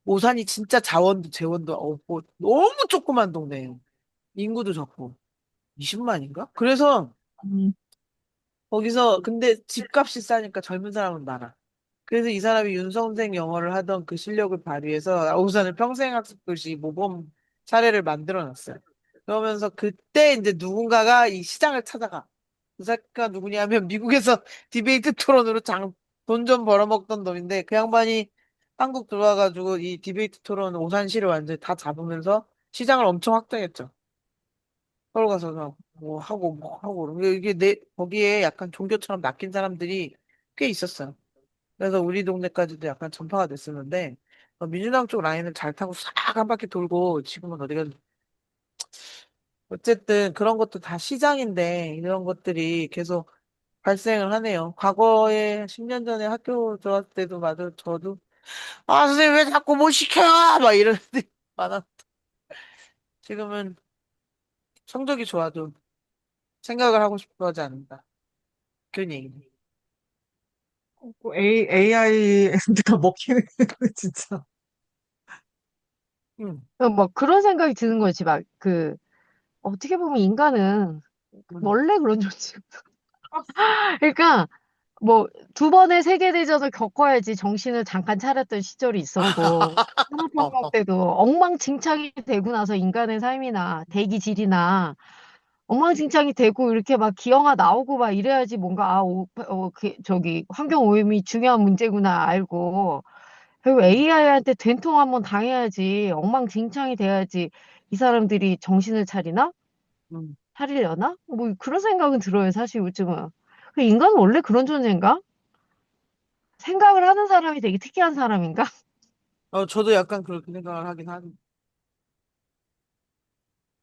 A: 오산이 진짜 자원도 재원도 없고 너무 조그만 동네예요. 인구도 적고 20만인가? 그래서
B: 음.
A: 거기서 근데 집값이 싸니까 젊은 사람은 많아. 그래서 이 사람이 윤선생 영어를 하던 그 실력을 발휘해서 우선은 평생학습도시 모범 사례를 만들어 놨어요. 그러면서 그때 이제 누군가가 이 시장을 찾아가. 그 사람가 누구냐면 미국에서 디베이트 토론으로 돈 좀 벌어먹던 놈인데 그 양반이 한국 들어와가지고 이 디베이트 토론 오산시를 완전히 다 잡으면서 시장을 엄청 확장했죠. 서울 가서 뭐 하고 이게 거기에 약간 종교처럼 낚인 사람들이 꽤 있었어요. 그래서 우리 동네까지도 약간 전파가 됐었는데 민주당 쪽 라인을 잘 타고 싹 한 바퀴 돌고 지금은 어디가 어쨌든 그런 것도 다 시장인데 이런 것들이 계속 발생을 하네요. 과거에 10년 전에 학교 들어왔을 때도 맞아 저도 선생님 왜 자꾸 못 시켜요? 막 이런 데 많아. 지금은 성적이 좋아도 생각을 하고 싶어 하지 않는다. 그런 얘기네.
C: AI가 먹히는 진짜.
A: 응.
B: 막 그런 생각이 드는 거지. 어떻게 보면 인간은
A: 응.
B: 원래 그런 존재. 그러니까, 뭐, 두 번의 세계대전을 겪어야지 정신을 잠깐 차렸던 시절이 있었고, 산업혁명
A: 어.
B: 때도 엉망진창이 되고 나서 인간의 삶이나 대기질이나 엉망진창이 되고 이렇게 막 기형아 나오고 막 이래야지 뭔가, 환경 오염이 중요한 문제구나 알고, 그리고 AI한테 된통 한번 당해야지, 엉망진창이 돼야지 이 사람들이 정신을 차리나?
A: 응.
B: 차리려나? 뭐 그런 생각은 들어요, 사실 요즘은. 인간은 원래 그런 존재인가? 생각을 하는 사람이 되게 특이한 사람인가?
A: 저도 약간 그렇게 생각을 하긴 하는.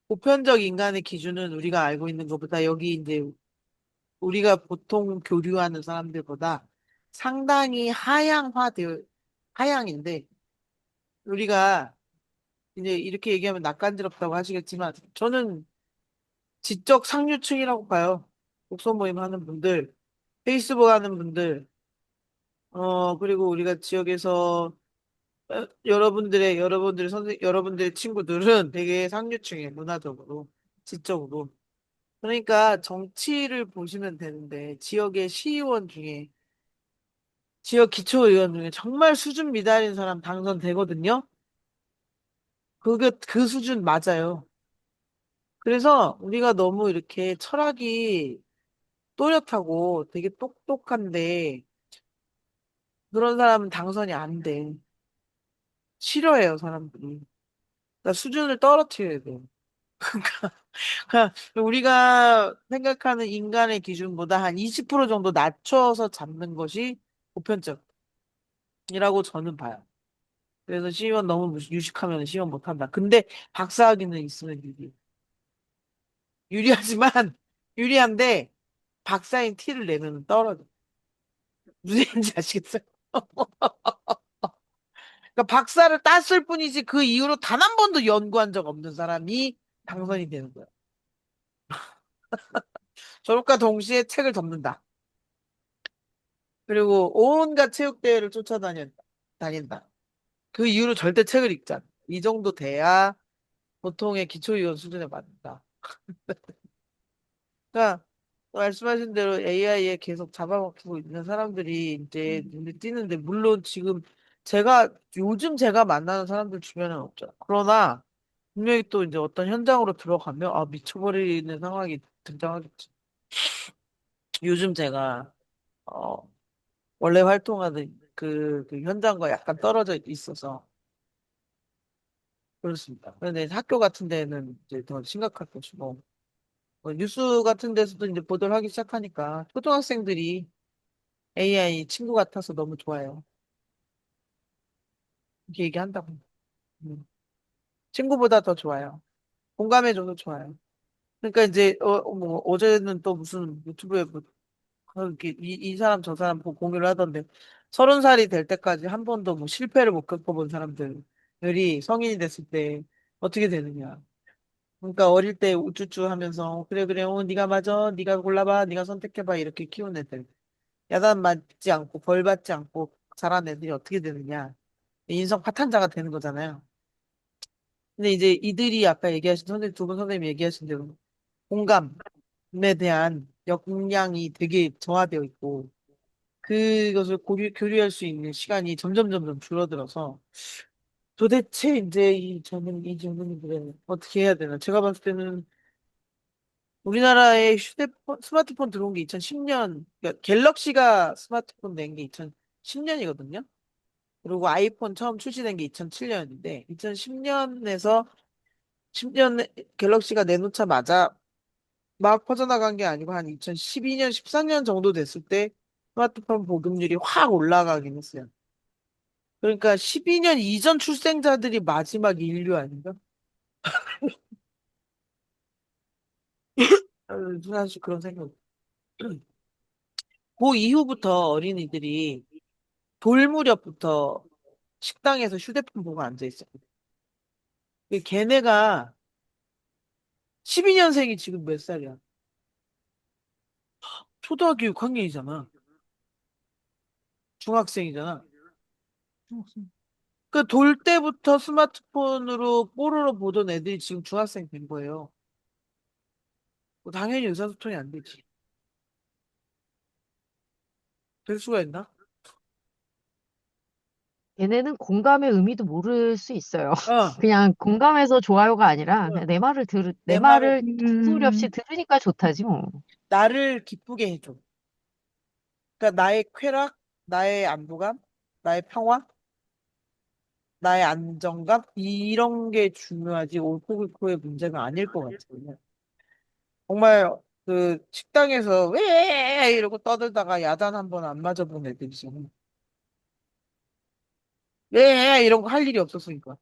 A: 보편적 인간의 기준은 우리가 알고 있는 것보다 여기 이제 우리가 보통 교류하는 사람들보다 상당히 하향인데 우리가 이제 이렇게 얘기하면 낯간지럽다고 하시겠지만 저는 지적 상류층이라고 봐요. 독서 모임 하는 분들, 페이스북 하는 분들, 그리고 우리가 지역에서 여러분들의 친구들은 되게 상류층이에요. 문화적으로, 지적으로. 그러니까 정치를 보시면 되는데 지역의 시의원 중에 지역 기초의원 중에 정말 수준 미달인 사람 당선되거든요. 그게 그 수준 맞아요. 그래서 우리가 너무 이렇게 철학이 또렷하고 되게 똑똑한데 그런 사람은 당선이 안 돼. 싫어해요, 사람들이. 그러니까 수준을 떨어뜨려야 돼요. 그러니까 우리가 생각하는 인간의 기준보다 한 20% 정도 낮춰서 잡는 것이 보편적. 이라고 저는 봐요. 그래서 시의원 너무 유식하면 시의원 못한다. 근데 박사학위는 있으면 유리하지만 유리한데 박사인 티를 내면 떨어져. 무슨 얘기인지 아시겠어요? 그러니까 박사를 땄을 뿐이지 그 이후로 단 한 번도 연구한 적 없는 사람이 당선이 되는 거예요. 졸업과 동시에 책을 덮는다. 그리고 온갖 체육대회를 다닌다. 그 이후로 절대 책을 읽지 않아. 이 정도 돼야 보통의 기초이원 수준에 맞는다. 그러니까 말씀하신 대로 AI에 계속 잡아먹히고 있는 사람들이 이제 눈에 띄는데 물론 지금 요즘 제가 만나는 사람들 주변에는 없죠. 그러나 분명히 또 이제 어떤 현장으로 들어가면 미쳐버리는 상황이 등장하겠지. 요즘 제가 어, 원래 활동하는 그 현장과 약간 떨어져 있어서 그렇습니다. 근데 학교 같은 데는 이제 더 심각할 것이고 뉴스 같은 데서도 이제 보도를 하기 시작하니까 초등학생들이 AI 친구 같아서 너무 좋아요. 이렇게 얘기한다고. 음. 친구보다 더 좋아요. 공감해줘도 좋아요. 그러니까 이제 뭐 어제는 또 무슨 유튜브에 뭐 이렇게 이 사람 저 사람 보고 공유를 하던데 30살이 될 때까지 한 번도 뭐 실패를 못 겪어본 사람들이 성인이 됐을 때 어떻게 되느냐. 그러니까 어릴 때 우쭈쭈 하면서 그래 그래 네가 맞아 네가 골라봐 네가 선택해봐 이렇게 키운 애들 야단 맞지 않고 벌 받지 않고 자란 애들이 어떻게 되느냐. 인성 파탄자가 되는 거잖아요. 근데 이제 이들이 아까 얘기하신 선생님 두 분 선생님이 얘기하신 대로 공감에 대한 역량이 되게 저하되어 있고 그것을 교류할 수 있는 시간이 점점 줄어들어서 도대체 이제 이 젊은이들은 어떻게 해야 되나? 제가 봤을 때는 우리나라에 스마트폰 들어온 게 2010년, 그러니까 갤럭시가 스마트폰 낸 게 2010년이거든요. 그리고 아이폰 처음 출시된 게 2007년인데 2010년에서 10년 갤럭시가 내놓자마자 막 퍼져나간 게 아니고 한 2012년, 13년 정도 됐을 때 스마트폰 보급률이 확 올라가긴 했어요. 그러니까 12년 이전 출생자들이 마지막 인류 아닌가? 사실 그런 생각. 그 이후부터 어린이들이 돌 무렵부터 식당에서 휴대폰 보고 앉아 있어요. 걔네가 12년생이 지금 몇 살이야? 초등학교 6학년이잖아. 중학생이잖아. 그 돌 때부터 스마트폰으로 뽀로로 보던 애들이 지금 중학생 된 거예요. 뭐 당연히 의사소통이 안 되지. 될 수가 있나?
B: 걔네는 공감의 의미도 모를 수 있어요.
A: 어,
B: 그냥 공감해서 좋아요가 아니라
A: 어.
B: 그냥 내
A: 내 말을,
B: 말을 잔소리 없이 들으니까 좋다지 뭐.
A: 나를 기쁘게 해줘. 그러니까 나의 쾌락, 나의 안도감, 나의 평화, 나의 안정감, 이런 게 중요하지 옳고 그르고의 문제가 아닐 것 같아요. 정말 그 식당에서 왜 이러고 떠들다가 야단 한 번 안 맞아본 애들이잖아. 왜 이런 거 할 일이 없었으니까.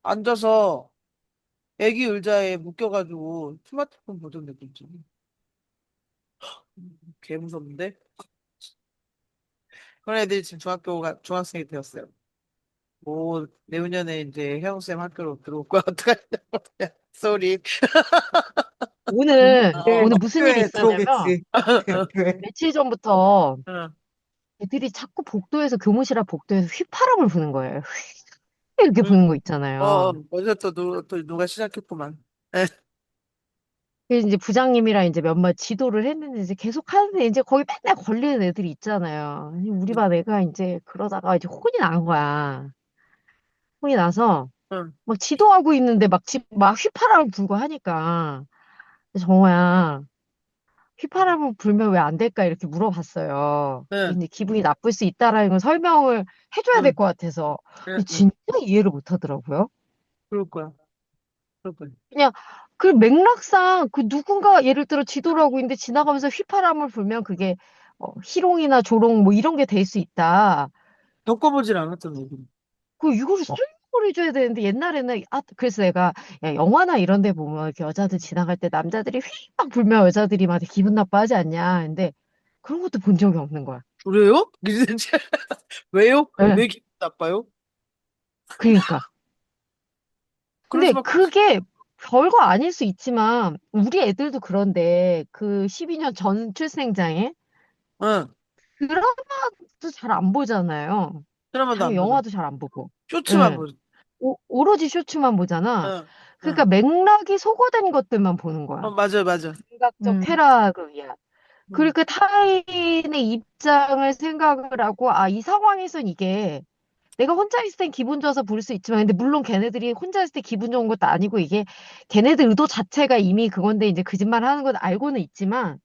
A: 앉아서 애기 의자에 묶여가지고 스마트폰 보던 애들 있잖아. 개 무섭는데? 그런 애들이 지금 중학생이 되었어요. 뭐, 내후년에 이제 혜영쌤 학교로 들어올 거야. 어떡하냐. 쏘리.
B: 오늘
A: 어,
B: 무슨 일이
C: 학교에
B: 있었냐면
C: 들어오겠지. 대학교에.
B: 며칠 전부터
A: 어,
B: 애들이 자꾸 복도에서 교무실 앞 복도에서 휘파람을 부는 거예요. 이렇게
A: 응.
B: 부는 거 있잖아요.
A: 어제 또 누가 시작했구만. 에,
B: 그래서 이제 부장님이랑 이제 몇 번 지도를 했는데 이제 계속 하는데 이제 거기 맨날 걸리는 애들이 있잖아요. 아니, 우리 반 애가 이제 그러다가 이제 혼이 난 거야. 혼이 나서
A: 응,
B: 막 지도하고 있는데 막 휘파람을 불고 하니까 정호야 휘파람을 불면 왜 안 될까 이렇게 물어봤어요.
A: 응,
B: 근데 기분이 나쁠 수 있다라는 걸 설명을 해줘야 될
A: 응,
B: 것 같아서
A: 응,
B: 근데
A: 응.
B: 진짜 이해를 못 하더라고요.
A: 그럴 거야. 그럴 거야.
B: 그냥 그 맥락상 그 누군가 예를 들어 지도를 하고 있는데 지나가면서 휘파람을 불면 그게 희롱이나 조롱 뭐 이런 게 될 수 있다.
A: 겪어보질 않았잖아, 얘기.
B: 이거를 설명을 해줘야 되는데 옛날에는 그래서 내가 야, 영화나 이런 데 보면 이렇게 여자들 지나갈 때 남자들이 휘막 불면 여자들이 막 되게 기분 나빠하지 않냐. 근데 그런 것도 본 적이 없는 거야.
A: 그래요? 왜요?
B: 예.
A: 왜 기분 나빠요?
B: 그러니까.
A: 그럴
B: 근데
A: 수밖에 없어.
B: 그게 별거 아닐 수 있지만 우리 애들도 그런데 그 12년 전 출생장애
A: 응,
B: 드라마도 잘 안 보잖아요.
A: 드라마도
B: 당연히
A: 안 보죠.
B: 영화도 잘 안 보고.
A: 쇼츠만
B: 예.
A: 보죠.
B: 오로지 쇼츠만 보잖아.
A: 응,
B: 그러니까
A: 응.
B: 맥락이 소거된 것들만 보는 거야.
A: 맞아.
B: 감각적
C: 음,
B: 쾌락을 위한.
A: 응.
B: 그리고 타인의 입장을 생각을 하고, 이 상황에선 이게 내가 혼자 있을 땐 기분 좋아서 부를 수 있지만, 근데 물론 걔네들이 혼자 있을 때 기분 좋은 것도 아니고, 이게 걔네들 의도 자체가 이미 그건데 이제 거짓말 하는 건 알고는 있지만,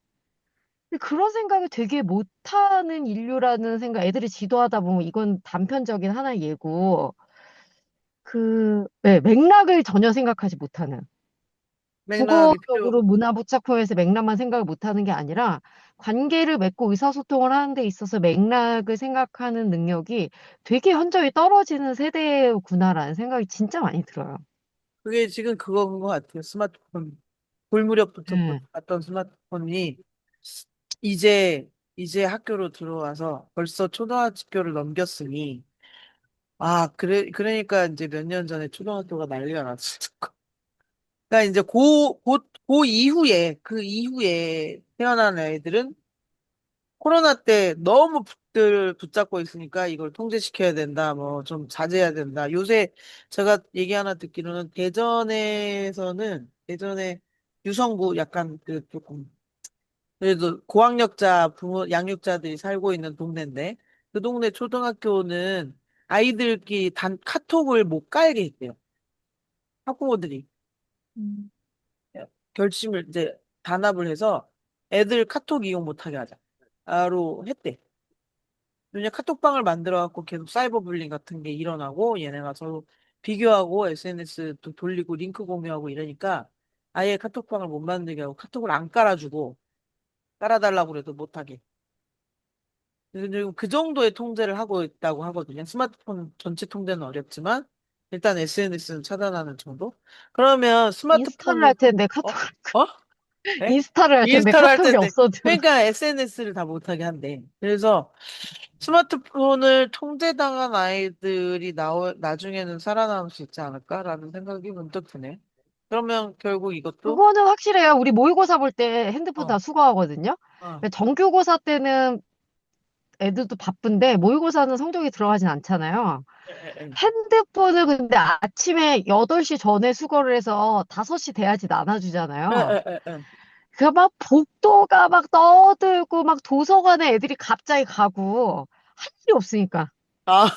B: 근데 그런 생각을 되게 못하는 인류라는 생각, 애들이 지도하다 보면 이건 단편적인 하나의 예고, 네, 맥락을 전혀 생각하지 못하는.
A: 맥락이 필요.
B: 국어적으로 문화부 착화에서 맥락만 생각을 못하는 게 아니라 관계를 맺고 의사소통을 하는 데 있어서 맥락을 생각하는 능력이 되게 현저히 떨어지는 세대구나라는 생각이 진짜 많이 들어요.
A: 그게 지금 그거인 것 같아요. 스마트폰. 불무렵부터
B: 네.
A: 봤던 스마트폰이 이제 학교로 들어와서 벌써 초등학교를 넘겼으니 그러니까 이제 몇 년 전에 초등학교가 난리가 났을 거. 그러니까 이제 고 이후에 그 이후에 태어난 애들은 코로나 때 너무 붙잡고 있으니까 이걸 통제시켜야 된다, 뭐 좀 자제해야 된다. 요새 제가 얘기 하나 듣기로는 대전에 유성구 약간 그 조금 그래도 고학력자 부모 양육자들이 살고 있는 동네인데 그 동네 초등학교는 아이들끼리 단 카톡을 못 깔게 했대요. 학부모들이
C: 음.
A: 결심을 이제 단합을 해서 애들 카톡 이용 못하게 하자. 로 했대. 왜냐 카톡방을 만들어 갖고 계속 사이버 불링 같은 게 일어나고 얘네가 서로 비교하고 SNS도 돌리고 링크 공유하고 이러니까 아예 카톡방을 못 만들게 하고 카톡을 안 깔아주고 깔아달라고 그래도 못하게. 지금 그 정도의 통제를 하고 있다고 하거든요. 스마트폰 전체 통제는 어렵지만 일단 SNS는 차단하는 정도? 그러면
B: 인스타를 할
A: 스마트폰을
B: 텐데
A: 어?
B: 카톡을
A: 어? 네?
B: 인스타를 할 텐데
A: 인스타를 할
B: 카톡이
A: 텐데
B: 없어도
A: 그러니까 SNS를 다 못하게 한대. 그래서 스마트폰을 통제당한 아이들이 나중에는 살아남을 수 있지 않을까라는 생각이 문득 드네. 그러면 결국 이것도
B: 그거는 확실해요. 우리 모의고사 볼 때 핸드폰 다
A: 어,
B: 수거하거든요.
A: 어,
B: 정규고사 때는 애들도 바쁜데 모의고사는 성적이 들어가진 않잖아요.
A: 에, 에, 에.
B: 핸드폰을 근데 아침에 8시 전에 수거를 해서 5시 돼야지
A: 에,
B: 나눠주잖아요.
A: 에, 에, 에.
B: 그 막 복도가 막 떠들고 막 도서관에 애들이 갑자기 가고 할 일이 없으니까
A: 아,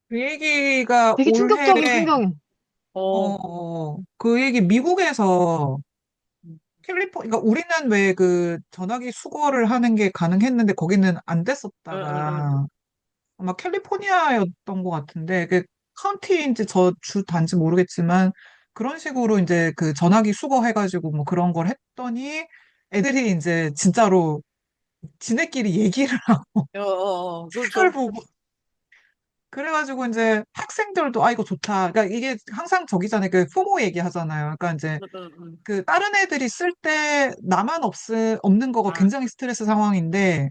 C: 그 얘기가
B: 되게
C: 올해,
B: 충격적인 풍경이에요.
A: 어,
C: 그 얘기 미국에서 그러니까 우리는 왜 그 전화기 수거를 하는 게 가능했는데 거기는 안
A: 에, 에, 에.
C: 됐었다가 아마 캘리포니아였던 것 같은데 그 카운티인지 저 주 단지 모르겠지만 그런 식으로 이제 그 전화기 수거해가지고 뭐 그런 걸 했더니 애들이 이제 진짜로 지네끼리 얘기를 하고 책을
A: 그렇죠.
C: 보고 그래가지고 이제 학생들도 아 이거 좋다. 그러니까 이게 항상 저기잖아요. 그 포모 얘기하잖아요. 그러니까 이제
A: 응, 응, 응.
C: 그 다른 애들이 쓸 때 나만 없는 거가
A: 아,
C: 굉장히 스트레스 상황인데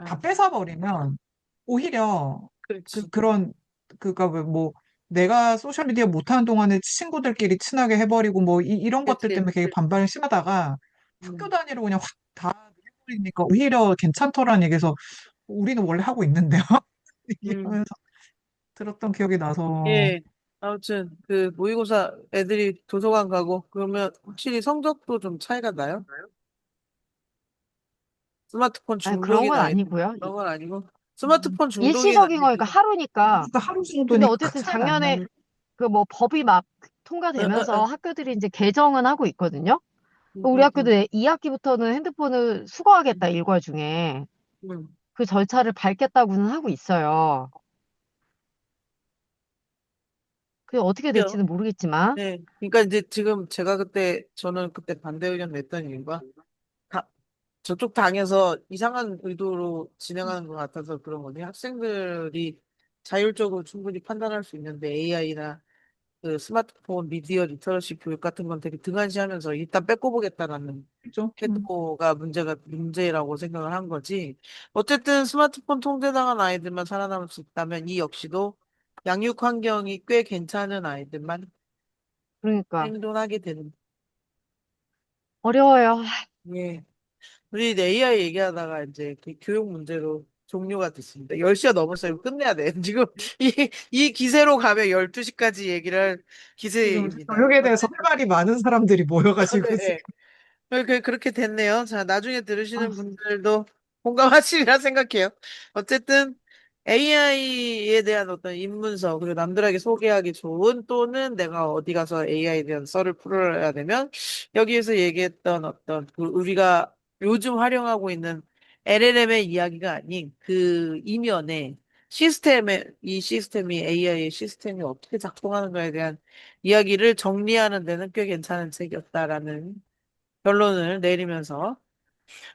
C: 다
A: 아,
C: 뺏어버리면 오히려
A: 그렇지.
C: 그런 그니까 뭐 내가 소셜미디어 못하는 동안에 친구들끼리 친하게 해버리고 뭐 이런 것들
A: 그렇지.
C: 때문에 되게 반발이 심하다가 학교
A: 음,
C: 단위로 그냥 확 다 해버리니까 오히려 괜찮더라는 얘기에서 우리는 원래 하고 있는데요.
A: 음.
C: 얘기하면서 들었던 기억이 나서
A: 예. 아무튼 그 모의고사 애들이 도서관 가고 그러면 확실히 성적도 좀 차이가 나요? 스마트폰
B: 아니, 그런
A: 중독인
B: 건
A: 아이들
B: 아니고요.
A: 그런 건 아니고 스마트폰 중독인
B: 일시적인 거니까
A: 아이들은
B: 하루니까.
C: 그러니까 하루
B: 근데
C: 정도니까 큰
B: 어쨌든
C: 차이는 안
B: 작년에
C: 나는
B: 그 뭐 법이 막
A: 응, 응,
B: 통과되면서
A: 응,
B: 학교들이 이제 개정은 하고 있거든요.
A: 응,
B: 우리
A: 응, 응,
B: 학교도 2학기부터는 핸드폰을 수거하겠다, 일과 중에.
A: 응.
B: 그 절차를 밟겠다고는 하고 있어요. 그게 어떻게
A: 그래요.
B: 될지는 모르겠지만.
A: 네. 그러니까 이제 지금 저는 그때 반대 의견 냈던 이유가 다, 저쪽 당에서 이상한 의도로 진행하는 것 같아서 그런 건데 학생들이 자율적으로 충분히 판단할 수 있는데 AI나 그 스마트폰 미디어 리터러시 교육 같은 건 되게 등한시하면서 일단 뺏고 보겠다라는
C: 거죠.
A: 태도가 문제라고 생각을 한 거지. 어쨌든 스마트폰 통제당한 아이들만 살아남을 수 있다면 이 역시도 양육 환경이 꽤 괜찮은 아이들만
B: 그러니까.
A: 생존하게 되는.
B: 어려워요.
A: 예. 우리 AI 얘기하다가 이제 그 교육 문제로 종료가 됐습니다. 10시가 넘었어요. 이거 끝내야 돼. 지금 이 기세로 가면 12시까지 얘기를 할
C: 지금
A: 기세입니다.
C: 교육에 대해서 할
A: 어쨌든,
C: 말이 많은 사람들이 모여가지고
A: 네,
C: 지금
A: 네. 그렇게 됐네요. 자, 나중에 들으시는 분들도 공감하시리라 생각해요. 어쨌든 AI에 대한 어떤 입문서, 그리고 남들에게 소개하기 좋은 또는 내가 어디 가서 AI에 대한 썰을 풀어야 되면 여기에서 얘기했던 어떤 우리가 요즘 활용하고 있는 LLM의 이야기가 아닌 그 이면에 이 시스템이 AI의 시스템이 어떻게 작동하는가에 대한 이야기를 정리하는 데는 꽤 괜찮은 책이었다라는 결론을 내리면서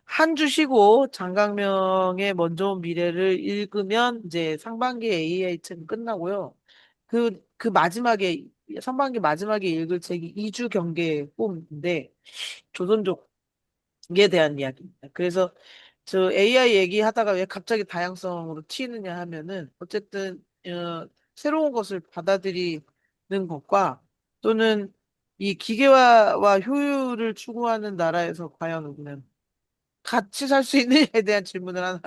A: 한 주 쉬고 장강명의 먼저 온 미래를 읽으면 이제 상반기 AI 책은 끝나고요. 그 마지막에, 상반기 마지막에 읽을 책이 이주 경계의 꿈인데, 조선족에 대한 이야기입니다. 그래서 저 AI 얘기하다가 왜 갑자기 다양성으로 튀느냐 하면은, 어쨌든, 새로운 것을 받아들이는 것과 또는 이 기계화와 효율을 추구하는 나라에서 과연 우리는 같이 살 수 있느냐에 대한 질문을 하나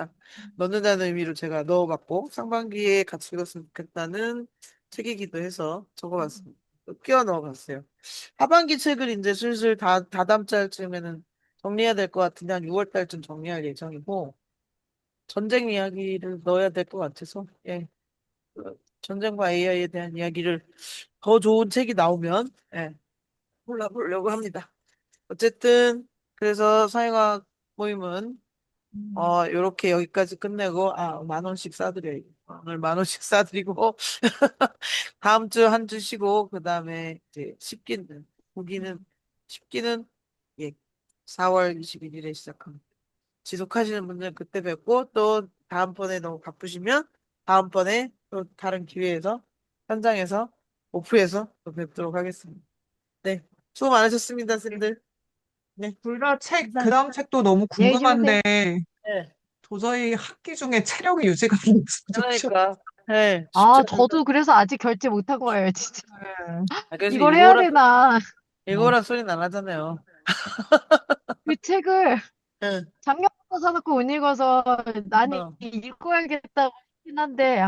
A: 넣는다는 의미로 제가 넣어봤고, 상반기에 같이 읽었으면 좋겠다는 책이기도 해서 적어봤습니다. 끼워 넣어봤어요. 하반기 책을 이제 슬슬 다다음 달쯤에는 정리해야 될 것 같은데, 한 6월 달쯤 정리할 예정이고, 전쟁 이야기를 넣어야 될 것 같아서, 예. 전쟁과 AI에 대한 이야기를 더 좋은 책이 나오면, 예, 골라보려고 합니다. 어쨌든, 그래서 사회과학 모임은 요렇게 여기까지 끝내고, 10,000원씩 싸드려요. 오늘 10,000원씩 싸드리고, 다음 주 한 주 쉬고, 그 다음에 이제 십기는, 예, 4월 21일에 시작합니다. 지속하시는 분들 그때 뵙고, 또 다음번에 너무 바쁘시면, 다음번에 또 다른 기회에서, 현장에서, 오프에서 또 뵙도록 하겠습니다. 네. 수고 많으셨습니다, 쌤들. 네.
C: 둘 다 책, 그
A: 감사합니다.
C: 다음 책도 너무
B: 안녕히 주무세요.
C: 궁금한데,
A: 네.
C: 도저히 학기 중에 체력이 유지가 안 돼서 좀 쉬어.
A: 그러니까, 네, 쉽지
D: 아,
A: 않은데.
D: 저도 그래서 아직 결제 못한 거예요, 진짜.
A: 그래서
D: 이걸 해야
A: 읽어라,
D: 되나.
C: 어,
A: 읽어라 소리는 안 하잖아요.
D: 그 책을
A: 응.
D: 작년부터 사놓고 못 읽어서 나는
A: 어,
D: 읽어야겠다고 하긴 한데,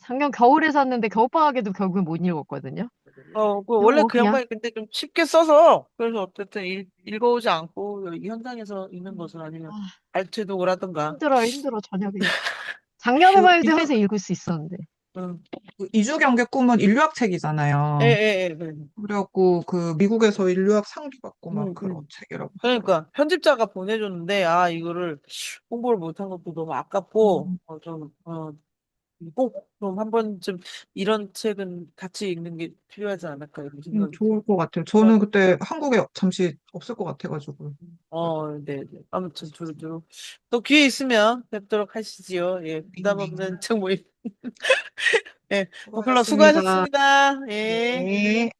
D: 작년 겨울에 샀는데 겨울방학에도 결국엔 못 읽었거든요.
A: 원래
D: 그리고
A: 그
D: 그냥,
A: 양반이 근데 좀 쉽게 써서, 그래서 어쨌든 읽어오지 않고, 이 현장에서 읽는 것을 아니면,
D: 아,
A: 알트독을 하던가.
D: 힘들어, 저녁에.
C: 그
D: 작년에만 해도
C: 이주,
D: 해서 읽을 수 있었는데.
A: 응.
C: 그 이주 경계 꿈은 인류학
A: 예,
C: 책이잖아요.
A: 예, 예, 네.
C: 그래갖고 그 미국에서 인류학 상도 받고 막
A: 응,
C: 그런
A: 응.
C: 책이라고 하더라고요.
A: 그러니까, 편집자가 보내줬는데, 이거를 홍보를 못한 것도 너무 아깝고,
C: 음,
A: 꼭 좀 한 번쯤 이런 책은 같이 읽는 게 필요하지 않을까, 이런 생각이
C: 좋을 것 같아요.
A: 들어요.
C: 저는 그때 한국에 잠시 없을 것 같아가지고.
A: 네, 네. 아무튼 두루두루 또 기회 있으면 뵙도록 하시지요. 예, 부담 없는 책 모임. 예, 버클러
C: 수고하셨습니다.
A: 수고하셨습니다. 예.
C: 네.